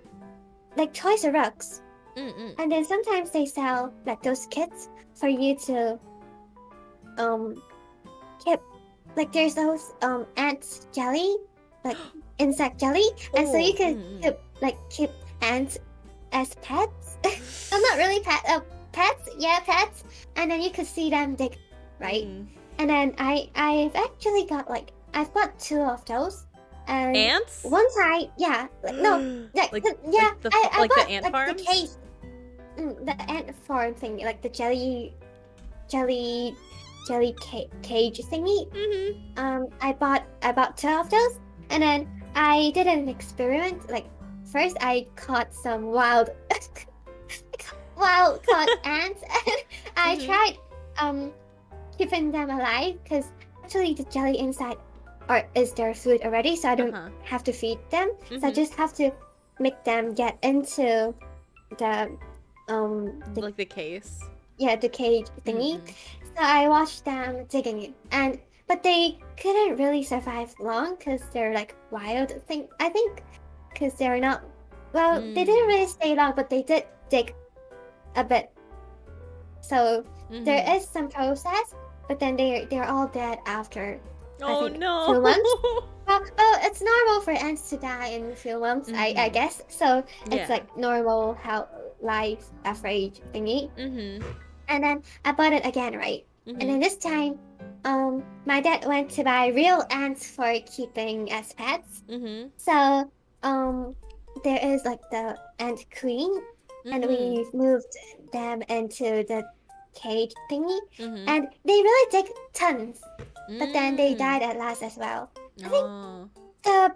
like Toys R Us, Mm-mm. and then sometimes they sell like those kits for you to keep, like there's those ant jelly, like insect jelly, and so you Oh, can mm-mm. keep ants as pets. Well, not really pets, yeah, pets, and then you could see them dig, right? Mm. And then I've actually got like I've got two of those, and Ants? one time, yeah, like no, like, yeah, like the, I like the bought ant like farms? the case, the ant farm thing, like the jelly cage thingy. Mm-hmm. I bought two of those, and then I did an experiment. Like first, I caught some wild caught ants, and I tried keeping them alive because actually the jelly inside is their food already, so I don't have to feed them. So I just have to make them get into the like the case. yeah, the cage thingy. So I watched them digging it, but they couldn't really survive long because they're like wild thing. I think because they're not well, they didn't really stay long, but they did dig a bit. So there is some process, but then they're all dead after I think no. 2 months. Well, it's normal for ants to die in a few months, I guess. So it's like normal how life average thingy. And then I bought it again, right? And then this time, my dad went to buy real ants for keeping as pets. So, there is like the ant queen, and we moved them into the cage thingy, and they really dig tons. But then they died at last as well. I think the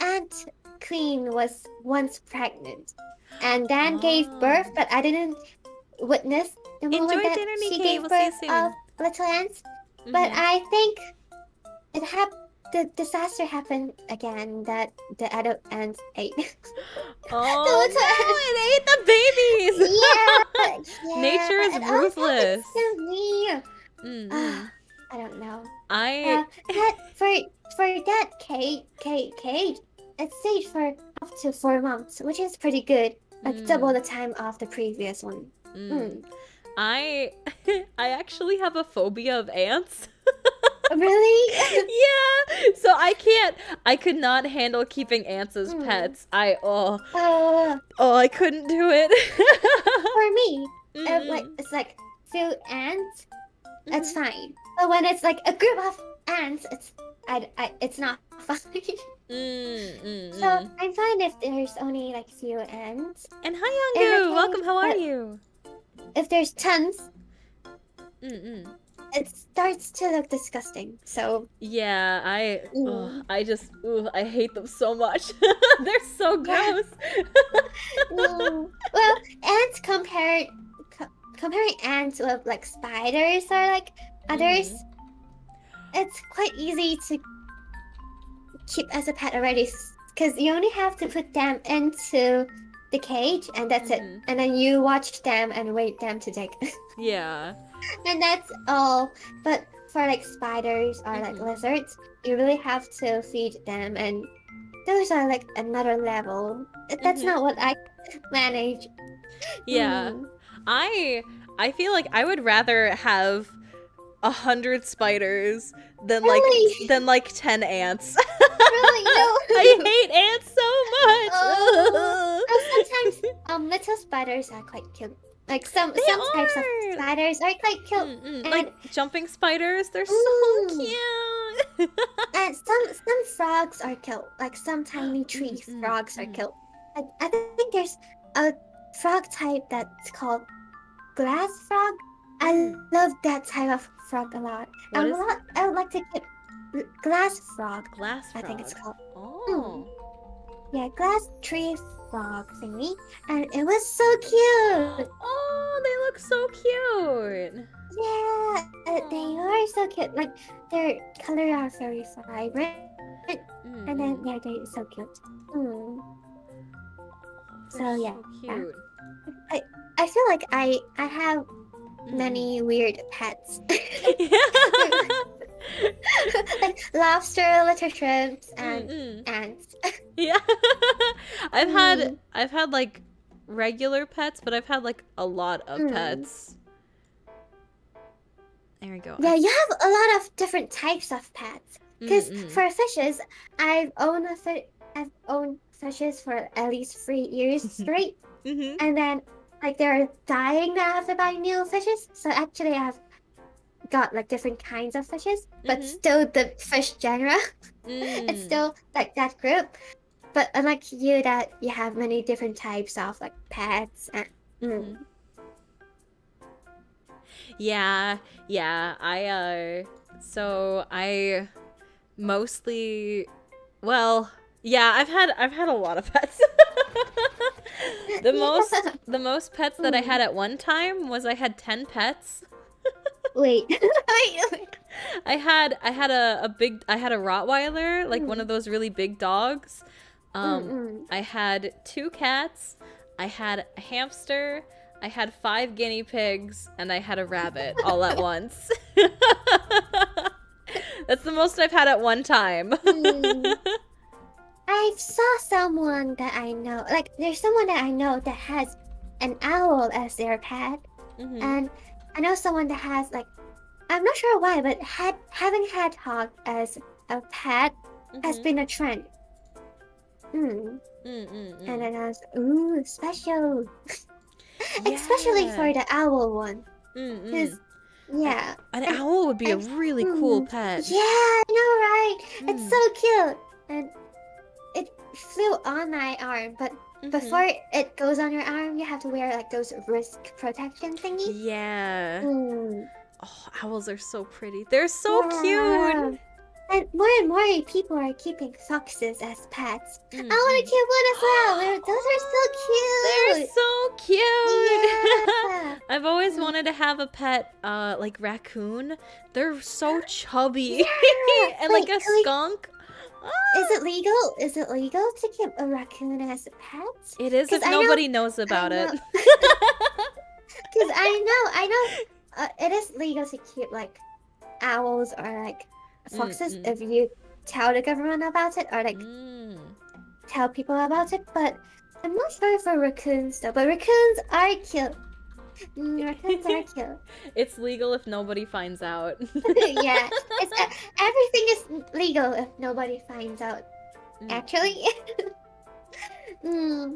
ant queen was once pregnant, and then gave birth, but I didn't witness the moment Enjoy that dinner, she Nikkei. gave We'll see you birth soon. of little ants. But I think the disaster happened again that the adult ants ate. Oh no, it ate the babies! Yeah, Nature is and ruthless. so mean. I don't know. I That for that cage, it stayed for up to 4 months, which is pretty good. Like double the time of the previous one. I I actually have a phobia of ants. Really? Yeah. So I could not handle keeping ants as pets. I couldn't do it. For me, Mm-mm. it's like few ants, it's Mhm. fine. But when it's like a group of ants, it's not fine. So Mm-mm. I'm fine if there's only like few ants. And In the hi, Welcome. case How are that you? if there's tons, Mm-mm. it starts to look disgusting. So Yeah, mm, I hate them so much. They're so yeah. gross. Well, ants comparing ants with like spiders or like others, Mhm. it's quite easy to keep as a pet already because you only have to put them into the cage and that's it. Mhm. And then you watch them and wait them to dig. Yeah. And that's all. But for like spiders or like Mhm. lizards, you really have to feed them and those are like another level. That's Mhm. not what I manage. Yeah. Mm. I I feel like I would rather have 100 spiders Really? than like 10 ants. Really? I No. hate ants Oh, so sometimes much. little spiders are quite cute. Like They some types of are. spiders are quite cute, Like and jumping spiders, they're so mm, cute. and some frogs are cute. Like some tiny tree frogs are Mm. cute. I think there's a frog type that's called glass frog. I Mm. love that type of frog a lot. What is it? I would like to get glass frog. Glass I think it's frog. called. Mm. Oh. Yeah, glass tree frog thingy, and it was so cute. Oh, they look so cute. Yeah, they are so cute. Like their color are very vibrant, and then Mm-mm. yeah, they're so cute. Mm. They're So yeah, so yeah. cute. I feel like I have Mm-mm. many weird pets, Yeah. like lobster, little shrimps, and Mm-mm. ants. Yeah. Mm, I've had like regular pets, but I've had like a lot of mm. pets. There we go. Yeah, you have a lot of different types of pets. Because Mm-mm. for fishes, I've owned fishes for at least 3 years straight, Mm-hmm. and then like they're dying now I have to buy new fishes. So actually, I've got like different kinds of fishes, but Mm-hmm. still the fish genre. It's Mm. still like that group. But unlike you, that you have many different types of like pets and. Mm-hmm. Mm. Yeah, yeah. So I mostly, well, yeah, I've had a lot of pets. Yeah. The most pets that I Mm. had at one time was I had 10 pets. Wait. Wait. I had a Rottweiler, like one Mm. of those really big dogs. Mm-mm. I had 2 cats, I had a hamster, I had 5 guinea pigs, and I had a rabbit all at once. That's the most I've had at one time. Mm. I saw someone that I know. Like, there's someone that I know that has an owl as their pet, Mhm. and I know someone that has like, I'm not sure why, but having hedgehog as a pet has Mhm. been a trend. Mm. Mm mm And mm. then I was, ooh, special, especially Yeah. for the owl one, Mm mm. because yeah, An and owl would be a and really cool mm, pet. yeah, I know, right? It's Mm. so cute, and it flew on my arm, but Mhm. before it goes on your arm, you have to wear like those wrist protection thingy. Yeah. Mm, Oh, owls are so pretty. They're so yeah. cute. And more people are keeping foxes as pets. I Mm want to mm. keep one as well. Those are They're so cute. so cute. Yeah. I've always Mm, wanted to have a pet, like raccoon. They're so chubby, yeah. and like Wait, a skunk. is Ah! it legal? Is it legal to keep a raccoon as a pet? It is Because if nobody knows I about it. know, because I know, it is legal to keep like owls or like foxes Mm-mm. if you tell the government about it or like Mm. tell people about it. But I'm not sure for raccoons though. But raccoons are cute. Raccoons are cute. It's legal if nobody finds out. Yeah, it's everything is legal if nobody finds out. Actually. mm,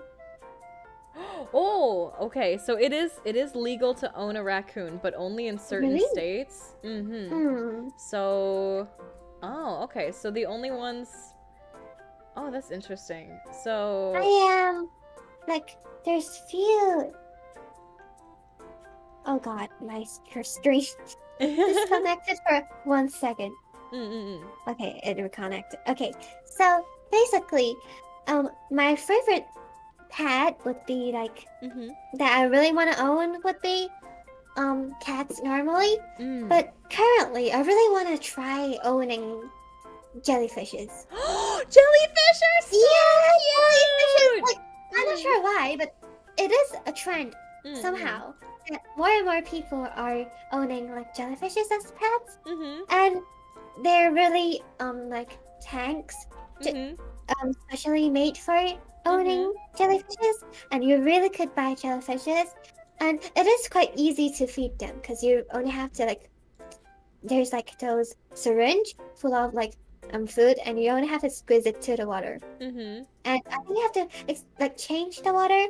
Oh, okay. So it is legal to own a raccoon, but only in certain really? states. Mm-hmm. Mm. So, oh, okay. So the only ones. Oh, that's interesting. So. I am like there's few. Oh God, my stream disconnected for 1 second. Mm-mm. Okay, it reconnected. Okay, so basically, my favorite pet would be like Mm-hmm. that I really want to own would be cats normally, Mm. but currently I really want to try owning jellyfishes. Jellyfish are so Jellyfishes! cute. Like I'm not sure why, but it is a trend somehow. That more and more people are owning like jellyfishes as pets, Mm-hmm. and they're really like tanks, Mm-hmm. specially made for owning jellyfishes, and you really could buy jellyfishes, and it is quite easy to feed them because you only have to like there's like those syringe full of like food, and you only have to squeeze it to the water, Mm-hmm. and I think you have to like change the water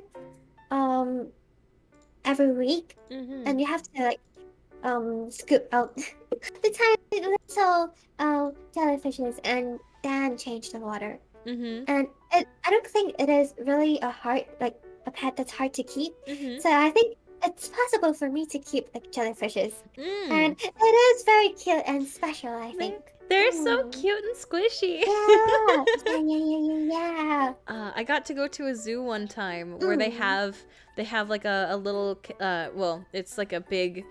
every week, Mm-hmm. and you have to like scoop out the tiny little jellyfishes and then change the water. Mm-hmm. And I don't think it is really a pet that's hard to keep. Mm-hmm. So I think it's possible for me to keep like jellyfishes, and Mm. it is very cute and special. I think They're so Mm. cute and squishy. Yeah. I got to go to a zoo one time where they have like a little well, it's like a big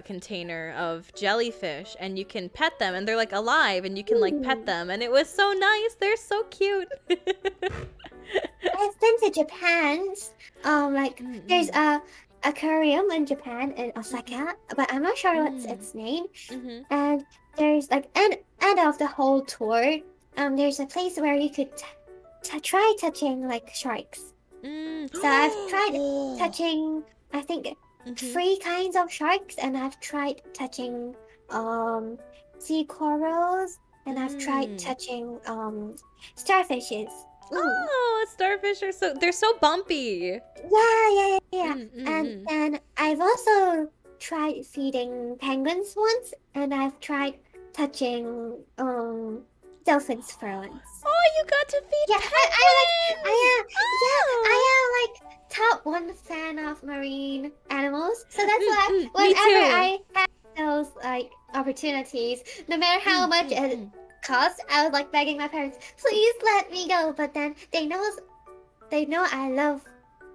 container of jellyfish, and you can pet them, and they're like alive, and you can like pet them, and it was so nice. They're so cute. I've been to Japan. Like there's a aquarium in Japan in Osaka, but I'm not sure what's its name. Mm-hmm. And there's like end of the whole tour. There's a place where you could try touching like sharks. Mm. So I've tried touching, I think, 3 kinds of sharks, and I've tried touching sea corals, and I've tried touching starfishes. Oh, starfish are they're so bumpy. Yeah. And then I've also tried feeding penguins once, and I've tried touching dolphins for once. Oh, you got to feed Yeah, penguins. I am like top 1 fan of marine animals. So that's why me whenever too. I have those like opportunities, no matter how much it costs, I was like begging my parents, please let me go. But then they know I love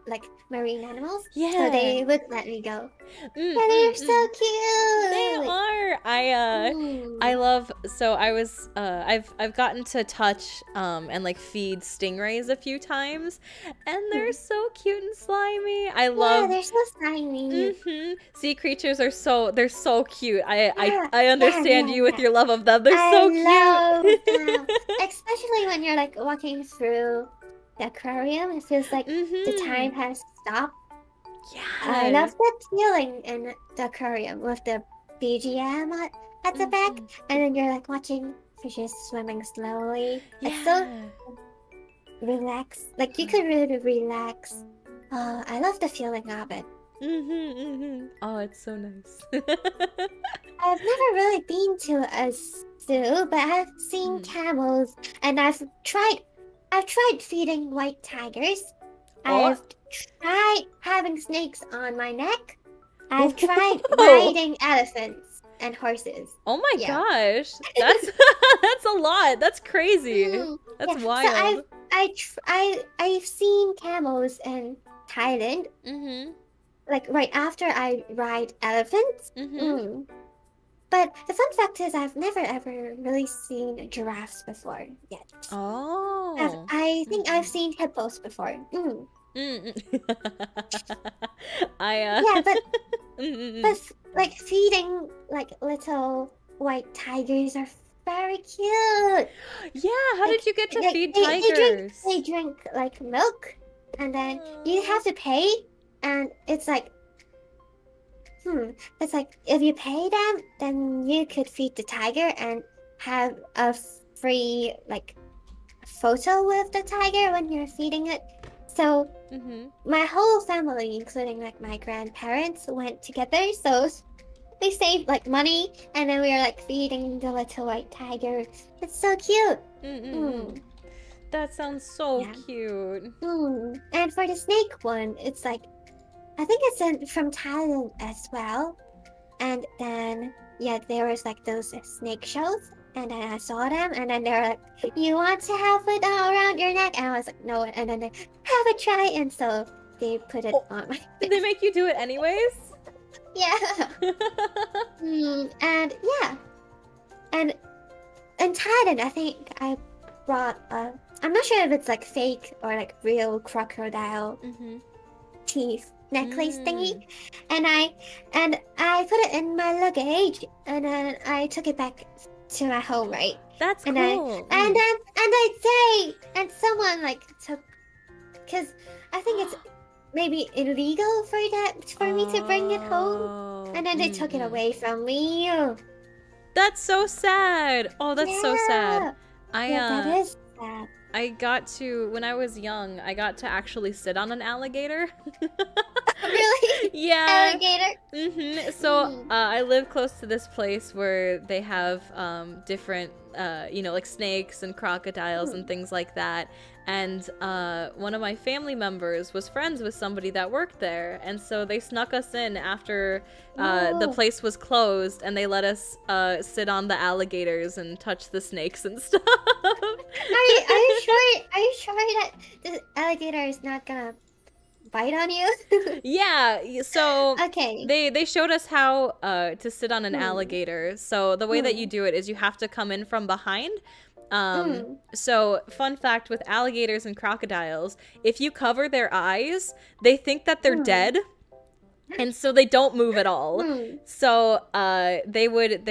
like marine animals, so they would let me go. And they're so cute. They are. I love. So I was. I've gotten to touch and like feed stingrays a few times, and they're so cute and slimy. I love. Yeah, they're so slimy. Sea creatures are they're so cute. I understand you with your love of them. They're I so cute. love them. Especially when you're like walking through the aquarium, it feels like the time has stopped. Yeah. I love that feeling in the aquarium with the BGM at the back, and then you're like watching fishes swimming slowly. It's so relaxed. Like you could really relax. I love the feeling of it. Oh, it's so nice. I've never really been to a zoo, but I've seen camels, and I've tried feeding white tigers. I've tried having snakes on my neck. I've tried riding elephants and horses. Oh my gosh, that's that's a lot. That's crazy. That's wild. So I've seen camels in Thailand. Like right after I ride elephants. But the fun fact is, I've never ever really seen giraffes before yet. Oh. I think I've seen hippos before. Yeah, but like feeding like little white tigers are very cute. Yeah, how did you get to feed They tigers? drink like milk, and then you have to pay, and it's like It's like if you pay them, then you could feed the tiger and have a free like photo with the tiger when you're feeding it. So my whole family, including like my grandparents, went together. So they saved like money, and then we were like feeding the little white tiger. It's so cute. That sounds so cute. And for the snake one, it's like I think it's from Thailand as well. And then there was like those snake shells, and then I saw them, and then they were like, "You want to have it around your neck?" And I was like, "No." And then they have a try, and so they put it on my. Did they make you do it anyways? Yeah. And and in Thailand, I think I brought I'm not sure if it's like fake or like real crocodile teeth necklace thingy, and I put it in my luggage, and then I took it back to my home, right? That's and cool. And someone like took, because I think it's maybe illegal for me to bring it home, and then they took it away from me. That's so sad. Oh, that's so sad. That is sad. I got to, when I was young, I got to actually sit on an alligator. Really? Yeah. Alligator? So I live close to this place where they have different, like snakes and crocodiles and things like that. And one of my family members was friends with somebody that worked there. And so they snuck us in after the place was closed, and they let us sit on the alligators and touch the snakes and stuff. Are you sure that the alligator is not gonna bite on you? Yeah, so okay. They showed us how to sit on an alligator. So the way that you do it is you have to come in from behind. So fun fact with alligators and crocodiles, if you cover their eyes, they think that they're dead. And so they don't move at all. So they would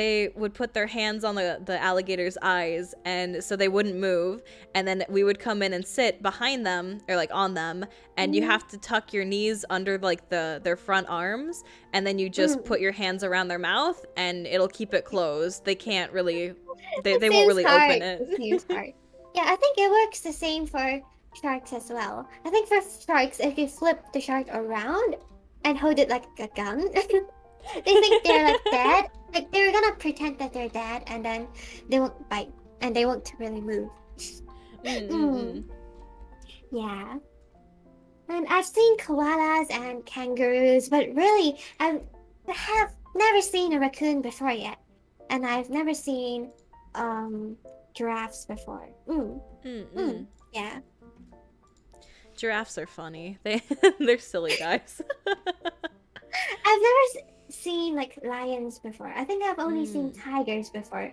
put their hands on the alligator's eyes, and so they wouldn't move. And then we would come in and sit behind them, or like on them, and you have to tuck your knees under like their front arms, and then you just put your hands around their mouth, and it'll keep it closed. They can't really, they won't really open it. It seems hard. Yeah, I think it works the same for sharks as well. I think for sharks, if you flip the shark around and hold it like a gun, they think they're like dead. Like they're gonna pretend that they're dead, and then they won't bite, and they won't really move. Yeah. And I've seen koalas and kangaroos, but really, I have never seen a raccoon before yet, and I've never seen giraffes before. Yeah. Giraffes are funny. They're silly guys. I've never seen like lions before. I think I've only seen tigers before,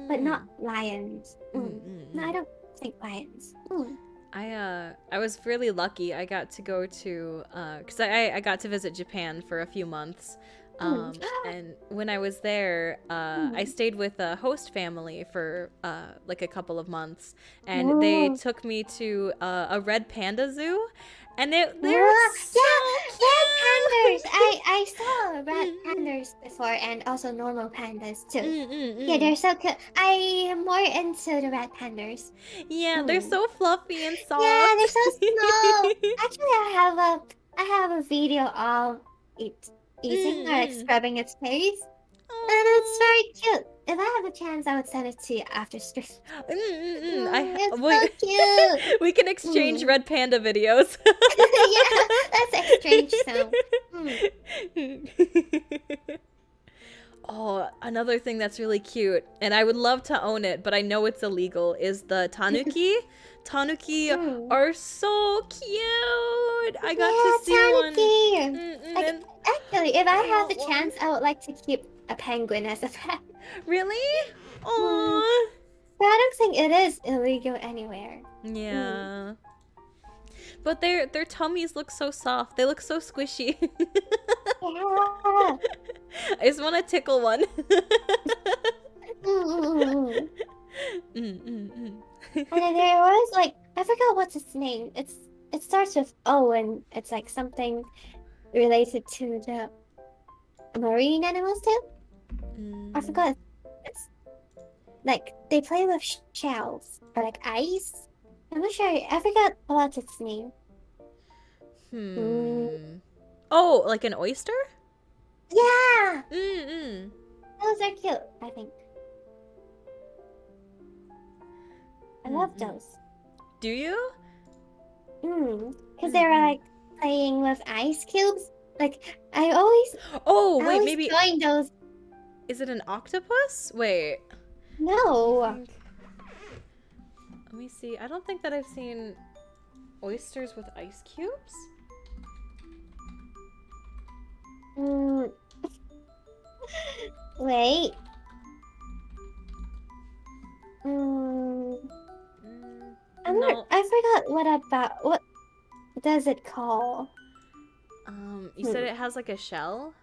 but not lions. No, I don't think lions. I was really lucky. I got to go to because I got to visit Japan for a few months. And when I was there, I stayed with a host family for like a couple of months, and they took me to a red panda zoo, and they're so cute. Red pandas. I saw red pandas before, and also normal pandas too. Yeah, they're so cute. I am more into the red pandas. Yeah, they're so fluffy and soft. Yeah, they're so small. Actually, I have a video of it eating or like scrubbing its face, and it's very cute. If I have a chance, I would send it to you after stream. It's so cute. We can exchange red panda videos. Yeah, let's exchange some. Oh, another thing that's really cute, and I would love to own it, but I know it's illegal, is the tanuki. Tanuki are so cute. I got to see one. Like, actually, if I have the chance, I would like to keep a penguin as a pet. Really? Aww. But I don't think it is illegal anywhere. Yeah. But their tummies look so soft. They look so squishy. Yeah. I just want to tickle one. And then there was like, I forgot what's its name. It starts with O, and it's like something related to the marine animals too. I forgot. It's like they play with shells or like ice. I'm not sure. I forgot about its name. Oh, like an oyster? Yeah, Mm-mm. those are cute. I think I love those. Do you? Because they were like playing with ice cubes. Like I Oh, wait, always maybe. join those. Is it an octopus? Wait. No. Let me see. I don't think that I've seen oysters with ice cubes. Wait. No. I forgot what does it call? You said it has like a shell?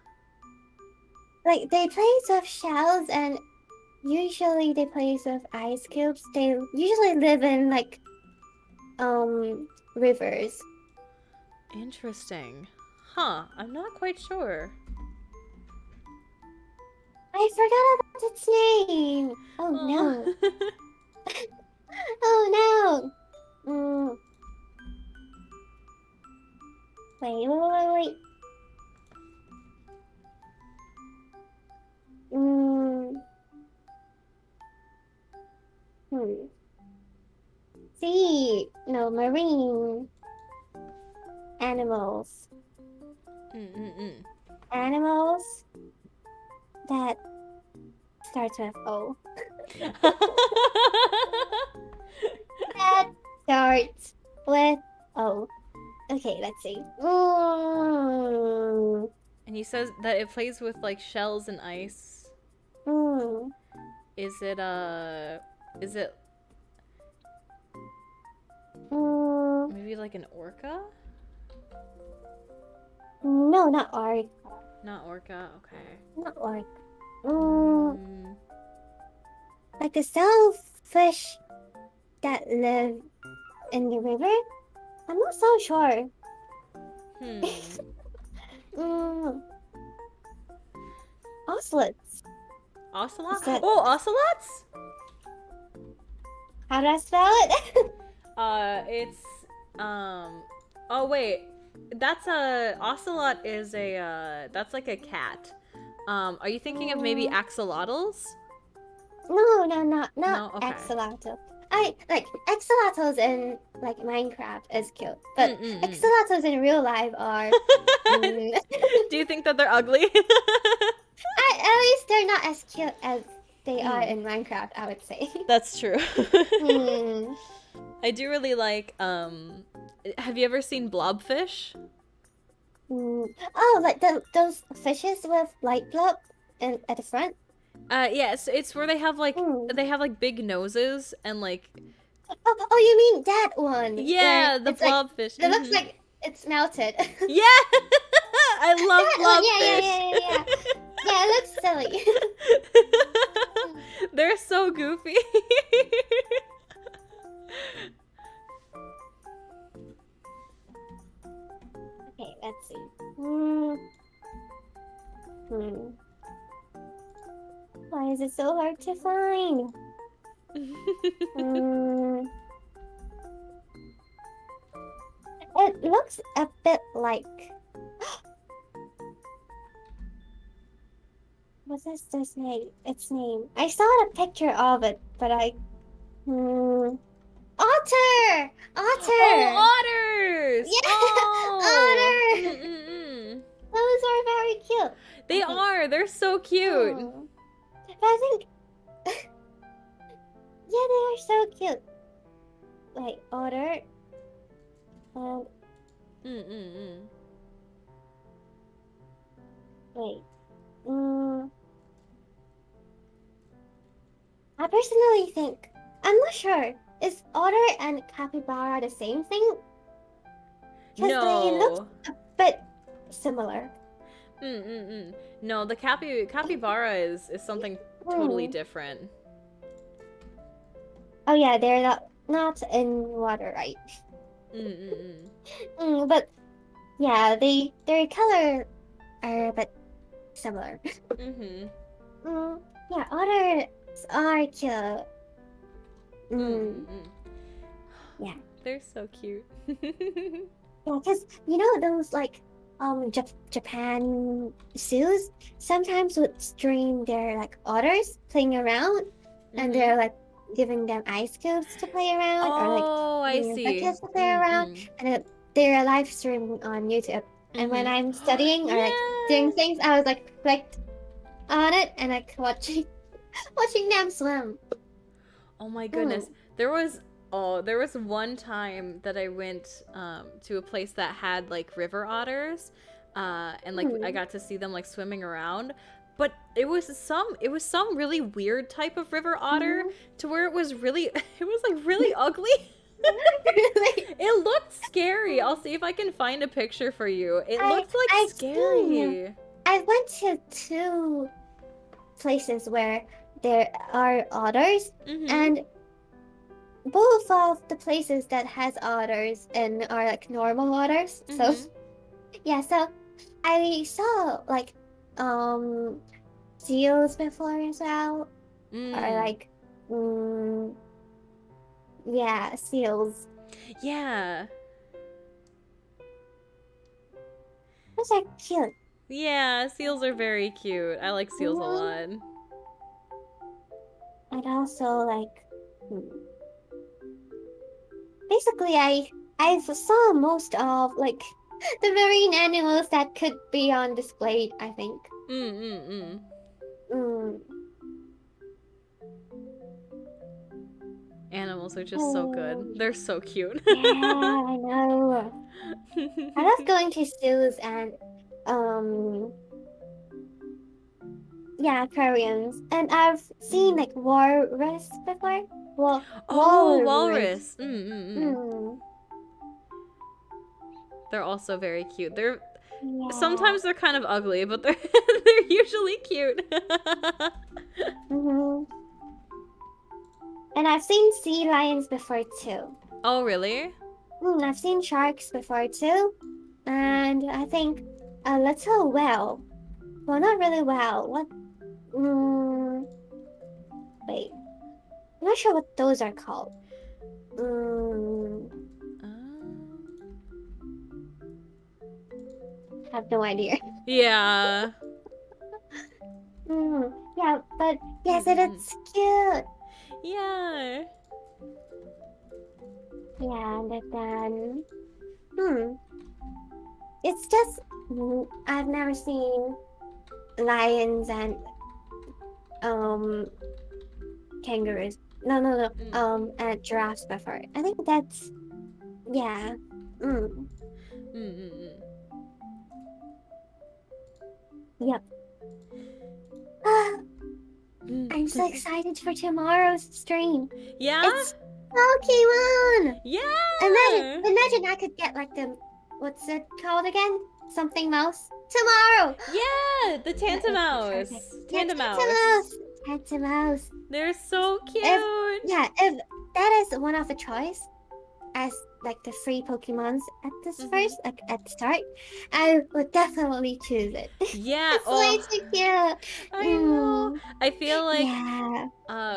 Like they play with shells and usually they play with ice cubes. They usually live in like rivers. Interesting. Huh, I'm not quite sure. I forgot about its name. Oh no. Oh no. Wait. Sea, no, marine animals. Animals that starts with O. That starts with O. Okay, let's see. And he says that it plays with like shells and ice. Is it maybe like an orca? No, not orca. Not orca, okay. Not orca. Like the shellfish that live in the river? I'm not so sure. Ocelots. Ocelot? Oh, ocelots? How do I spell it? It's oh wait. That's a ocelot is a that's like a cat. Are you thinking of maybe axolotls? No, Okay. axolotl. I like axolotls in like Minecraft is cute, but axolotls in real life are. Do you think that they're ugly? At least they're not as cute as they are in Minecraft, I would say. That's true. I do really like have you ever seen blobfish? Oh, like those fishes with light blob at the front? Yes, it's where they have like big noses and like Oh, you mean that one? yeah, the blobfish. It looks like it's melted. Yeah, I love blobfish. Yeah. Yeah, it looks silly. They're so goofy. Okay, let's see. Why is it so hard to find? It looks a bit like. What is this name? Its name. I saw a picture of it, but I. Otter! Oh, otters! Yeah, Oh. otter! Those are very cute. They are. They're so cute. But I think. Yeah, they are so cute. Like otter. And. Wait. I personally think. I'm not sure. Is otter and capybara the same thing? Because they look a bit similar. No, the capybara is something totally different. Oh yeah, they're not in water, right? But yeah, their color are a bit similar. Mm-hmm. Yeah, otters are cute. Mm-hmm. Yeah. They're so cute. Yeah, because you know those like Japan zoos sometimes would stream their like otters playing around, and they're like giving them ice cubes to play around, or like Oh, I giving them see. buckets to play around, and they're live streaming on YouTube. And when I'm studying or like doing things, I was like clicked on it and like watching them swim. Oh my goodness. There was one time that I went to a place that had like river otters, and like I got to see them like swimming around. But it was some really weird type of river otter to where it was really like really ugly. Really? It looked scary. I'll see if I can find a picture for you. It looked like I've scary. I went to 2 places where there are otters, and both of the places that has otters and are like normal otters. So yeah, so I saw like seals before as well, or like yeah, seals. Yeah. Those are cute. Yeah, seals are very cute. I like seals a lot. And also like basically I saw most of like the marine animals that could be on display, I think. Animals are just so good. They're so cute. Yeah, I know. I love going to zoos and yeah, aquariums. And I've seen like walrus before. Well, Oh, walrus. walrus. They're also very cute. They're Yeah. sometimes they're kind of ugly, but they're usually cute. And I've seen sea lions before too. Oh, really? I've seen sharks before too. And I think a little whale. Well, not really whale. What? Wait. I'm not sure what those are called. I have no idea. Yeah. Yeah, but yes, it's cute. Yeah. Yeah, and then it's just I've never seen lions and kangaroos. No. And giraffes before. I think that's yeah. Yep. I'm so excited for tomorrow's stream. Yeah? It's Pokemon! Yeah! Imagine I could get like the, what's it called again? Something mouse? Tomorrow! Yeah! The Tantamouse! Tantamouse. They're so cute! If that is one of the choice as like the free Pokemons at this first, like at the start, I would definitely choose it. Yeah, it's way too cute. I know. I feel like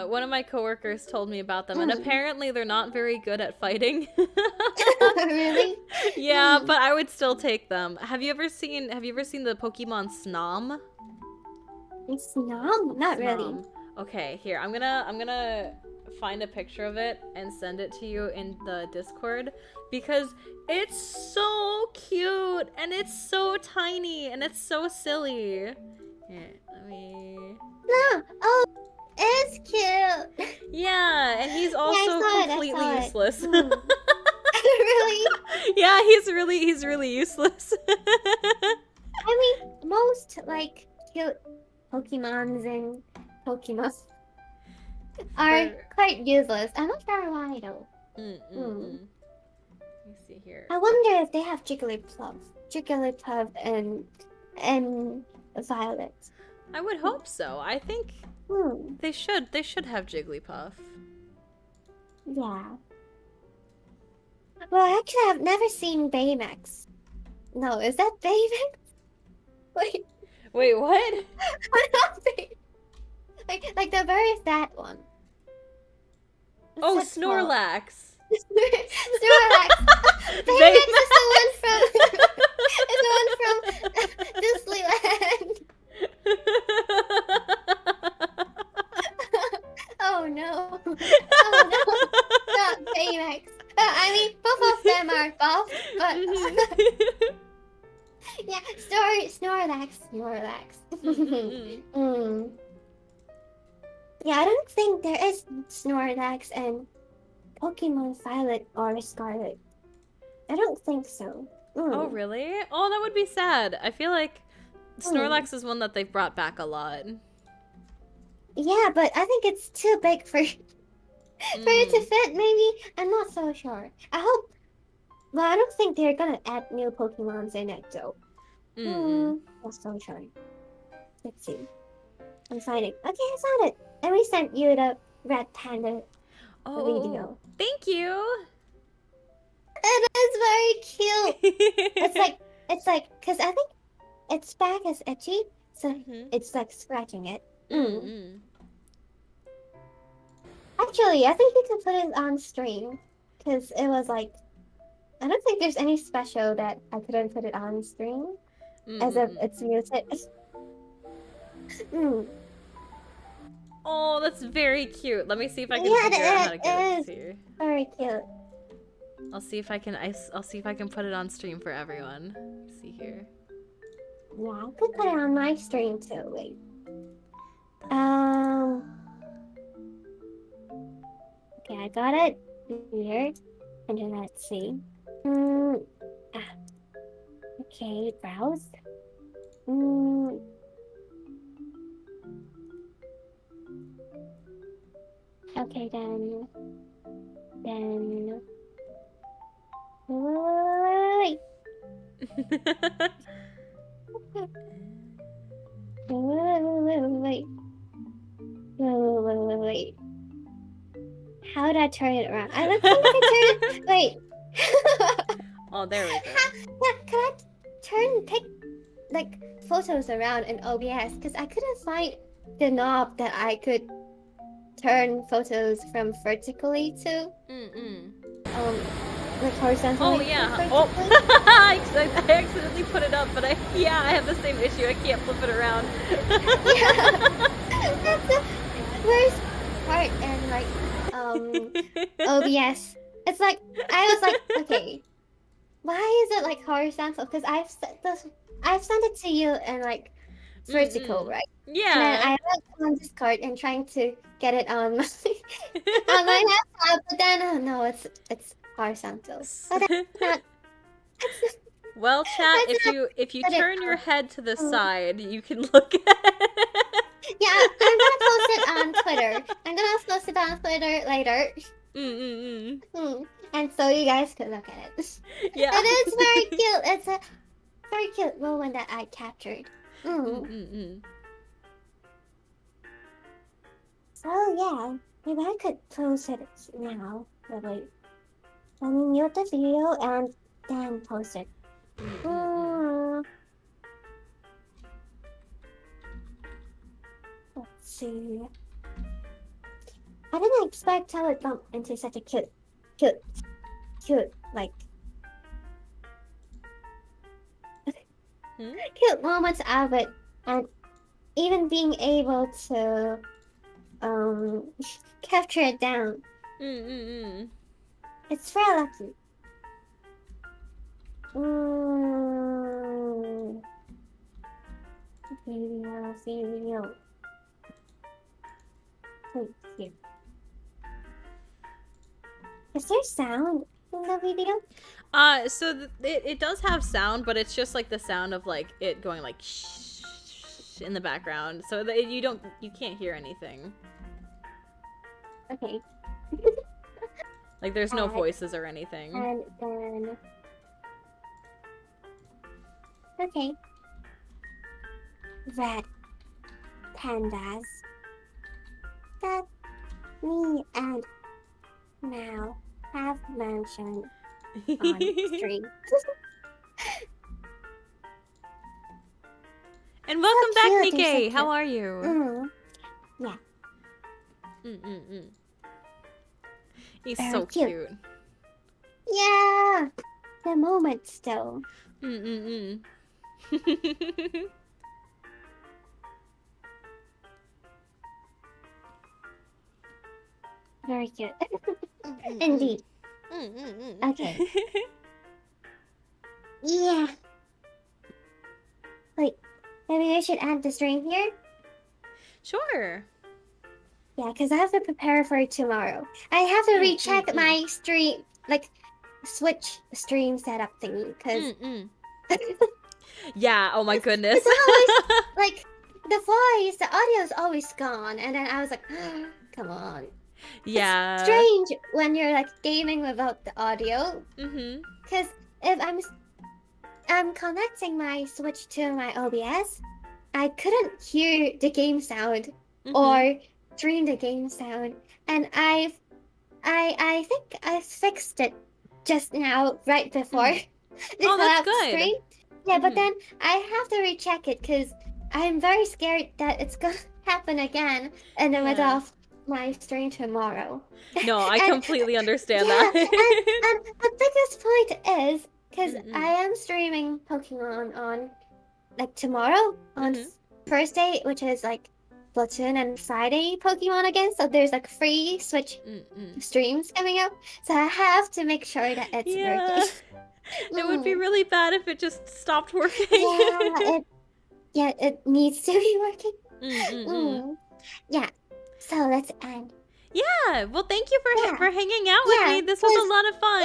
one of my coworkers told me about them, and apparently they're not very good at fighting. Really? Yeah, but I would still take them. Have you ever seen the Pokemon Snom? Snom? Not really. Okay, here. I'm gonna find a picture of it and send it to you in the Discord because it's so cute and it's so tiny and it's so silly. Here, let me... No! Oh, it's cute! Yeah, and he's also completely useless. Really? Yeah, he's really useless. I mean, most like cute Pokemons and Pokemon are quite useless. I'm not sure why though. Let me see here. I wonder if they have Jigglypuff and Violet. I would hope so. I think they should have Jigglypuff. Yeah. Well, actually, I've never seen Baymax. No, is that Baymax? Wait. Wait, what? like the very fat one. Oh, What's that called? Snorlax. Snorlax. Baymax is the one from is the one from Disneyland. Oh no. Oh no. Not Baymax. I mean, both of them are buff, but yeah, Snorlax. Mm. Yeah, I don't think there is Snorlax in Pokemon Violet or Scarlet. I don't think so. Oh, really? Oh, that would be sad. I feel like Snorlax is one that they've brought back a lot. Yeah, but I think it's too big for it to fit, maybe? I'm not so sure. I hope... Well, I don't think they're gonna add new Pokemons in it, though. Not so sure. Let's see. I'm finding... Okay, I found it! Let me send you the red panda video. Thank you! It is very cute! It's like... Because I think its back is itchy, so it's like scratching it. Actually, I think you can put it on stream. Because it was like... I don't think there's any special that I couldn't put it on stream. As if it's muted. Oh, that's very cute. Let me see if I can figure out how to get it here. Very cute. I'll see if I can put it on stream for everyone. Let's see here. Yeah, I could put it on my stream too. Wait. Okay, I got it. Weird. And then let's see. Okay, browse. Okay, then. Wait. Wait. How did I turn it around? I don't think I turned it. Wait. Oh, there we go. Yeah, can I pick like photos around in OBS? Because I couldn't find the knob that I could turn photos from vertically to. Like horizontally. Oh yeah. Oh, I accidentally put it up, but I have the same issue. I can't flip it around. Yeah. That's the worst part in like OBS. It's like I was like, okay, why is it like horizontal? Because I've sent it to you in like vertical, right? Yeah. And then I went on Discord and trying to get it on my on my laptop, but then oh no, it's horizontal. But that's not. Well, chat, if you turn your head to the side, you can look at it. Yeah, I'm gonna post it on Twitter. I'm gonna post it on Twitter later. And so you guys can look at it. Yeah. It is very cute. It's a very cute moment that I captured. So yeah, maybe I could post it now. But wait, let me mute the video and then post it. Let's see. I didn't expect I would bump into such a cute, like cute moments of it, and even being able to capture it down. It's very lucky. Video. Wait, here. Is there sound in the video? So it does have sound, but it's just like the sound of like it going like shh in the background, so that you can't hear anything. Okay. Like there's no voices or anything. And then okay. Red pandas that me and Mal have mentioned on stream. And welcome back, cute, you're so Nikkei. cute. How are you? Yeah. He's Very so cute. cute. Yeah. The moment still. Very cute. Indeed. Okay. Yeah. Wait, maybe I should end the stream here? Sure. Yeah, because I have to prepare for tomorrow. I have to recheck my stream, like, switch stream setup thingy, because Yeah, oh my goodness. it's always, like, the voice, the audio is always gone, and then I was like, come on. Yeah. It's strange when you're, like, gaming without the audio, because if I'm connecting my Switch to my OBS, I couldn't hear the game sound or stream the game sound, and I think I fixed it just now, right before the that's collab good. stream. Yeah, but then I have to recheck it because I'm very scared that it's gonna happen again in the middle of my stream tomorrow. No, I completely understand Yeah, that. and the biggest point is because I am streaming Pokemon on like tomorrow on Thursday, which is like Splatoon, and Friday Pokemon again. So there's like free Switch streams coming up. So I have to make sure that it's working. It would be really bad if it just stopped working. It needs to be working. Yeah. So let's end. Yeah. Well, thank you for hanging out with me. This was a lot of fun.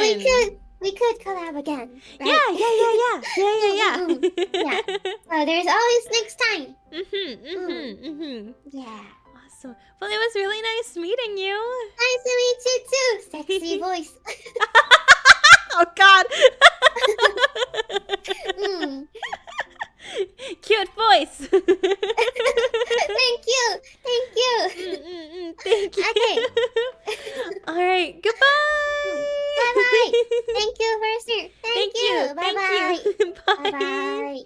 We could collab again. Right? Yeah. So there's always next time. Yeah. Awesome. Well, it was really nice meeting you. Nice to meet you too. Sexy voice. Oh God. Cute voice. Thank you. Thank you. Okay. All right. Goodbye. Bye bye. Thank you, Mercer. Thank you. Bye bye. Bye bye.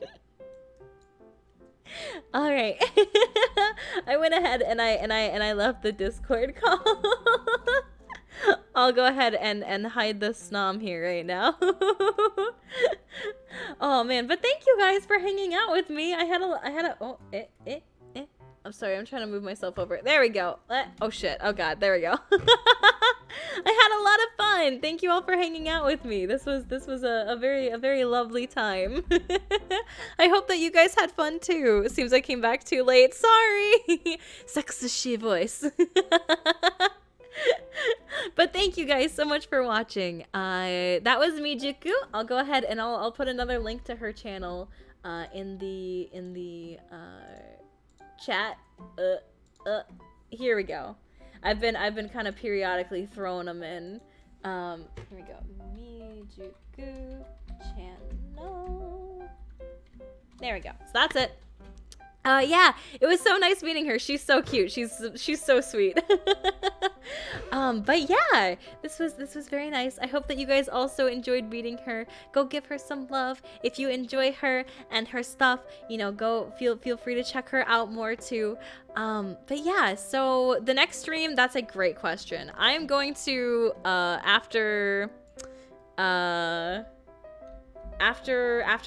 All right. I went ahead and I left the Discord call. I'll go ahead and hide the snom here right now. Oh man, but thank you guys for hanging out with me. I had a I'm sorry, I'm trying to move myself over. There we go. Oh shit. Oh god, there we go. I had a lot of fun. Thank you all for hanging out with me. This was a very lovely time. I hope that you guys had fun too. It seems I came back too late. Sorry. Sexy voice. But thank you guys so much for watching. That was Mijuku. I'll go ahead and I'll put another link to her channel in the chat. Here we go. I've been kind of periodically throwing them in. Here we go. Mijuku channel. There we go. So that's it. Yeah, it was so nice meeting her. She's so cute. She's so sweet. But yeah, this was very nice. I hope that you guys also enjoyed meeting her. Go give her some love. If you enjoy her and her stuff, you know, go feel free to check her out more too. But yeah, so the next stream, that's a great question. I'm going to after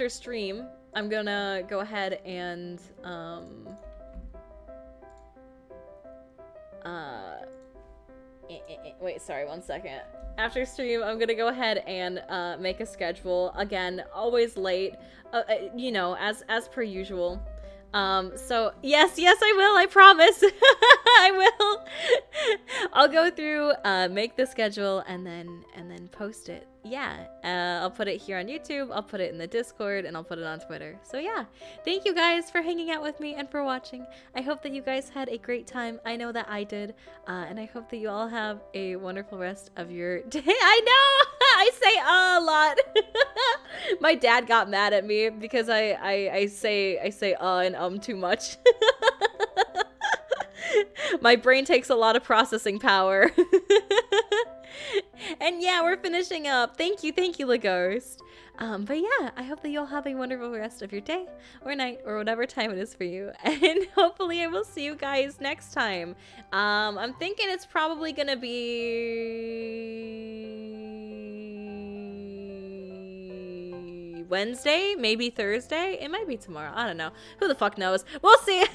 stream, I'm gonna go ahead and wait, sorry, one second. After stream, I'm gonna go ahead and make a schedule. Again, always late, you know, as per usual. So yes, I will, I promise. I will. I'll go through, make the schedule, and then post it. Yeah, I'll put it here on YouTube, I'll put it in the Discord, and I'll put it on Twitter. So yeah, thank you guys for hanging out with me and for watching. I hope that you guys had a great time. I know that I did, and I hope that you all have a wonderful rest of your day. I know! I say a lot. My dad got mad at me because I say and too much. My brain takes a lot of processing power. And yeah, we're finishing up. Thank you, Laghost. But yeah, I hope that you'll have a wonderful rest of your day or night or whatever time it is for you. And hopefully I will see you guys next time. I'm thinking it's probably gonna be Wednesday, maybe Thursday. It might be tomorrow. I don't know. Who the fuck knows? We'll see. I'll